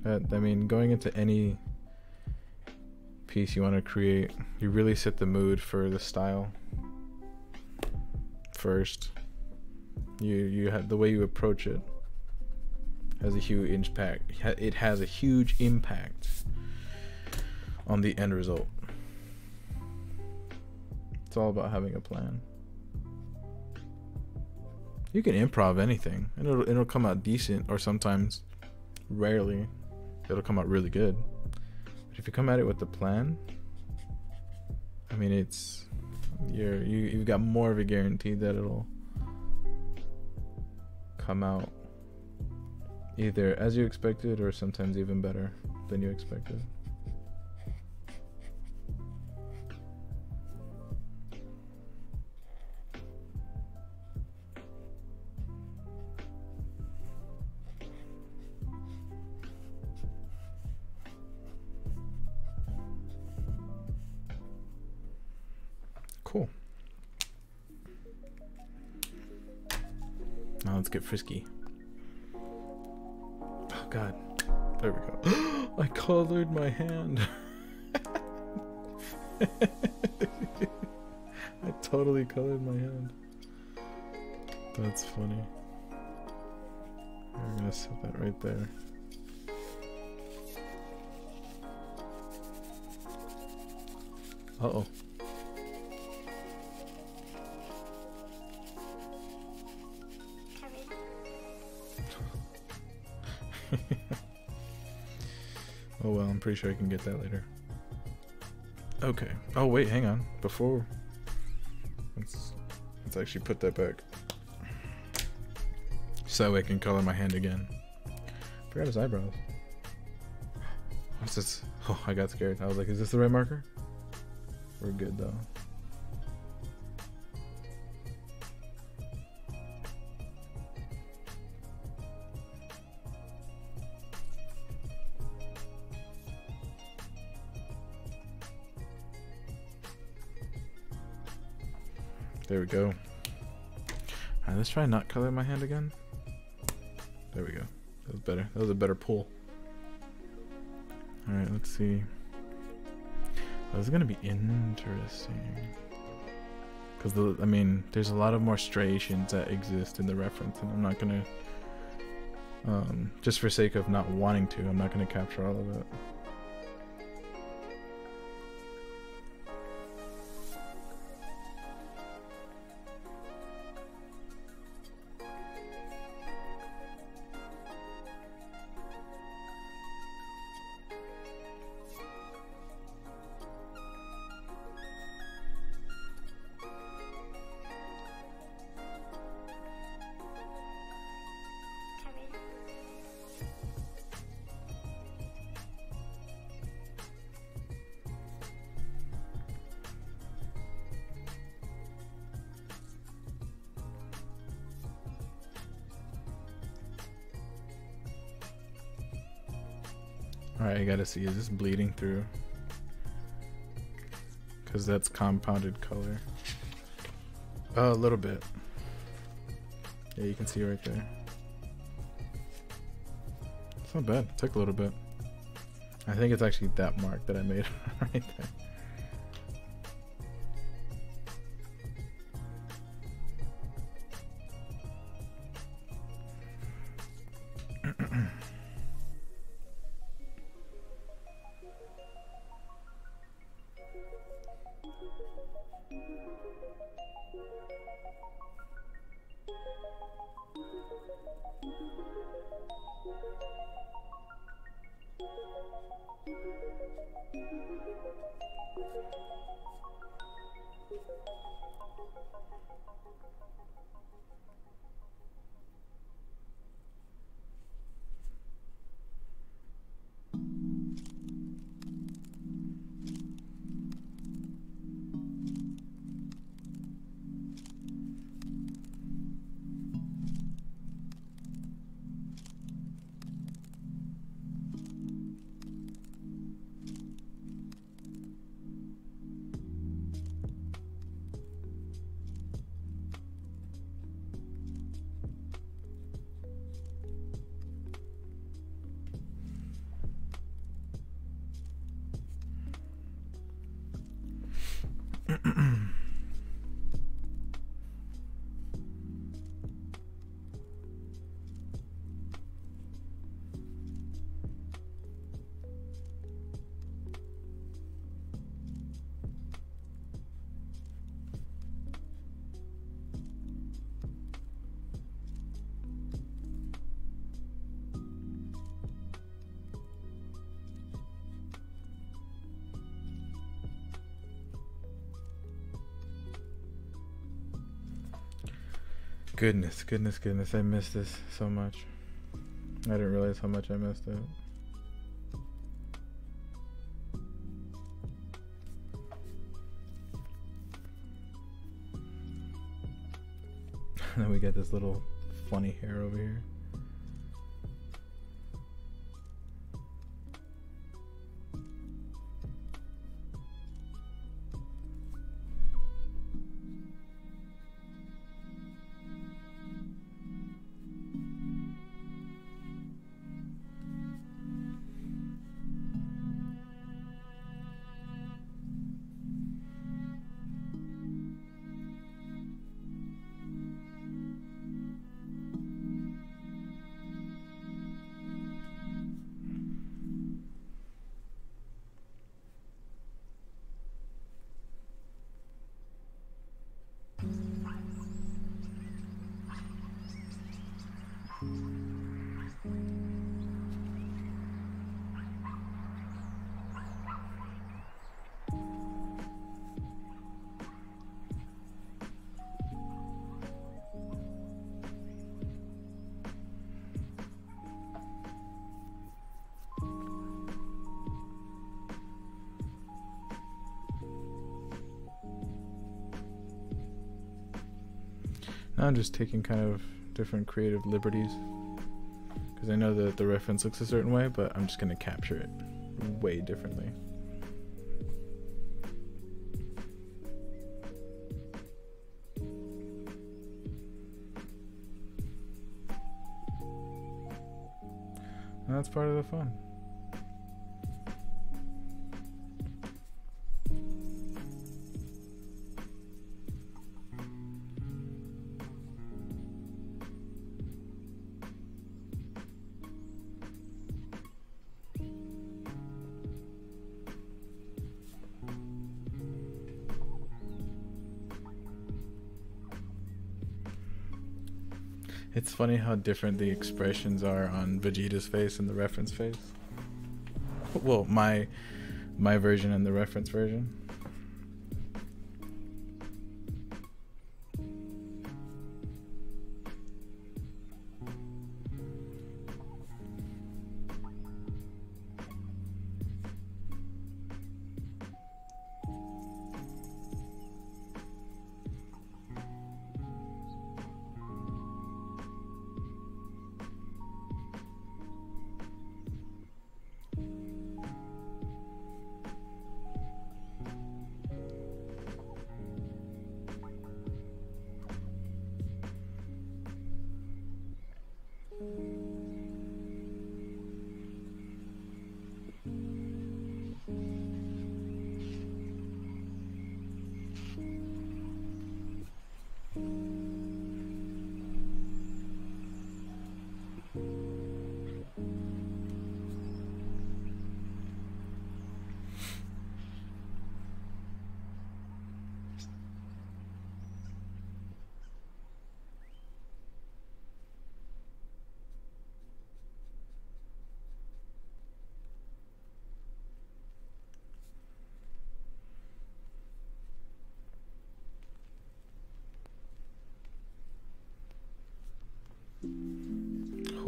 I mean, going into any piece you want to create, you really set the mood for the style first. You have the way you approach it has a huge impact. It has a huge impact on the end result. It's all about having a plan. You can improv anything and it'll come out decent, or sometimes, rarely, it'll come out really good. But if you come at it with a plan, I mean, it's you've got more of a guarantee that it'll come out either as you expected or sometimes even better than you expected. Cool. Now let's get frisky. Oh god. There we go. I colored my hand. I totally colored my hand. That's funny. We're gonna set that right there. Uh-oh. Oh well, I'm pretty sure I can get that later. Okay. Oh wait, hang on. Before, let's actually put that back, so I can color my hand again. Forgot his eyebrows. What's this? Oh, I got scared. I was like, is this the right marker? We're good though. There we go. Alright, let's try not color my hand again. There we go. That was better. That was a better pull. Alright, let's see. This is gonna be interesting. Because, I mean, there's a lot of more striations that exist in the reference, and I'm not gonna, just for sake of not wanting to, I'm not gonna capture all of it. Alright, I gotta see, is this bleeding through? Because that's compounded color. Oh, a little bit. Yeah, you can see right there. It's not bad, it took a little bit. I think it's actually that mark that I made right there. Goodness, goodness, goodness, I missed this so much. I didn't realize how much I missed it. Then we get this little funny hair over here. Now I'm just taking kind of different creative liberties because I know that the reference looks a certain way, but I'm just going to capture it way differently. And that's part of the fun. It's funny how different the expressions are on Vegeta's face and the reference face. Well, my version and the reference version.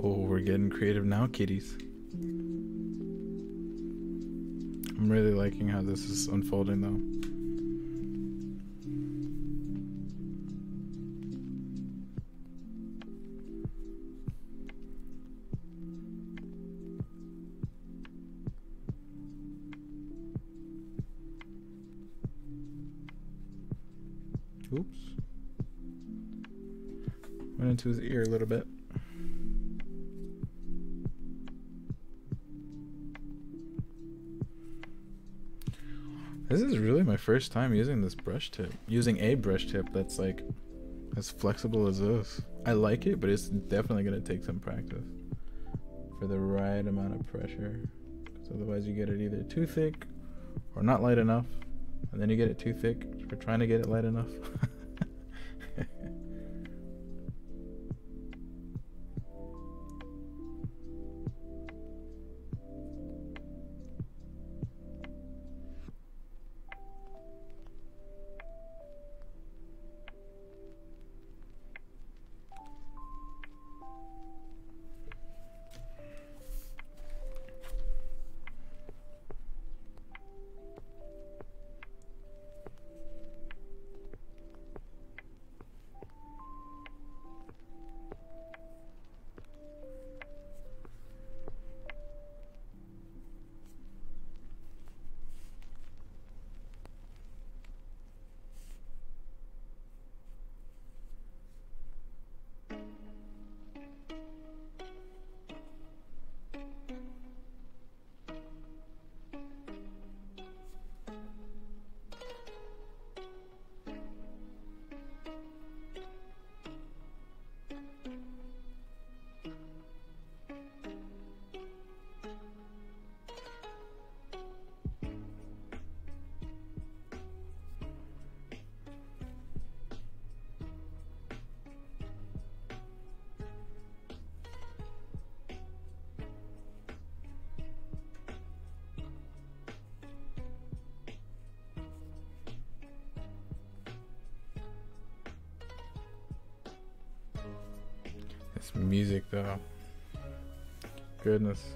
Oh, we're getting creative now, kiddies. I'm really liking how this is unfolding, though. Oops. Went into his ear a little bit. This is really my first time using this brush tip. Using a brush tip that's like as flexible as this. I like it, but it's definitely going to take some practice for the right amount of pressure. Because otherwise you get it either too thick or not light enough. And then you get it too thick for trying to get it light enough. This music though. Goodness.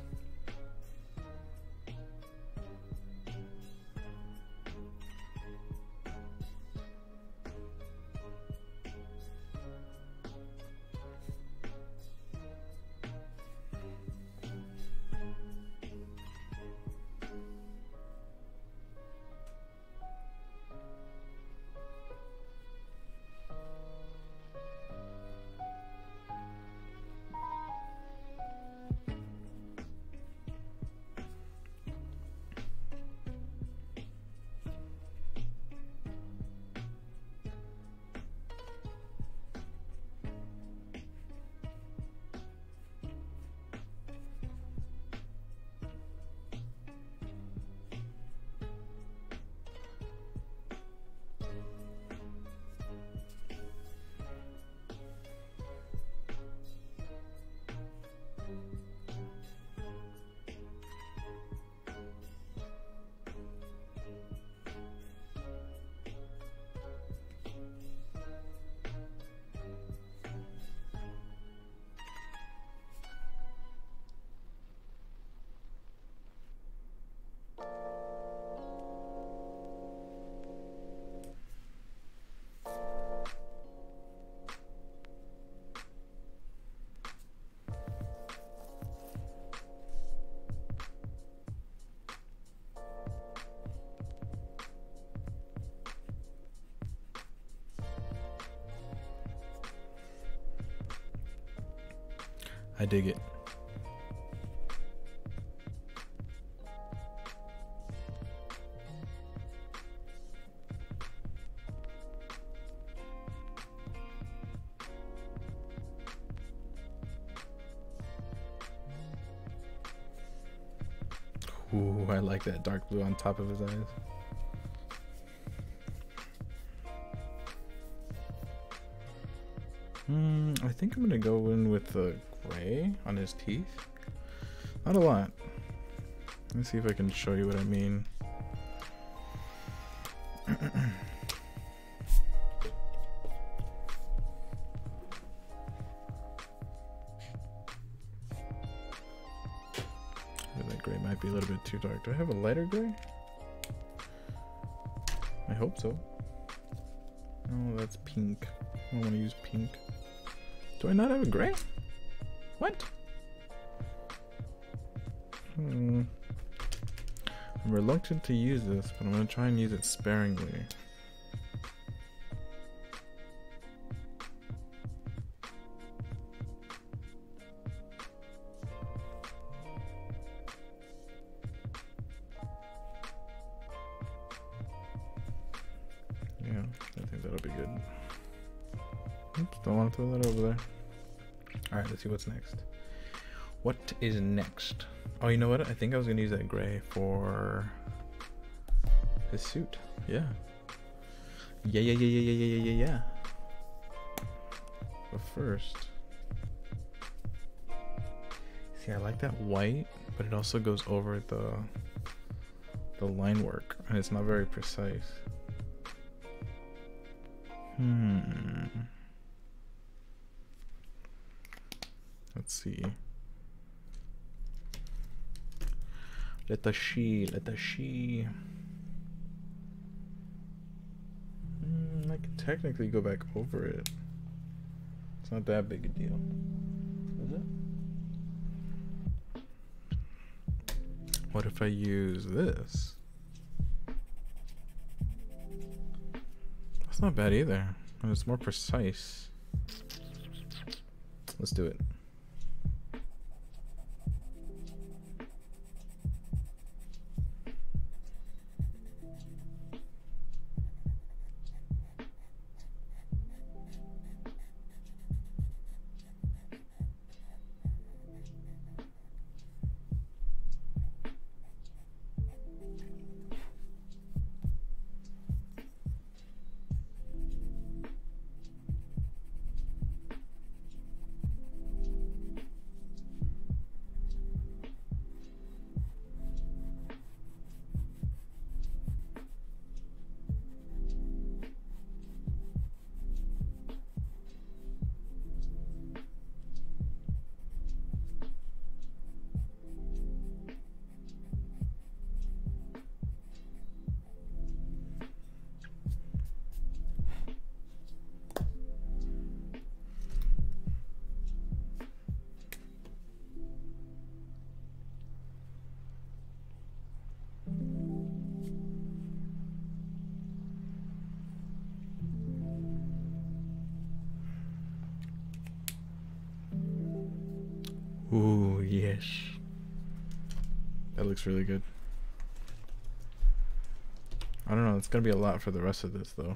I dig it. Ooh, I like that dark blue on top of his eyes. I think I'm gonna go in with the gray on his teeth. Not a lot. Let me see if I can show you what I mean. That gray might be a little bit too dark. Do I have a lighter gray? I hope so. Oh, that's pink. I don't want to use pink. Do I not have a gray? What? I'm reluctant to use this, but I'm going to try and use it sparingly. Yeah, I think that'll be good. Oops, don't want to throw that over there. Alright, let's see what's next. What is next? Oh, you know what? I think I was going to use that gray for his suit. Yeah. Yeah. But first, see, I like that white, but it also goes over the line work, and it's not very precise. Let's see. Let us see. I can technically go back over it. It's not that big a deal. Is it? What if I use this? That's not bad either. And it's more precise. Let's do it. Ooh, yes. That looks really good. I don't know, it's gonna be a lot for the rest of this though.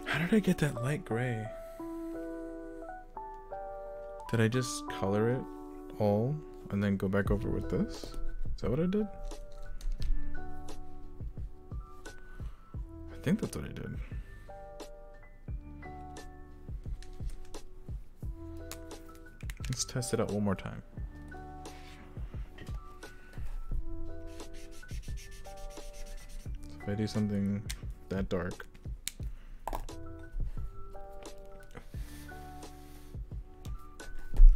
How did I get that light gray? Did I just color it all and then go back over with this? Is that what I did? I think that's what I did. Let's test it out one more time. So if I do something that dark,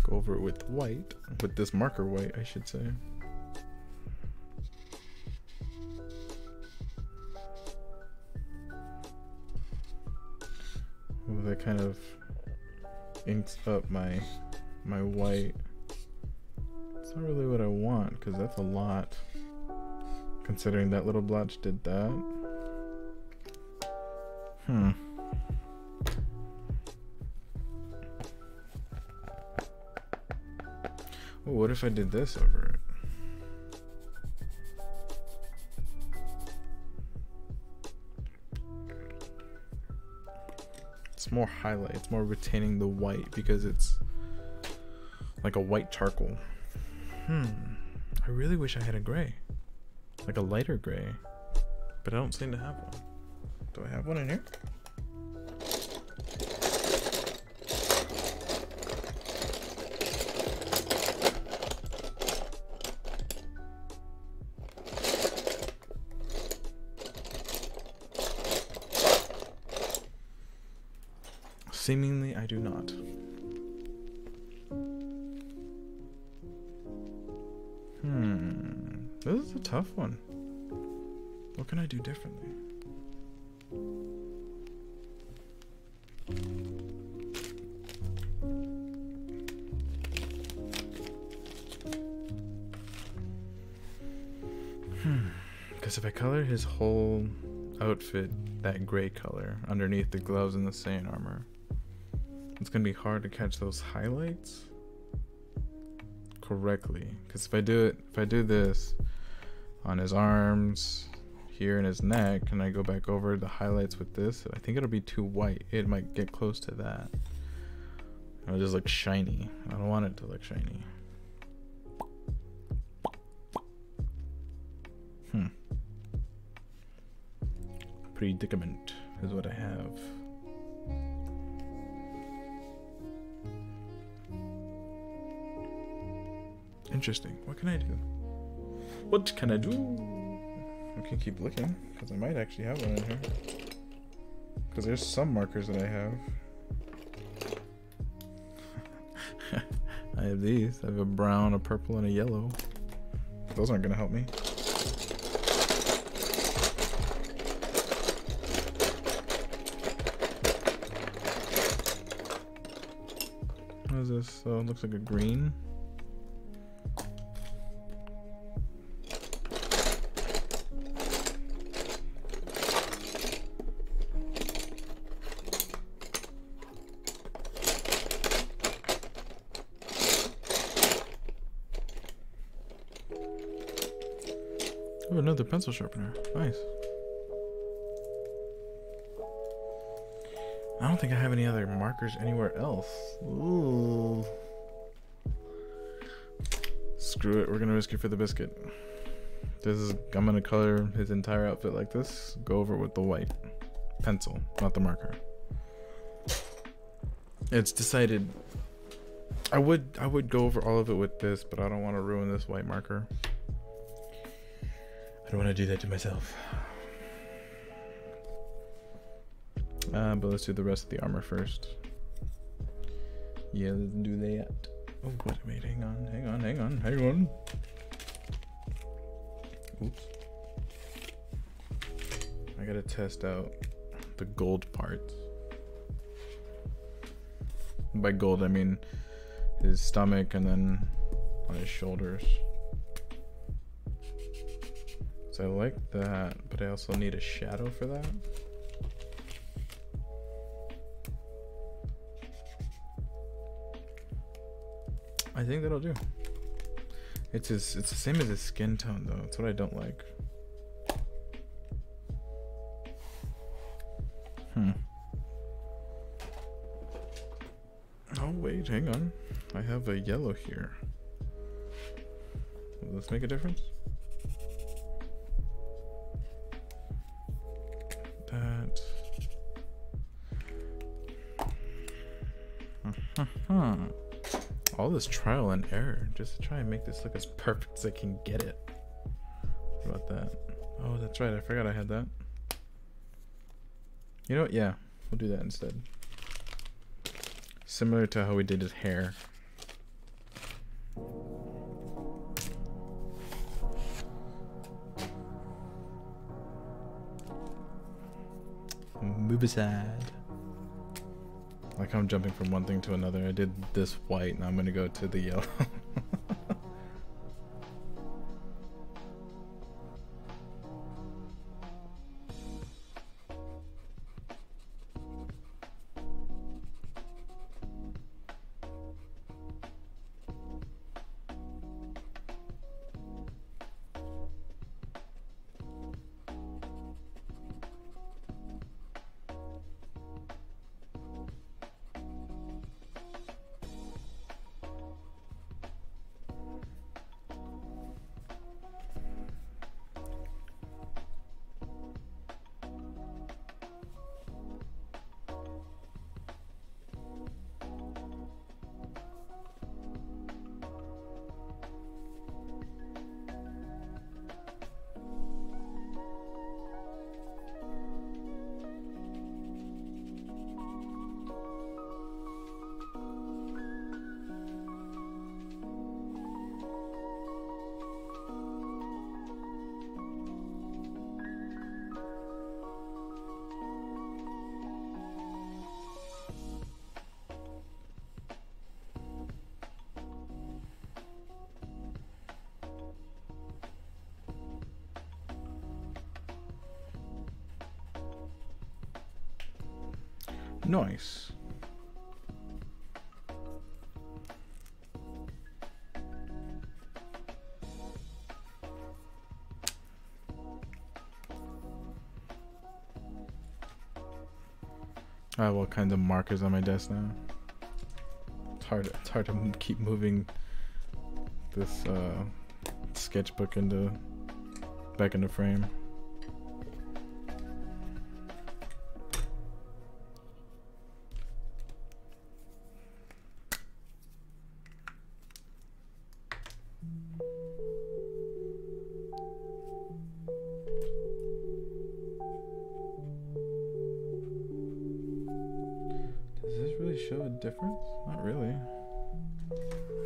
go over it with white, with this marker white, I should say. Ooh, that kind of inks up my white. It's not really what I want because that's a lot, considering that little blotch did that. Well, what if I did this over it? It's more highlight, it's more retaining the white because it's like a white charcoal. I really wish I had a gray, like a lighter gray, but I don't seem to have one. Do I have one in here? Seemingly, I do not. This is a tough one. What can I do differently? Because if I color his whole outfit that gray color underneath the gloves and the Saiyan armor, it's gonna be hard to catch those highlights correctly. Because if I do this on his arms, here in his neck, and I go back over the highlights with this, I think it'll be too white. It might get close to that. It'll just look shiny. I don't want it to look shiny. Predicament is what I have. Interesting. What can I do? What can I do? I can keep looking, because I might actually have one in here. Because there's some markers that I have. I have these. I have a brown, a purple, and a yellow. Those aren't going to help me. What is this? Oh, it looks like a green. Oh, another pencil sharpener. Nice. I don't think I have any other markers anywhere else. Ooh. Screw it. We're gonna risk it for the biscuit. I'm gonna color his entire outfit like this. Go over it with the white pencil, not the marker. It's decided. I would go over all of it with this, but I don't want to ruin this white marker. I don't want to do that to myself. But let's do the rest of the armor first. Yeah, let's do that. Oh, wait, hang on. Oops. I gotta test out the gold parts. By gold, I mean his stomach and then on his shoulders. So I like that, but I also need a shadow for that. I think that'll do. It's the same as his skin tone though. That's what I don't like. Oh wait, hang on. I have a yellow here. Will this make a difference? That. All this trial and error just to try and make this look as perfect as I can get it. What about that? Oh, that's right. I forgot I had that. You know what? Yeah, we'll do that instead. Similar to how we did his hair. Move aside. Like I'm jumping from one thing to another. I did this white, now I'm gonna go to the yellow. Nice. I have all kinds of markers on my desk now. It's hard to keep moving this sketchbook back into frame. Does this really show a difference? Not really.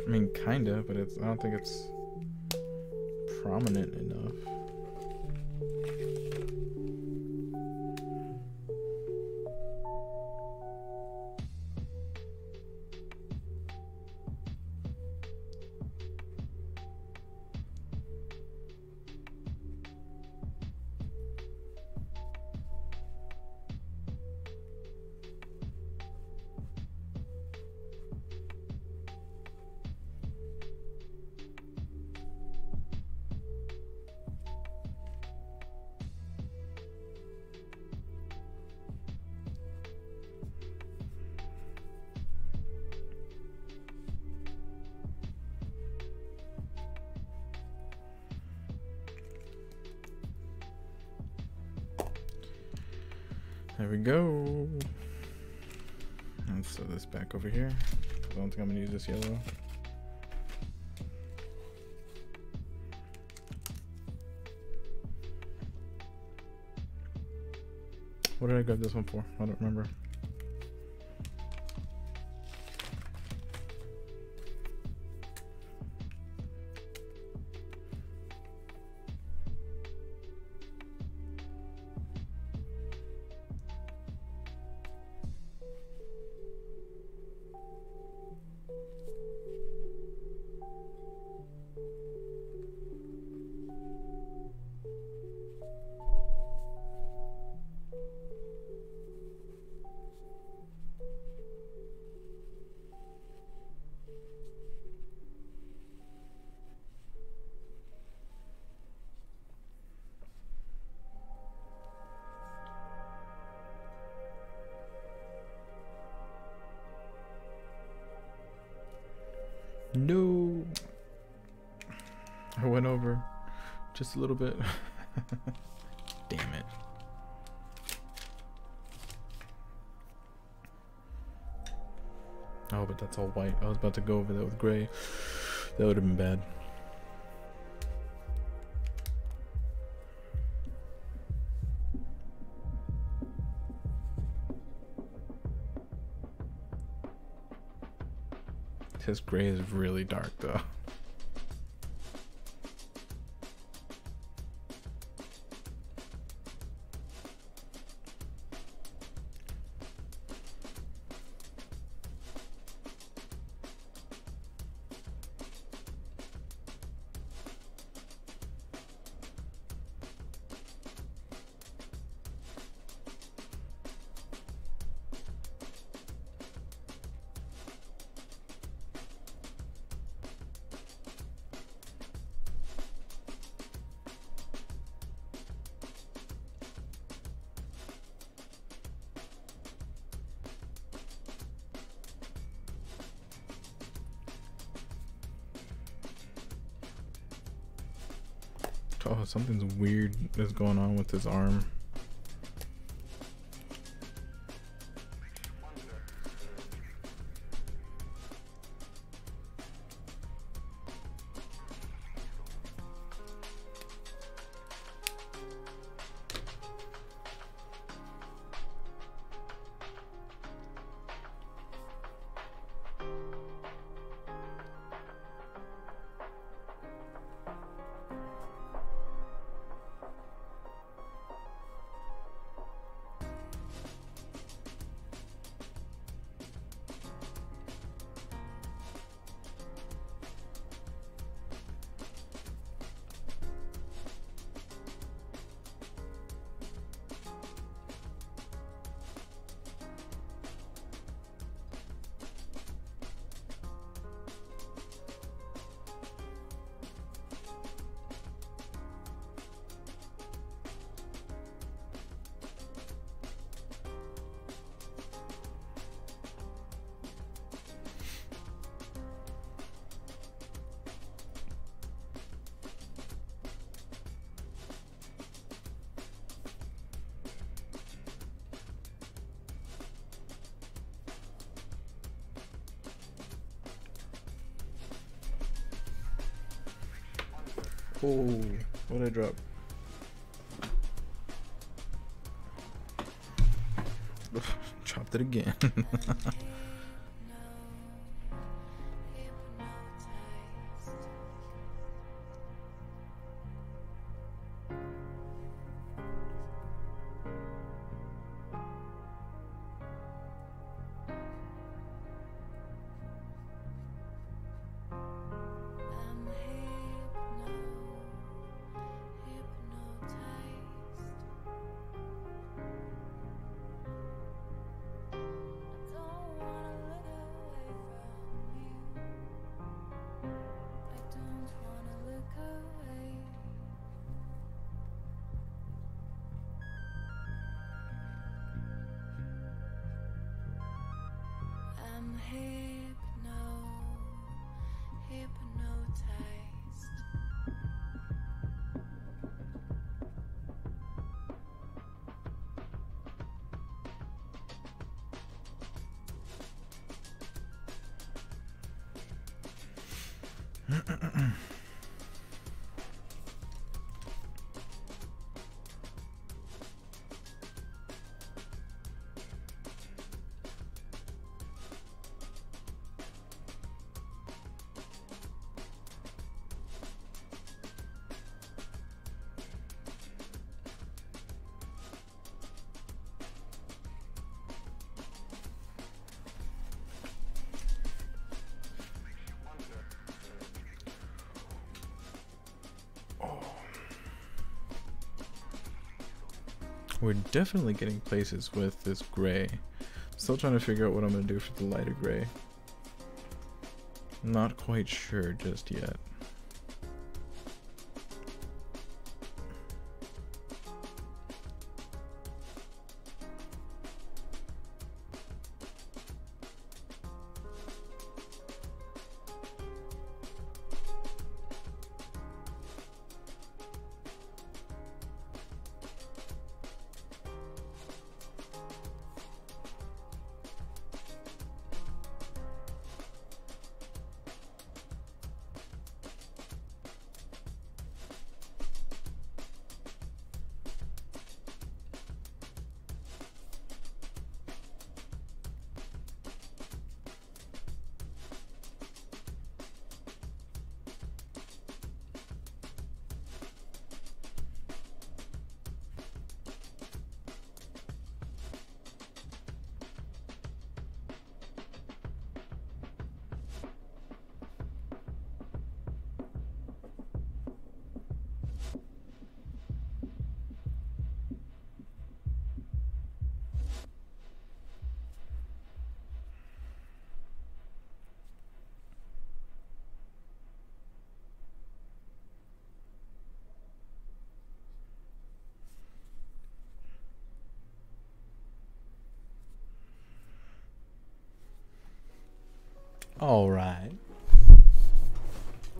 I mean, kinda, but I don't think it's prominent enough. There we go. Let's set this back over here. I don't think I'm gonna use this yellow. What did I grab this one for? I don't remember. No, I went over just a little bit. Damn it. Oh, but that's all white. I was about to go over that with gray. That would have been bad. This gray is really dark though. Oh, something's weird is going on with his arm. Oh, what did I drop? Dropped it again. We're definitely getting places with this gray. Still trying to figure out what I'm going to do for the lighter gray. Not quite sure just yet. All right.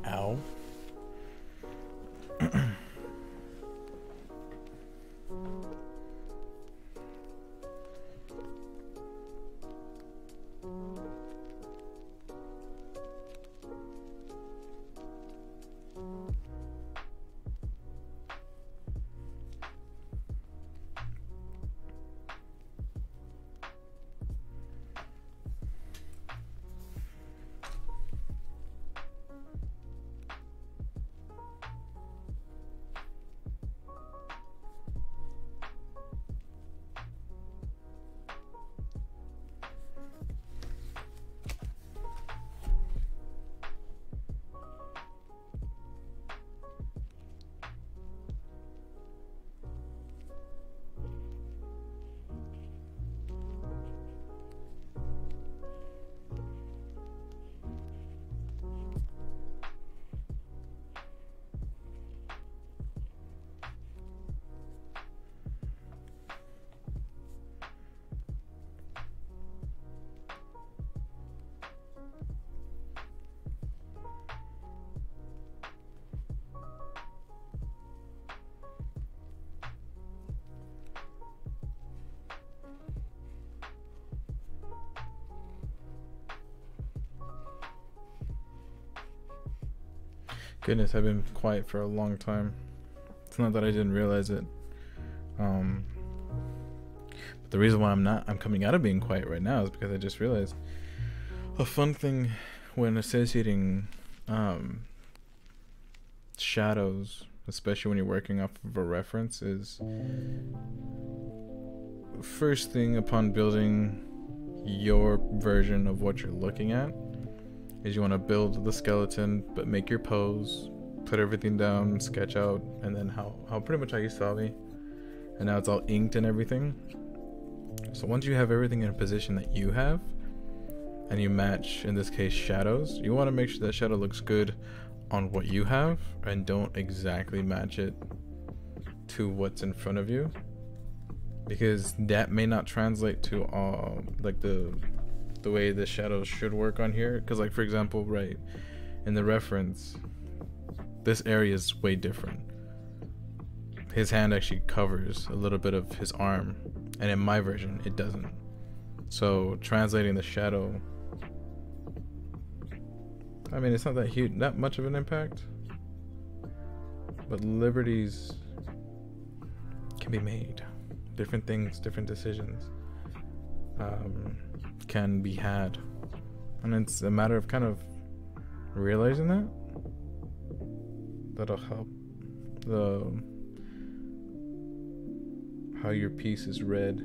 Ow. Goodness, I've been quiet for a long time. It's not that I didn't realize it. But the reason why I'm coming out of being quiet right now is because I just realized a fun thing when associating shadows, especially when you're working off of a reference, is first thing upon building your version of what you're looking at is you want to build the skeleton but make your pose, put everything down, sketch out, and then how pretty much how you saw me, and now it's all inked and everything. So once you have everything in a position that you have and you match, in this case, shadows, you want to make sure that shadow looks good on what you have and don't exactly match it to what's in front of you, because that may not translate to like the way the shadows should work on here. Because like, for example, right in the reference, this area is way different. His hand actually covers a little bit of his arm, and in my version it doesn't. So translating the shadow, I mean, it's not that huge, not much of an impact, but liberties can be made. Different things, different decisions can be had, and it's a matter of kind of realizing that. That'll help how your piece is read.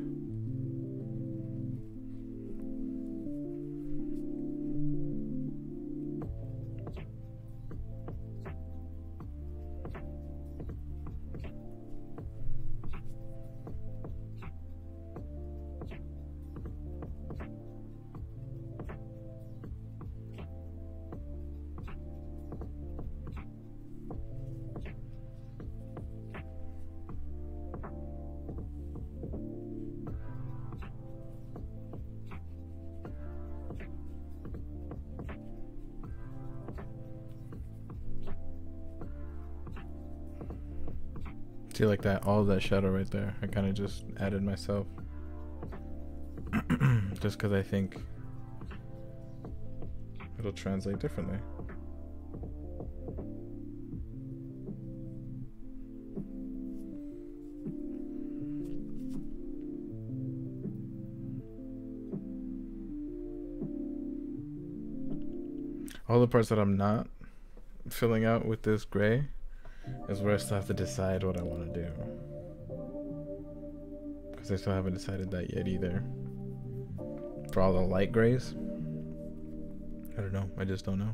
See, like that, all of that shadow right there, I kind of just added myself. Just because I think it'll translate differently. All the parts that I'm not filling out with this gray is where I still have to decide what I want to do, because I still haven't decided that yet either. For all the light grays, I don't know. I just don't know,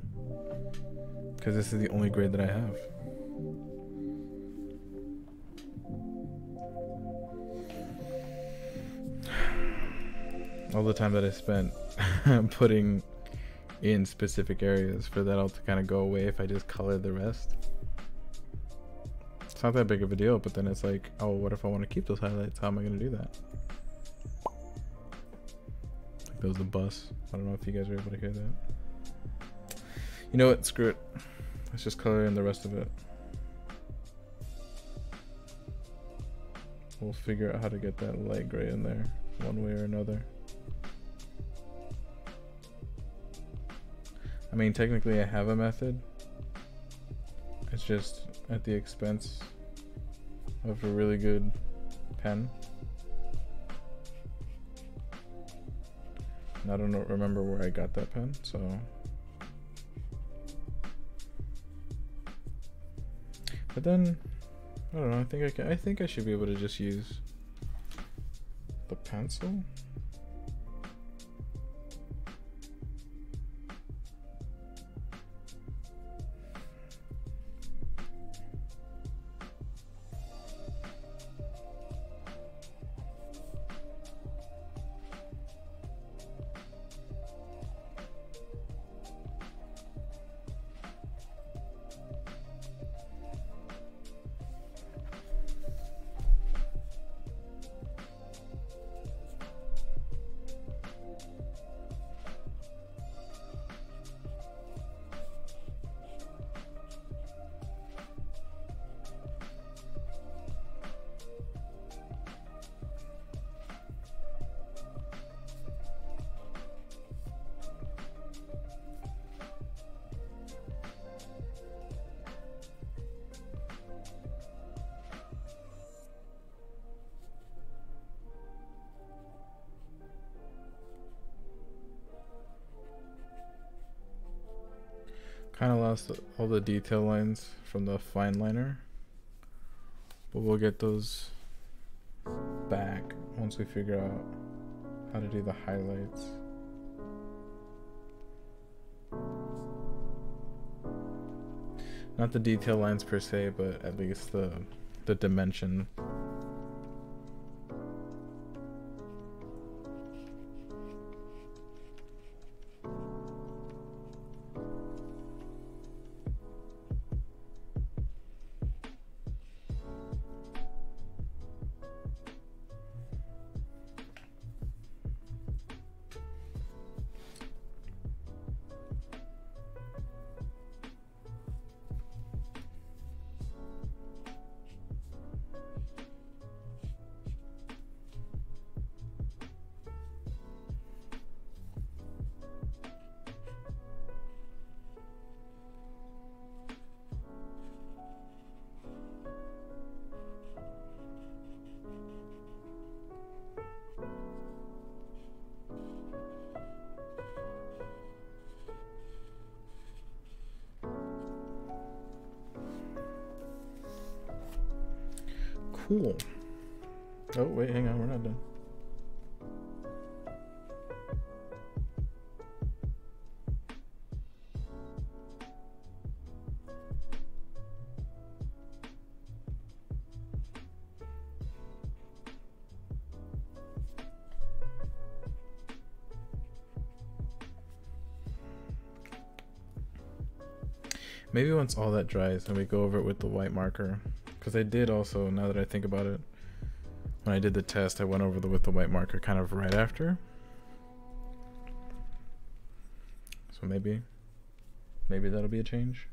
because this is the only gray that I have. All the time that I spent putting in specific areas for that all to kind of go away if I just color the rest. It's not that big of a deal, but then it's like, oh, what if I want to keep those highlights? How am I going to do that? Like, that was the bus. I don't know if you guys were able to hear that. You know what? Screw it. Let's just color in the rest of it. We'll figure out how to get that light gray in there one way or another. I mean, technically I have a method. It's just at the expense of a really good pen. And I don't remember where I got that pen, so. But then, I don't know, I think I should be able to just use the pencil. Kind of lost all the detail lines from the fine liner, but we'll get those back once we figure out how to do the highlights. Not the detail lines per se, but at least the dimension. Cool. Oh, wait, hang on, we're not done. Maybe once all that dries and we go over it with the white marker. Because I did also, now that I think about it, when I did the test, I went over with the white marker kind of right after. So maybe that'll be a change.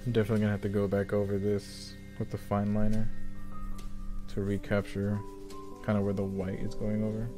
I'm definitely gonna have to go back over this with the fine liner to recapture kind of where the white is going over.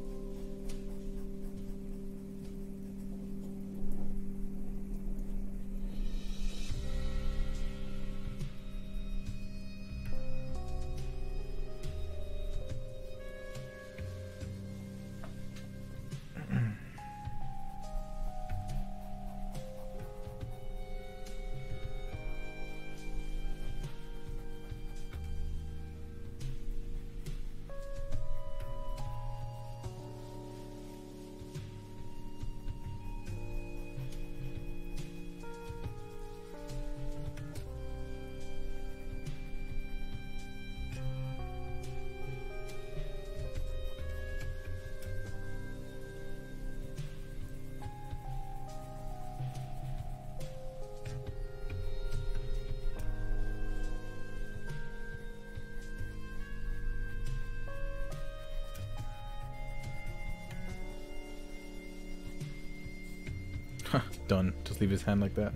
Done. Just leave his hand like that.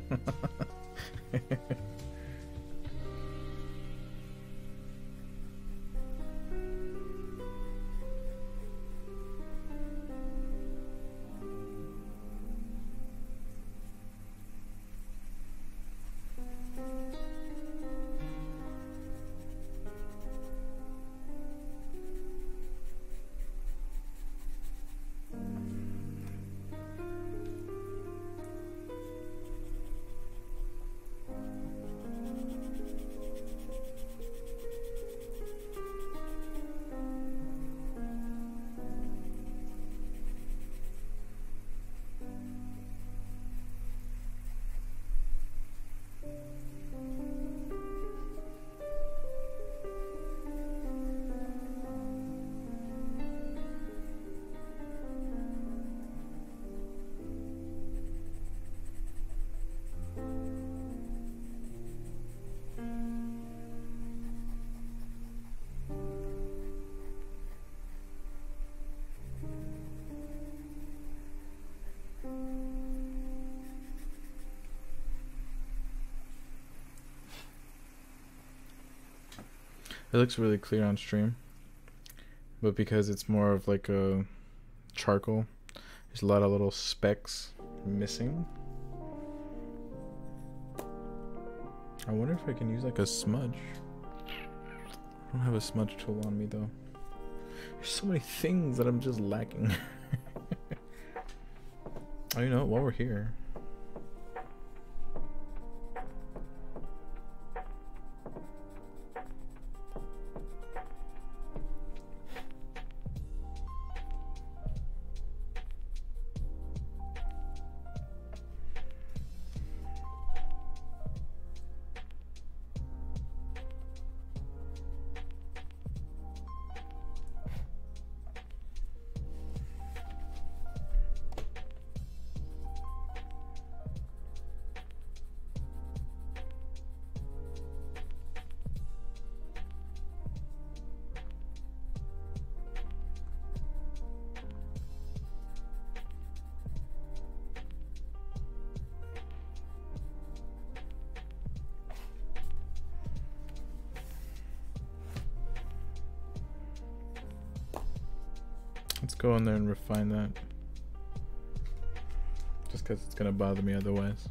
It looks really clear on stream, but because it's more of like a charcoal, there's a lot of little specks missing. I wonder if I can use like a smudge. I don't have a smudge tool on me though. There's so many things that I'm just lacking. Oh, you know what? While we're here, let's go in there and refine that. Just because it's gonna bother me otherwise.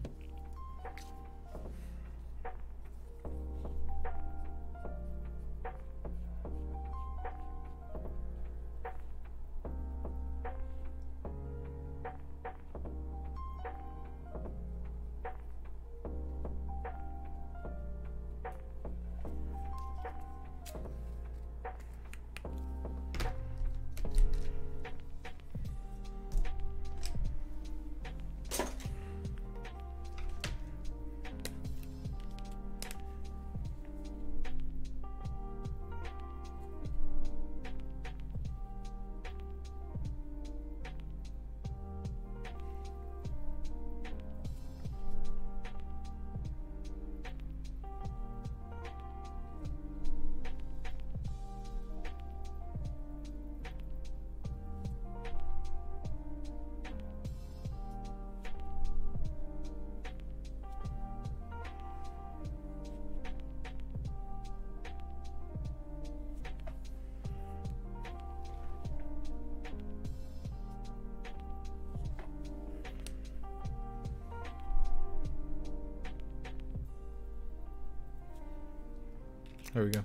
There we go.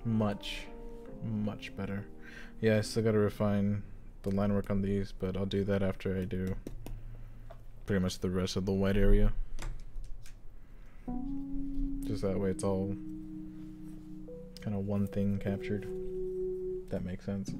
Much better. Yeah, I still gotta refine the line work on these, but I'll do that after I do pretty much the rest of the white area. Just that way it's all kind of one thing captured. That makes sense.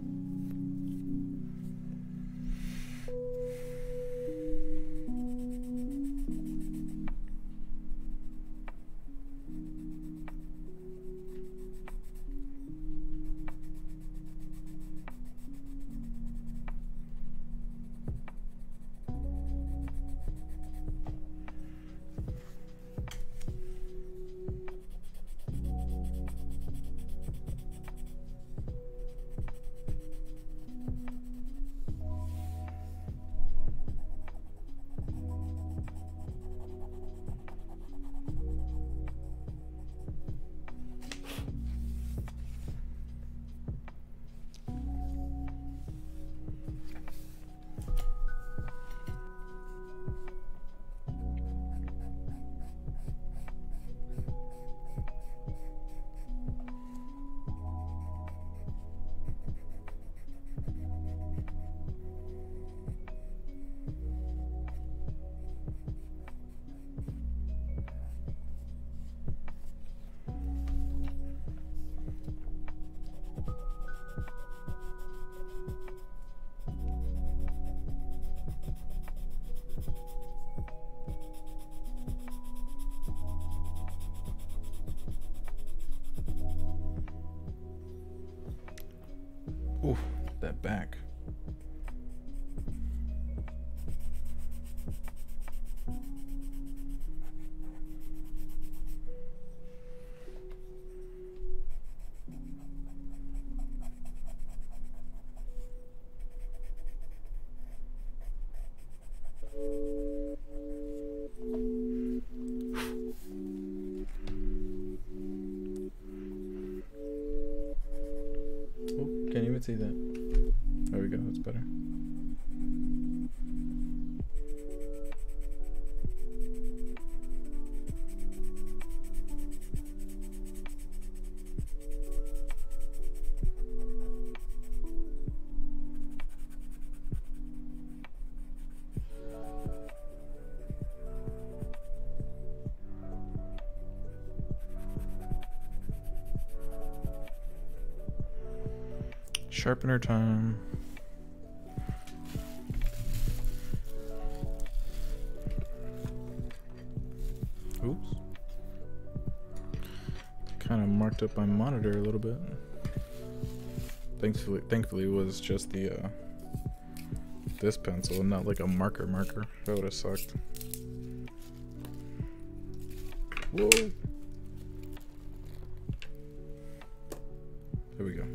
can't see that. There we go, that's better. Sharpener time. Oops. Kind of marked up my monitor a little bit. Thankfully it was just the this pencil, not like a marker. That would have sucked. Whoa. There we go.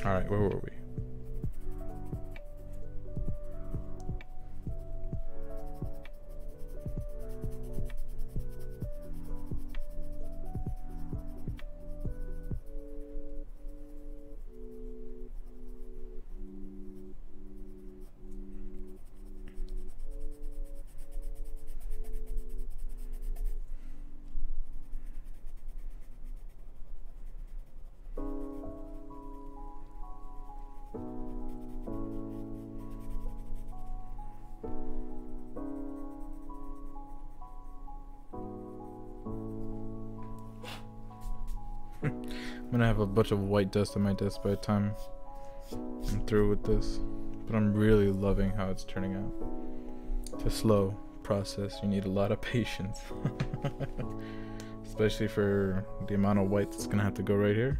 All right, where were we? I'm gonna have a bunch of white dust on my desk by the time I'm through with this, but I'm really loving how it's turning out. It's a slow process. You need a lot of patience, especially for the amount of white that's gonna have to go right here.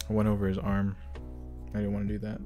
I went over his arm. I didn't want to do that.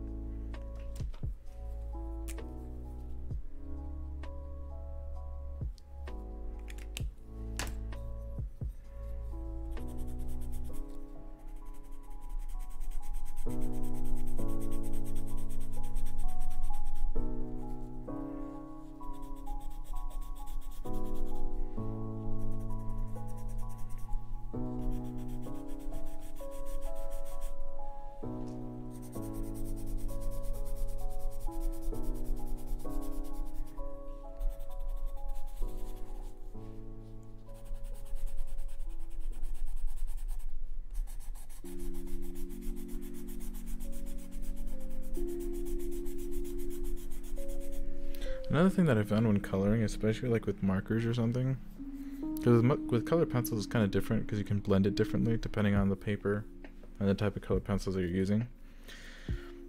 Another thing that I found when coloring, especially like with markers or something, because with colored pencils it's kind of different because you can blend it differently depending on the paper and the type of colored pencils that you're using.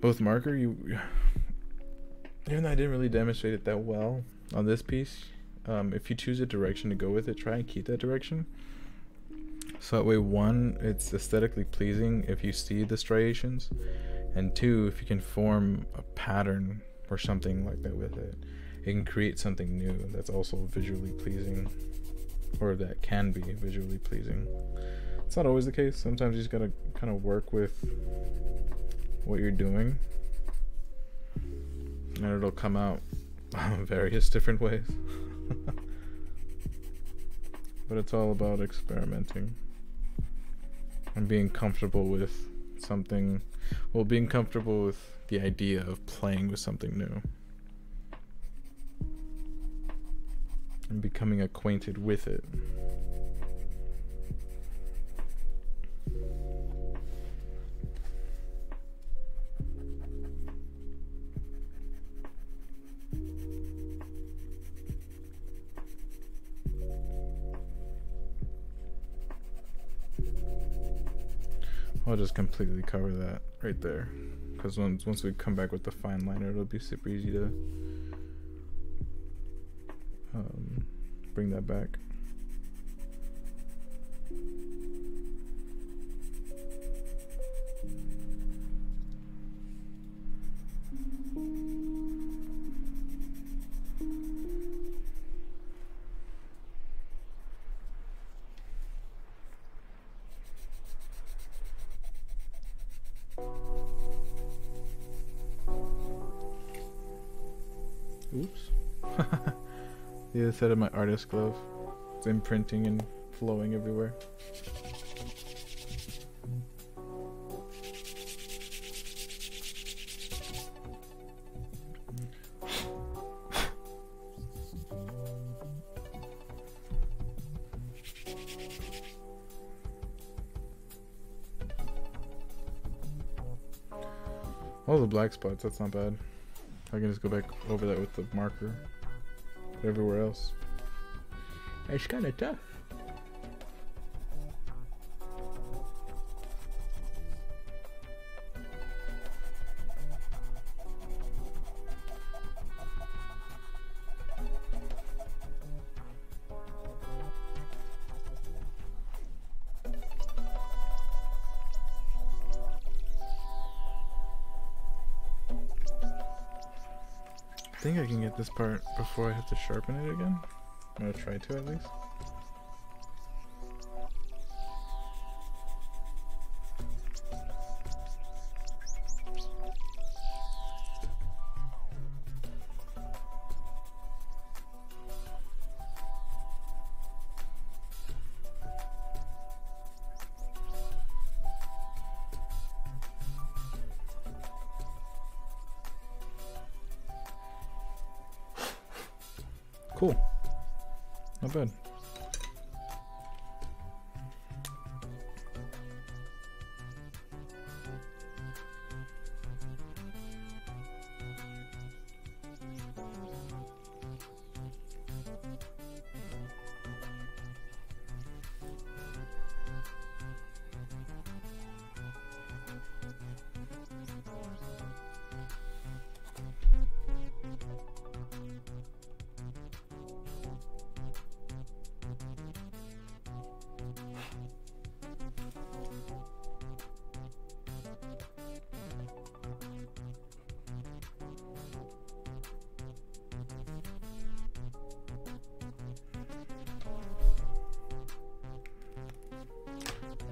But with marker, even though I didn't really demonstrate it that well on this piece, if you choose a direction to go with it, try and keep that direction. So that way, one, it's aesthetically pleasing if you see the striations, and two, if you can form a pattern or something like that with it, it can create something new that's also visually pleasing, or that can be visually pleasing. It's not always the case. Sometimes you just gotta kind of work with what you're doing, and it'll come out various different ways. But it's all about experimenting and being comfortable with something, well, being comfortable with the idea of playing with something new and becoming acquainted with it. I'll just completely cover that right there, because once we come back with the fine liner, it'll be super easy to bring that back. Oops. The other side of my artist glove. It's imprinting and flowing everywhere. All the black spots, that's not bad. I can just go back over that with the marker. But everywhere else, it's kind of tough. I think I can get this part before I have to sharpen it again. I'm gonna try to at least. Cool. Not bad.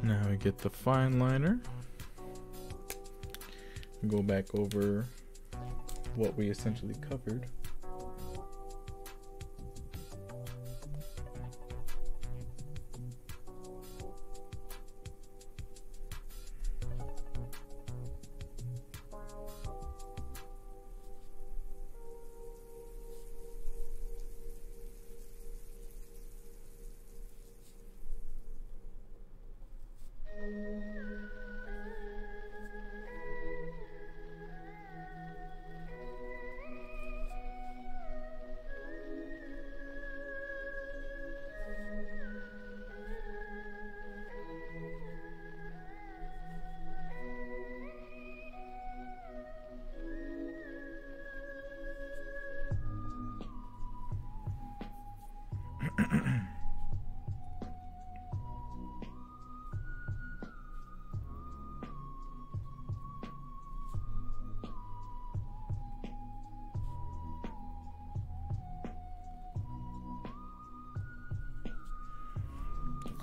Now we get the fine liner. Go back over what we essentially covered.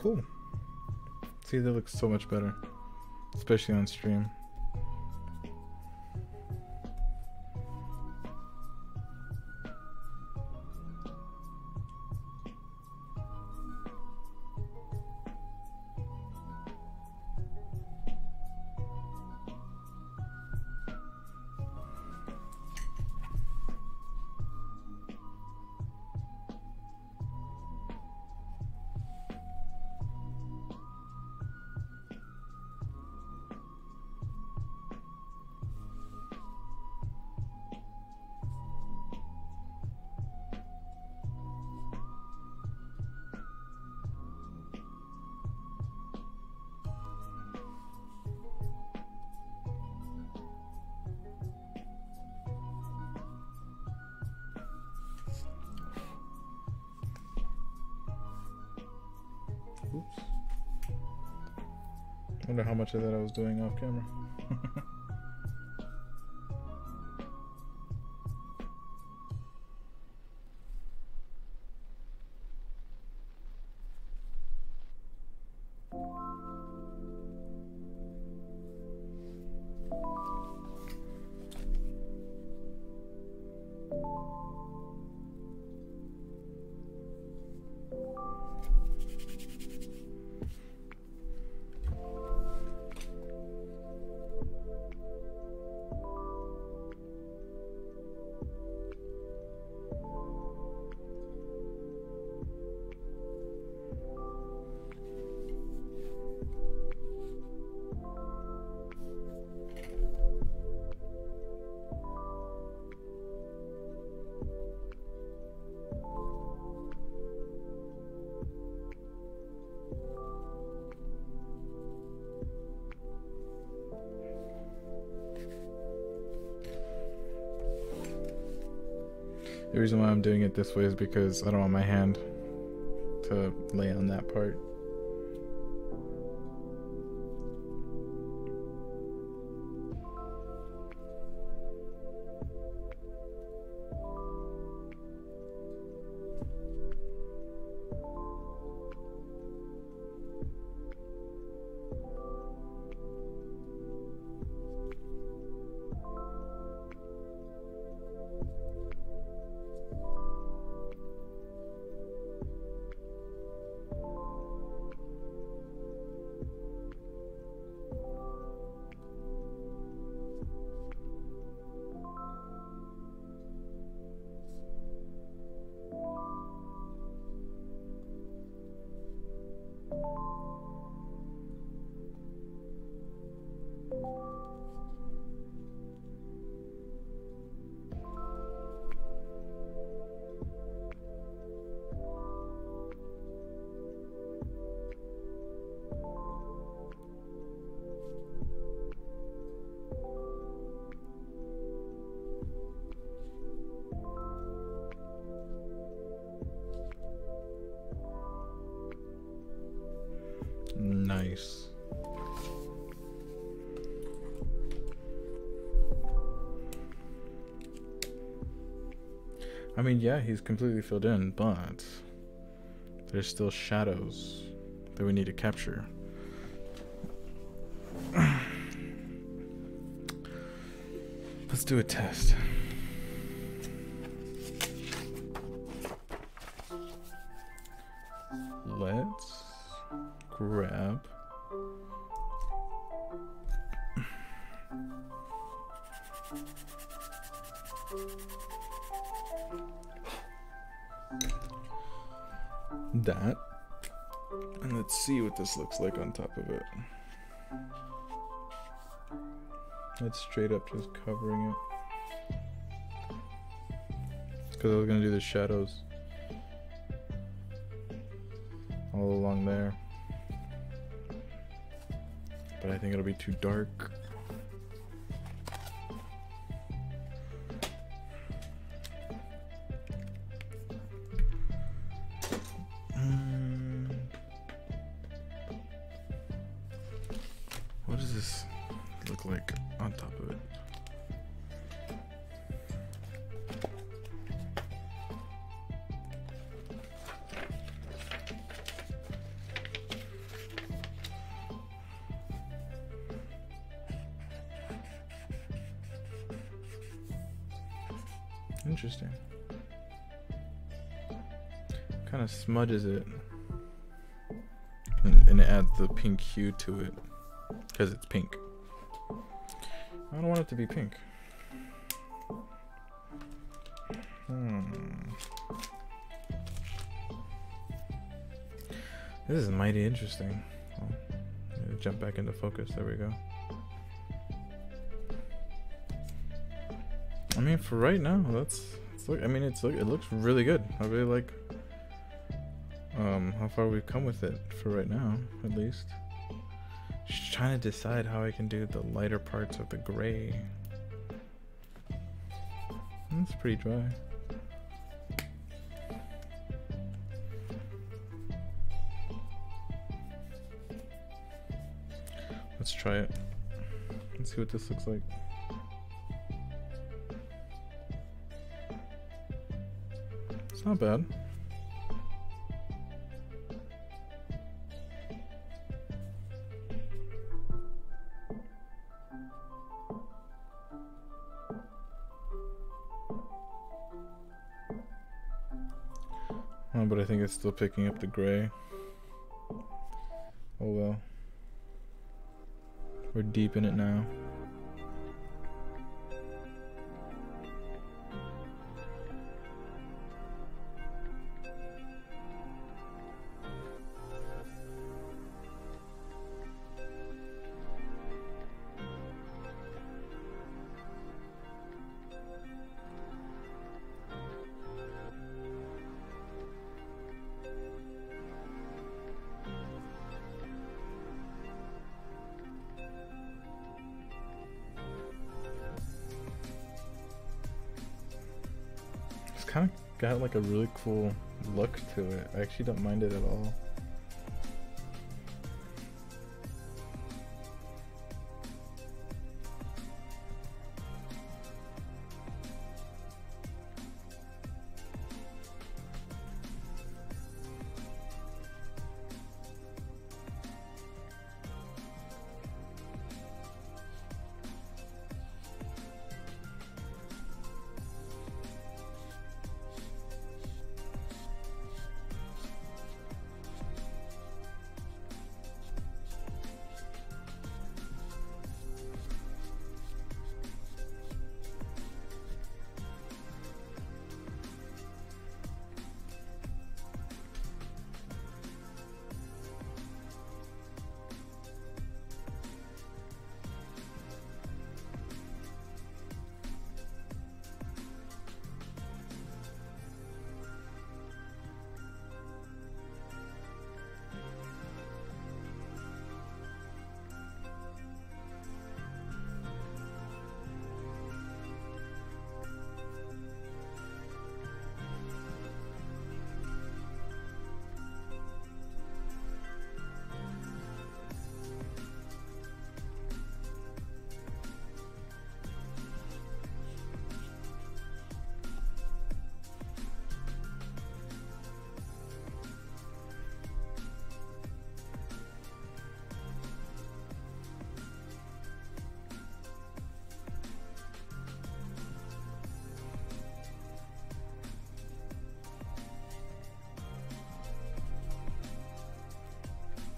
Cool. See, that looks so much better, especially on stream. Wonder how much of that I was doing off camera. The reason why I'm doing it this way is because I don't want my hand to lay on that part. Nice. I mean, yeah, he's completely filled in, but there's still shadows that we need to capture. Let's do a test. Let's grab that, and let's see what this looks like on top of it. Let's straight up just covering it, because I was gonna do the shadows all along there, but I think it'll be too dark. What does this look like on top of it? Interesting. Kind of smudges it, and it adds the pink hue to it because it's pink. I don't want it to be pink. This is mighty interesting. Oh, jump back into focus. There we go. I mean, for right now, I mean, it looks really good. I really like how far we've come with it for right now, at least. Just trying to decide how I can do the lighter parts of the gray. It's pretty dry. try it. Let's see what this looks like. It's not bad. Oh, but I think it's still picking up the gray. Oh well. We're deep in it now. Kind of got like a really cool look to it. I actually don't mind it at all.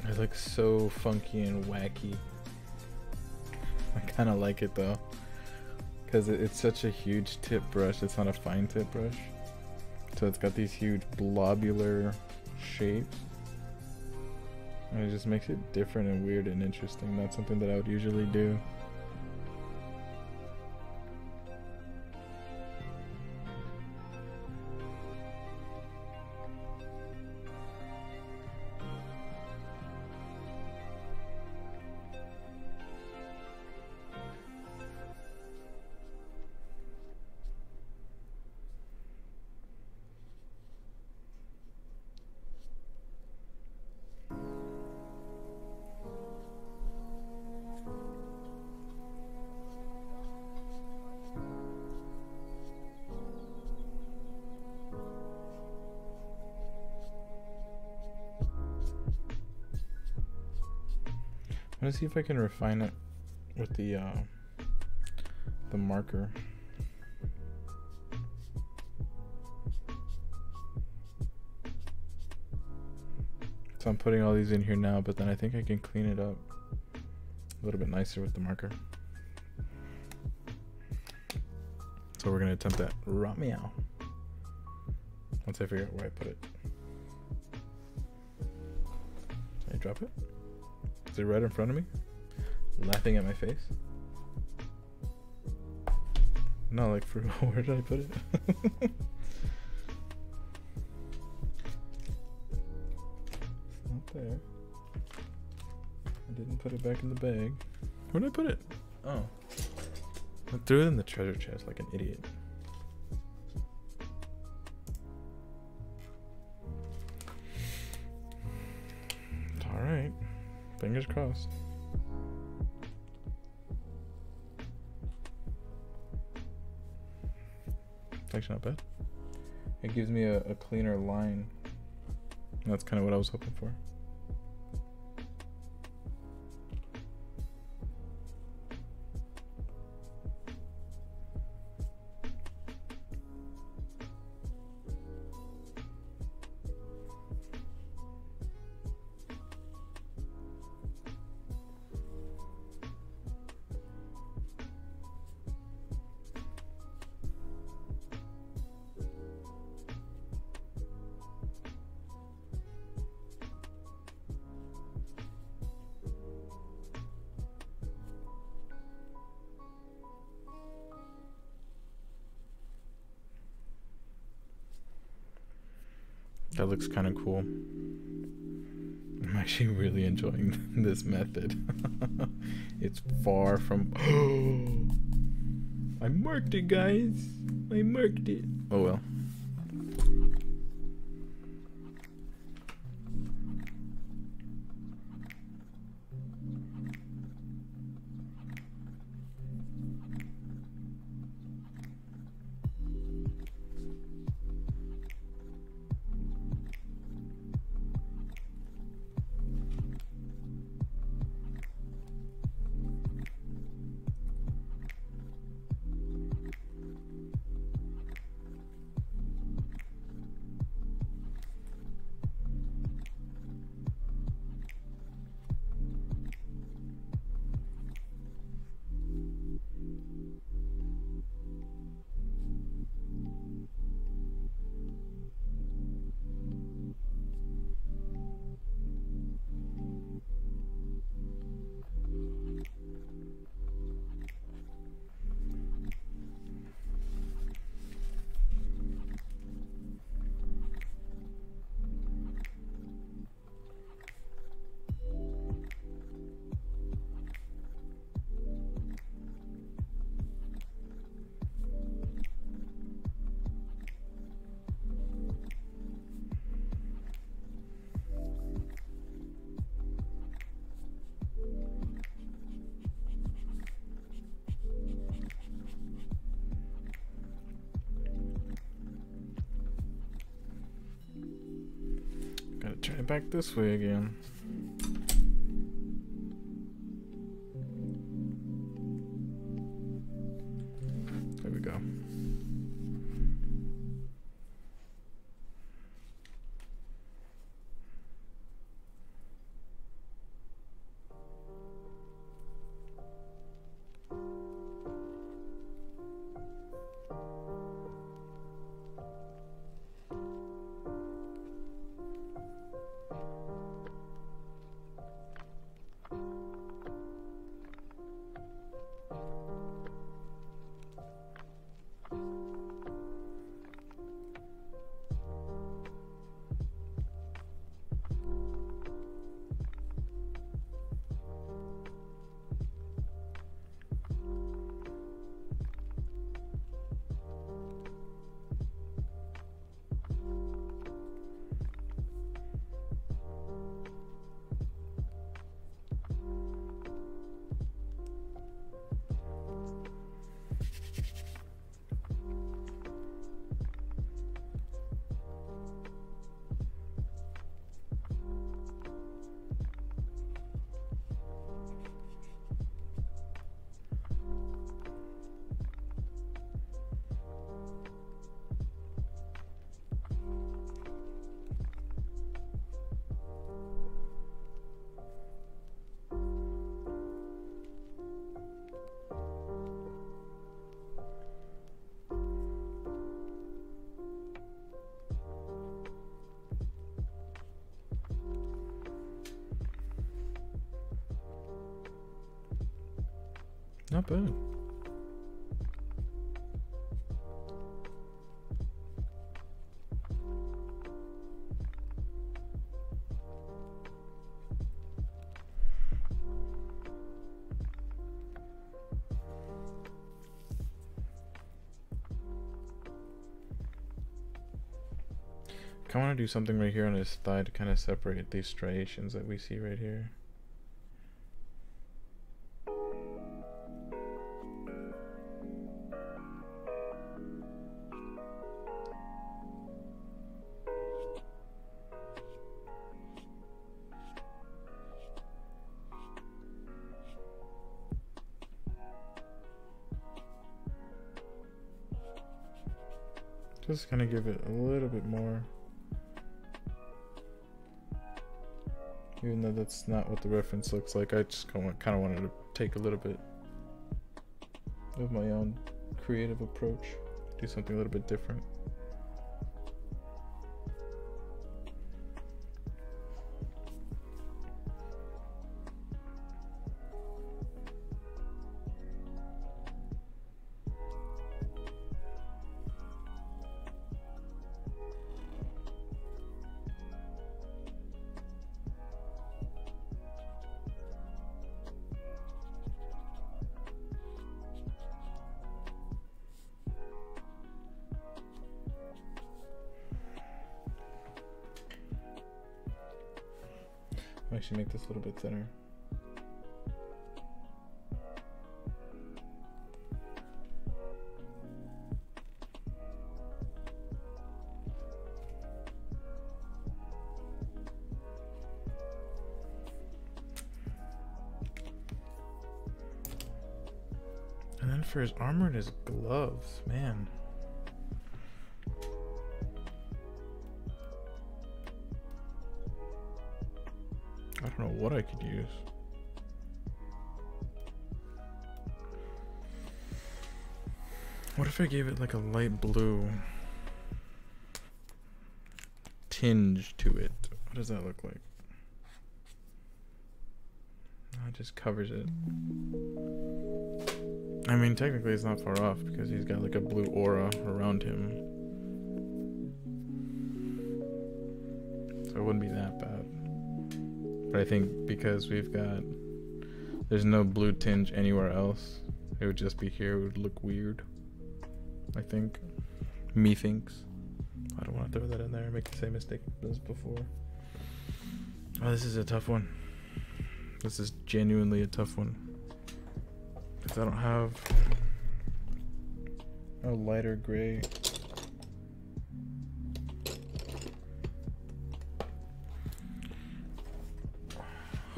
It looks so funky and wacky. I kind of like it though, because it's such a huge tip brush. It's not a fine tip brush, so it's got these huge blobular shapes, and it just makes it different and weird and interesting. Not something that I would usually do. I'm gonna see if I can refine it with the marker. So I'm putting all these in here now, but then I think I can clean it up a little bit nicer with the marker. So we're gonna attempt that raw meow once I figure out where I put it. Did I drop it? Is it right in front of me? Laughing at my face? No, like for where did I put it? It's not there. I didn't put it back in the bag. Where did I put it? Oh. I threw it in the treasure chest like an idiot. Alright. Fingers crossed. It's actually not bad. It gives me a cleaner line. That's kind of what I was hoping for. That looks kind of cool. I'm actually really enjoying this method. It's far from... I marked it, guys. I marked it. Oh well. Gotta turn it back this way again. There we go. Not bad. I want to do something right here on his thigh to kind of separate these striations that we see right here. Just gonna give it a little bit more. Even though that's not what the reference looks like, I just kind of wanted to take a little bit of my own creative approach, do something a little bit different. Actually make this a little bit thinner. And then for his armor and his gloves, man. I don't know what I could use. What if I gave it like a light blue tinge to it? What does that look like? Oh, it just covers it. I mean, technically it's not far off because he's got like a blue aura around him. So it wouldn't be that bad. But I think because there's no blue tinge anywhere else, it would just be here. It would look weird. I think. Methinks. I don't want to throw that in there and make the same mistake as before. Oh, this is a tough one. This is genuinely a tough one. Because I don't have a lighter gray.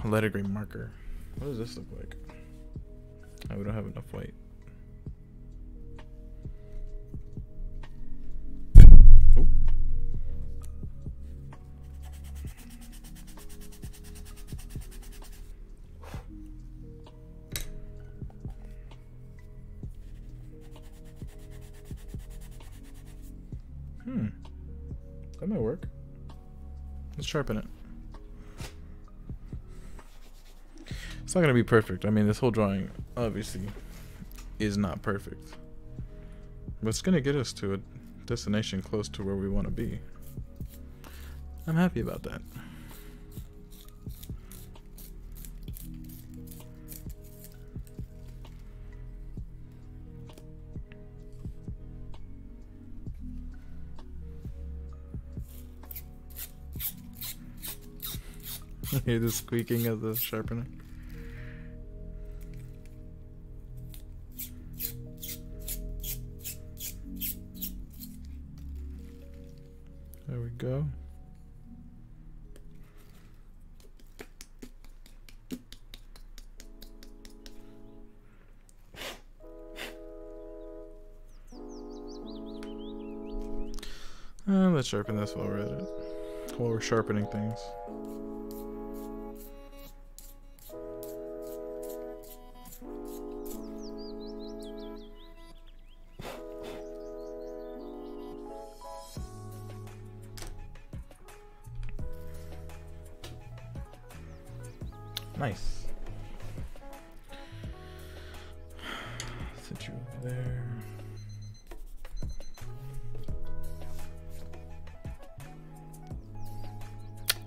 A lighter gray marker. What does this look like? Oh, we don't have enough white. Oh. That might work. Let's sharpen it. It's not going to be perfect. I mean, this whole drawing obviously is not perfect. But it's going to get us to a destination close to where we want to be. I'm happy about that. Hear the squeaking of the sharpener. There we go. Let's sharpen this while we're at it. While we're sharpening things. Nice. Sit you over there.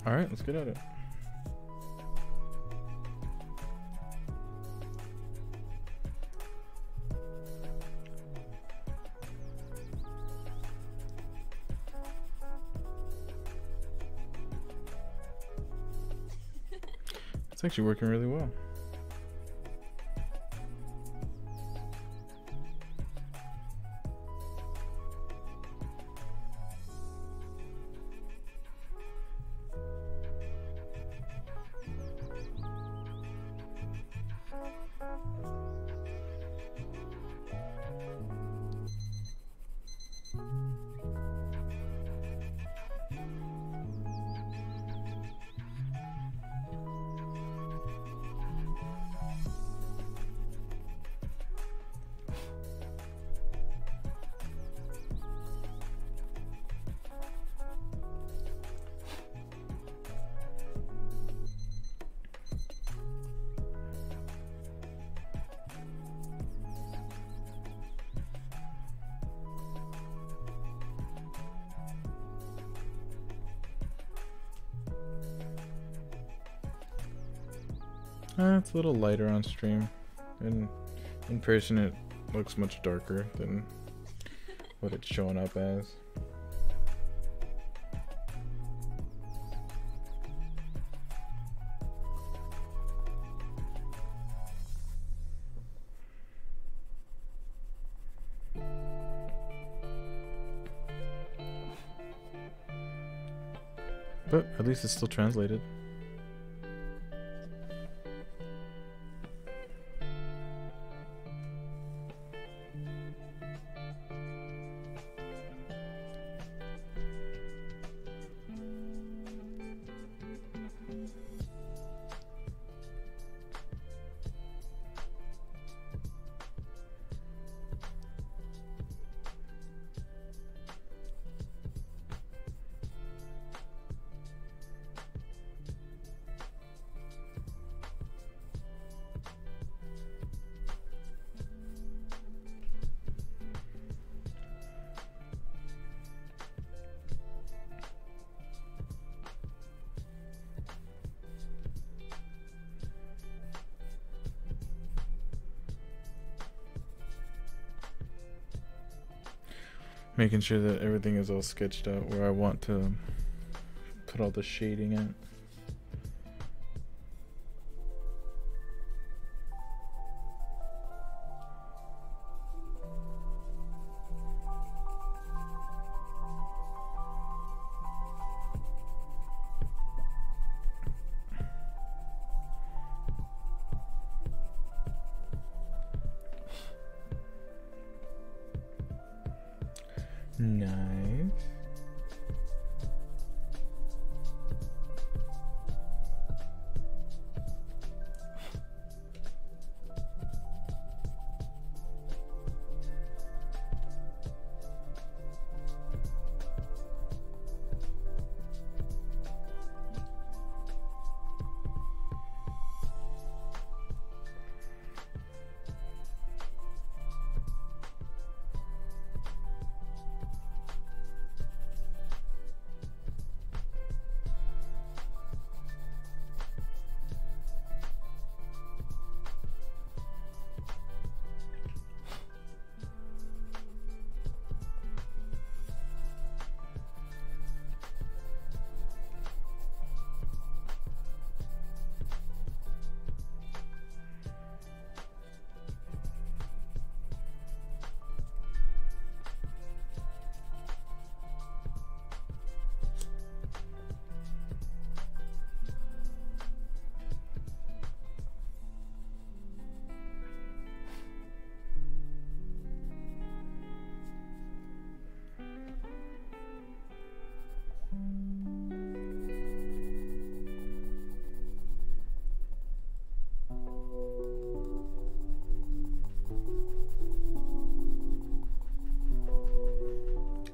All right, let's get at it. It's actually working really well. It's a little lighter on stream, and in person it looks much darker than what it's showing up as. But at least it's still translated. Making sure that everything is all sketched out where I want to put all the shading in. Nice.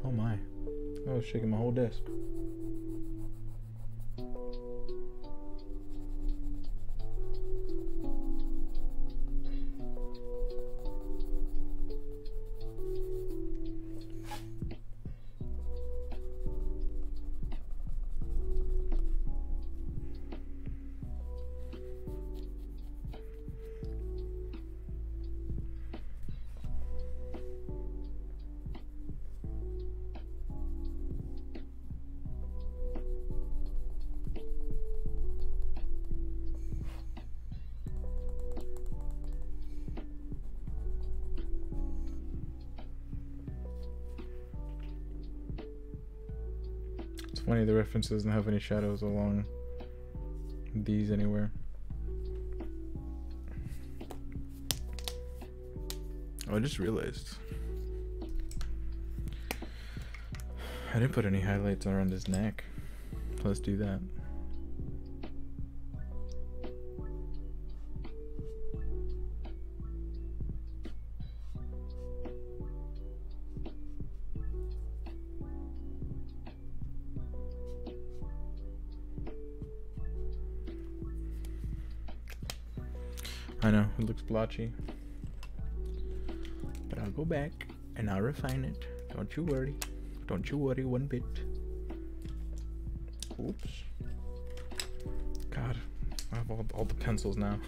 Oh my. I was shaking my whole desk. Funny, the reference doesn't have any shadows along these anywhere. Oh, I just realized I didn't put any highlights around his neck. Let's do that. I know, it looks blotchy. But I'll go back and I'll refine it. Don't you worry. Don't you worry one bit. Oops. God, I have all the pencils now.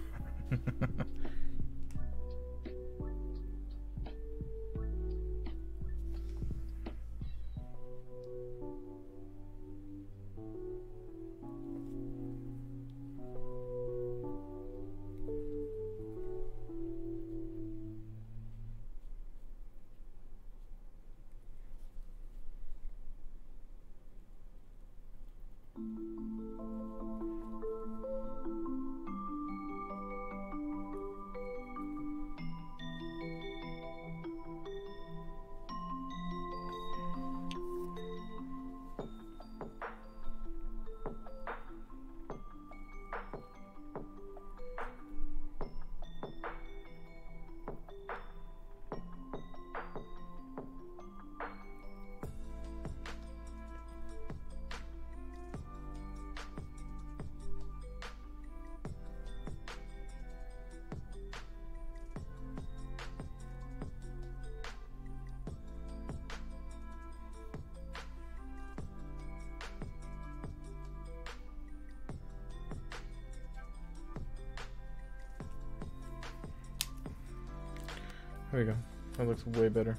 There we go. That looks way better.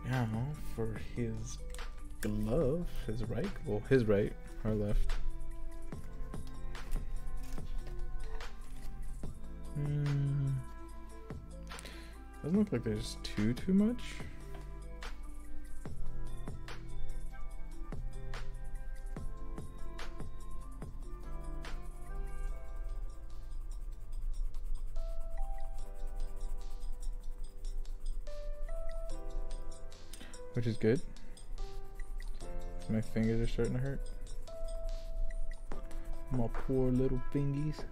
Now for his glove, his right, well, his right or left. Doesn't look like there's too much. Which is good. My fingers are starting to hurt. My poor little fingies.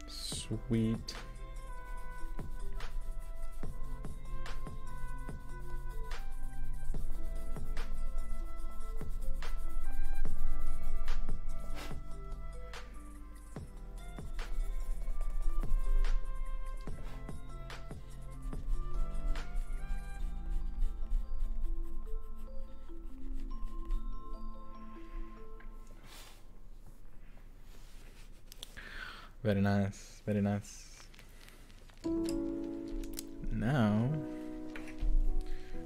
Sweet. Very nice, very nice. Now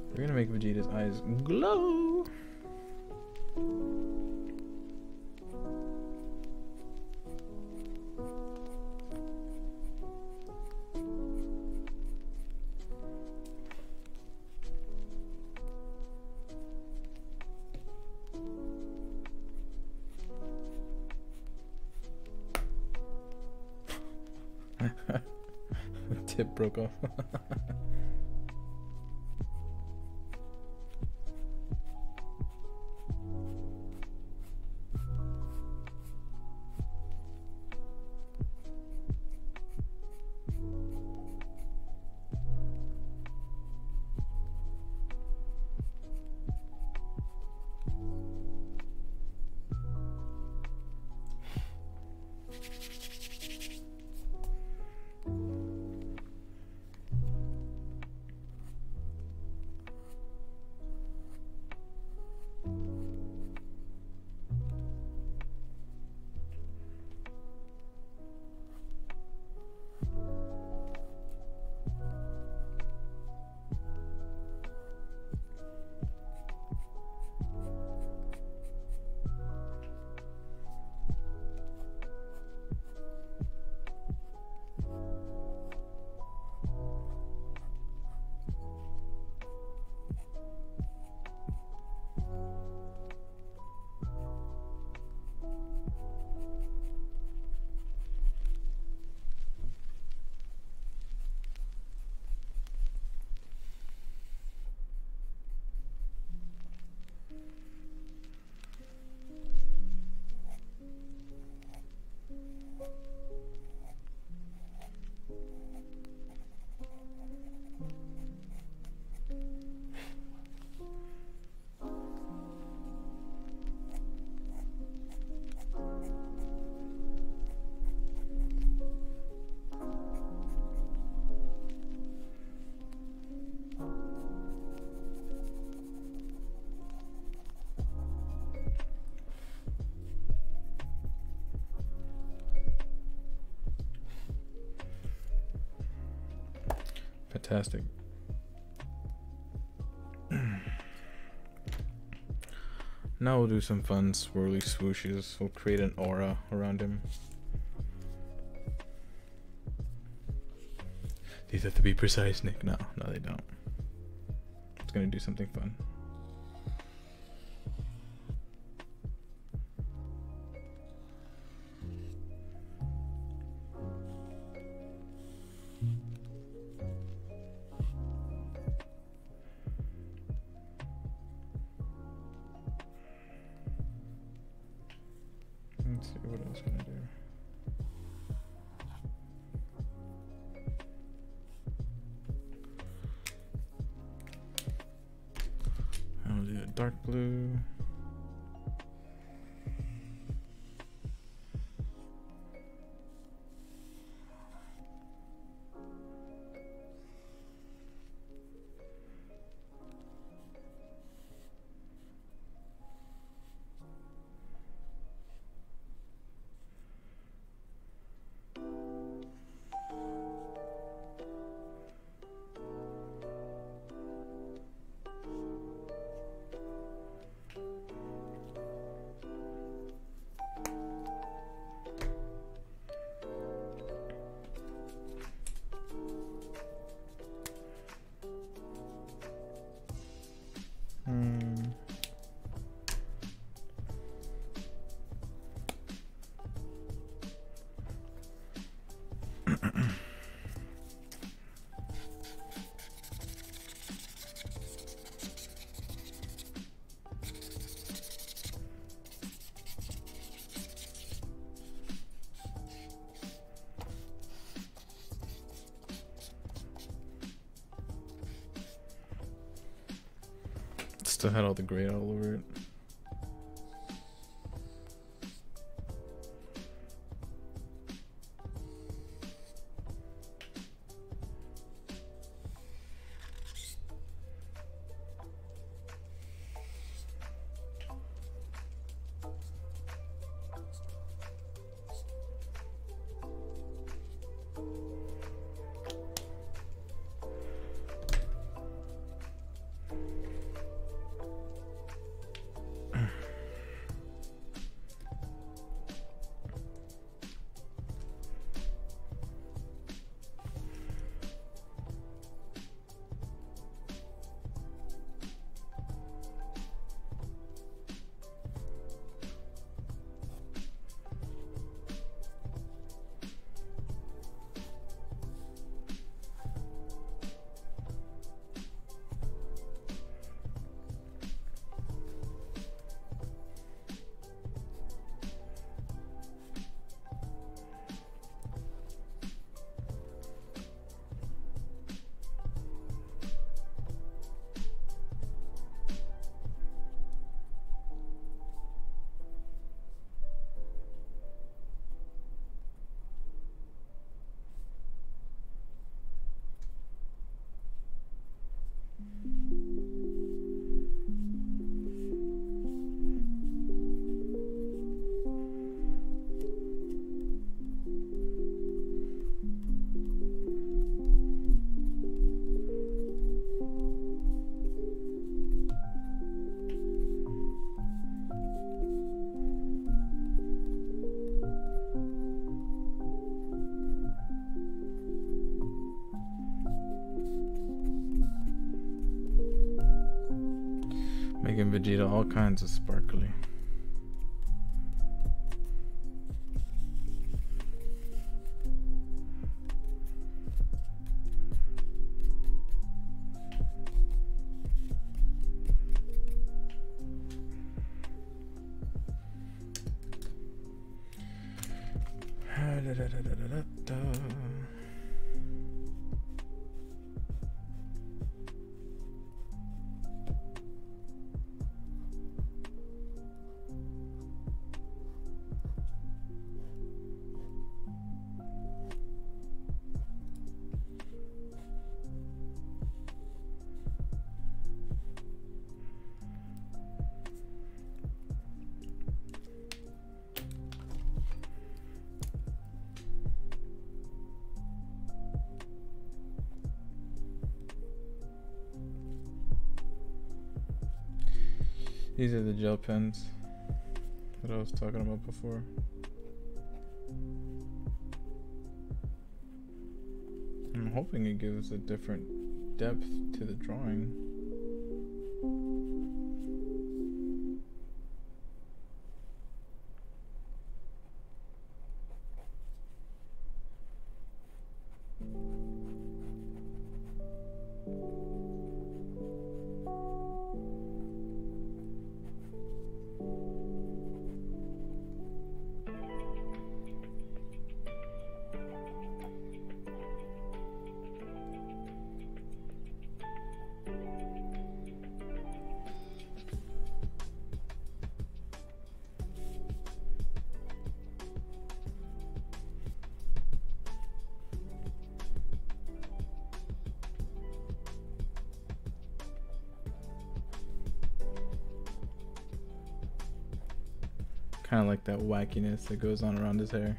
we're gonna make Vegeta's eyes glow. The tip broke off. fantastic. Now we'll do some fun swirly swooshes. We'll create an aura around him. These have to be precise, Nick. No, they don't. It's gonna do something fun. Let's see what else can I do. I'll do a dark blue. Still had all the gray all over it. Making Vegeta all kinds of sparkly. These are the gel pens that I was talking about before. I'm hoping it gives a different depth to the drawing. Kind of like that wackiness that goes on around his hair.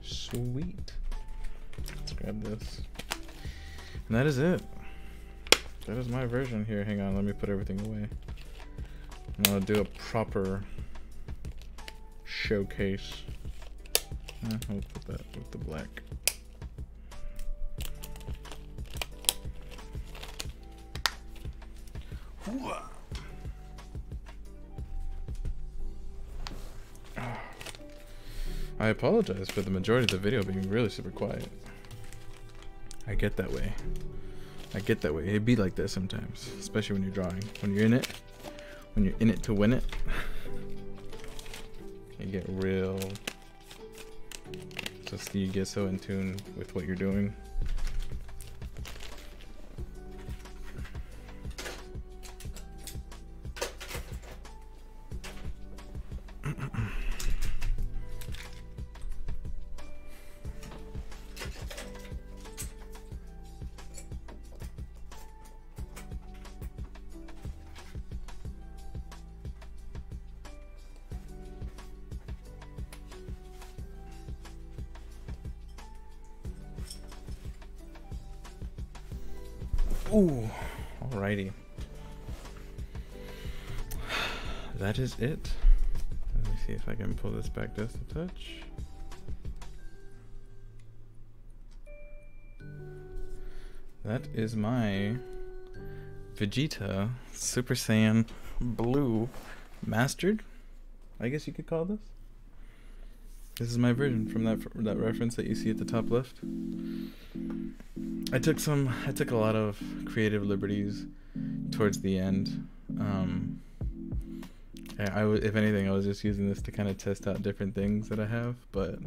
Sweet. Let's grab this. And that is it. That is my version here. Hang on, let me put everything away. I'm gonna do a proper showcase. I'll put that with the black. I apologize for the majority of the video being really super quiet. I get that way. It'd be like that sometimes, especially when you're drawing. When you're in it to win it, you get real. Just you get so in tune with what you're doing. Ooh, alrighty. That is it. Let me see if I can pull this back just a touch. That is my Vegeta Super Saiyan Blue Mastered, I guess you could call this. This is my version from that reference that you see at the top left. I took a lot of creative liberties towards the end. If anything, I was just using this to kind of test out different things that I have, but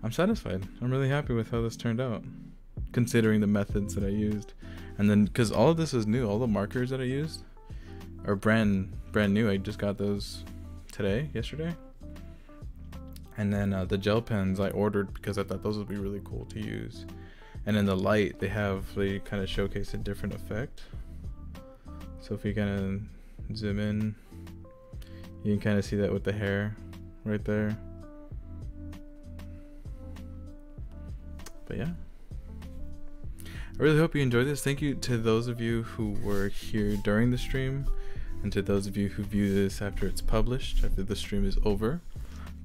I'm satisfied. I'm really happy with how this turned out, considering the methods that I used. And then, because all of this is new, all the markers that I used are brand new. I just got those yesterday. And then the gel pens I ordered because I thought those would be really cool to use. And in the light, they kind of showcase a different effect. So if you kind of zoom in, you can kind of see that with the hair right there. But yeah, I really hope you enjoyed this. Thank you to those of you who were here during the stream, and to those of you who view this after it's published, after the stream is over.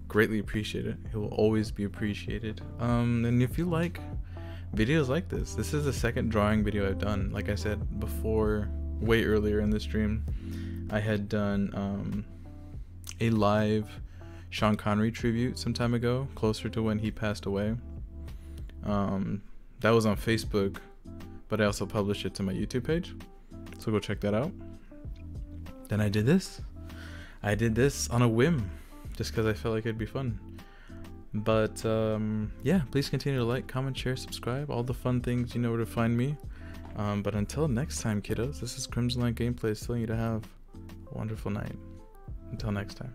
Greatly appreciate it. It will always be appreciated. And if you like videos like this is the second drawing video I've done. Like I said before, way earlier in the stream, I had done a live Sean Connery tribute some time ago, closer to when he passed away. That was on Facebook, but I also published it to my YouTube page, so go check that out. Then I did this on a whim, just because I felt like it'd be fun. But yeah, please continue to like, comment, share, subscribe, all the fun things, you know where to find me. But until next time, kiddos, this is Crimson Light Gameplays telling you to have a wonderful night. Until next time.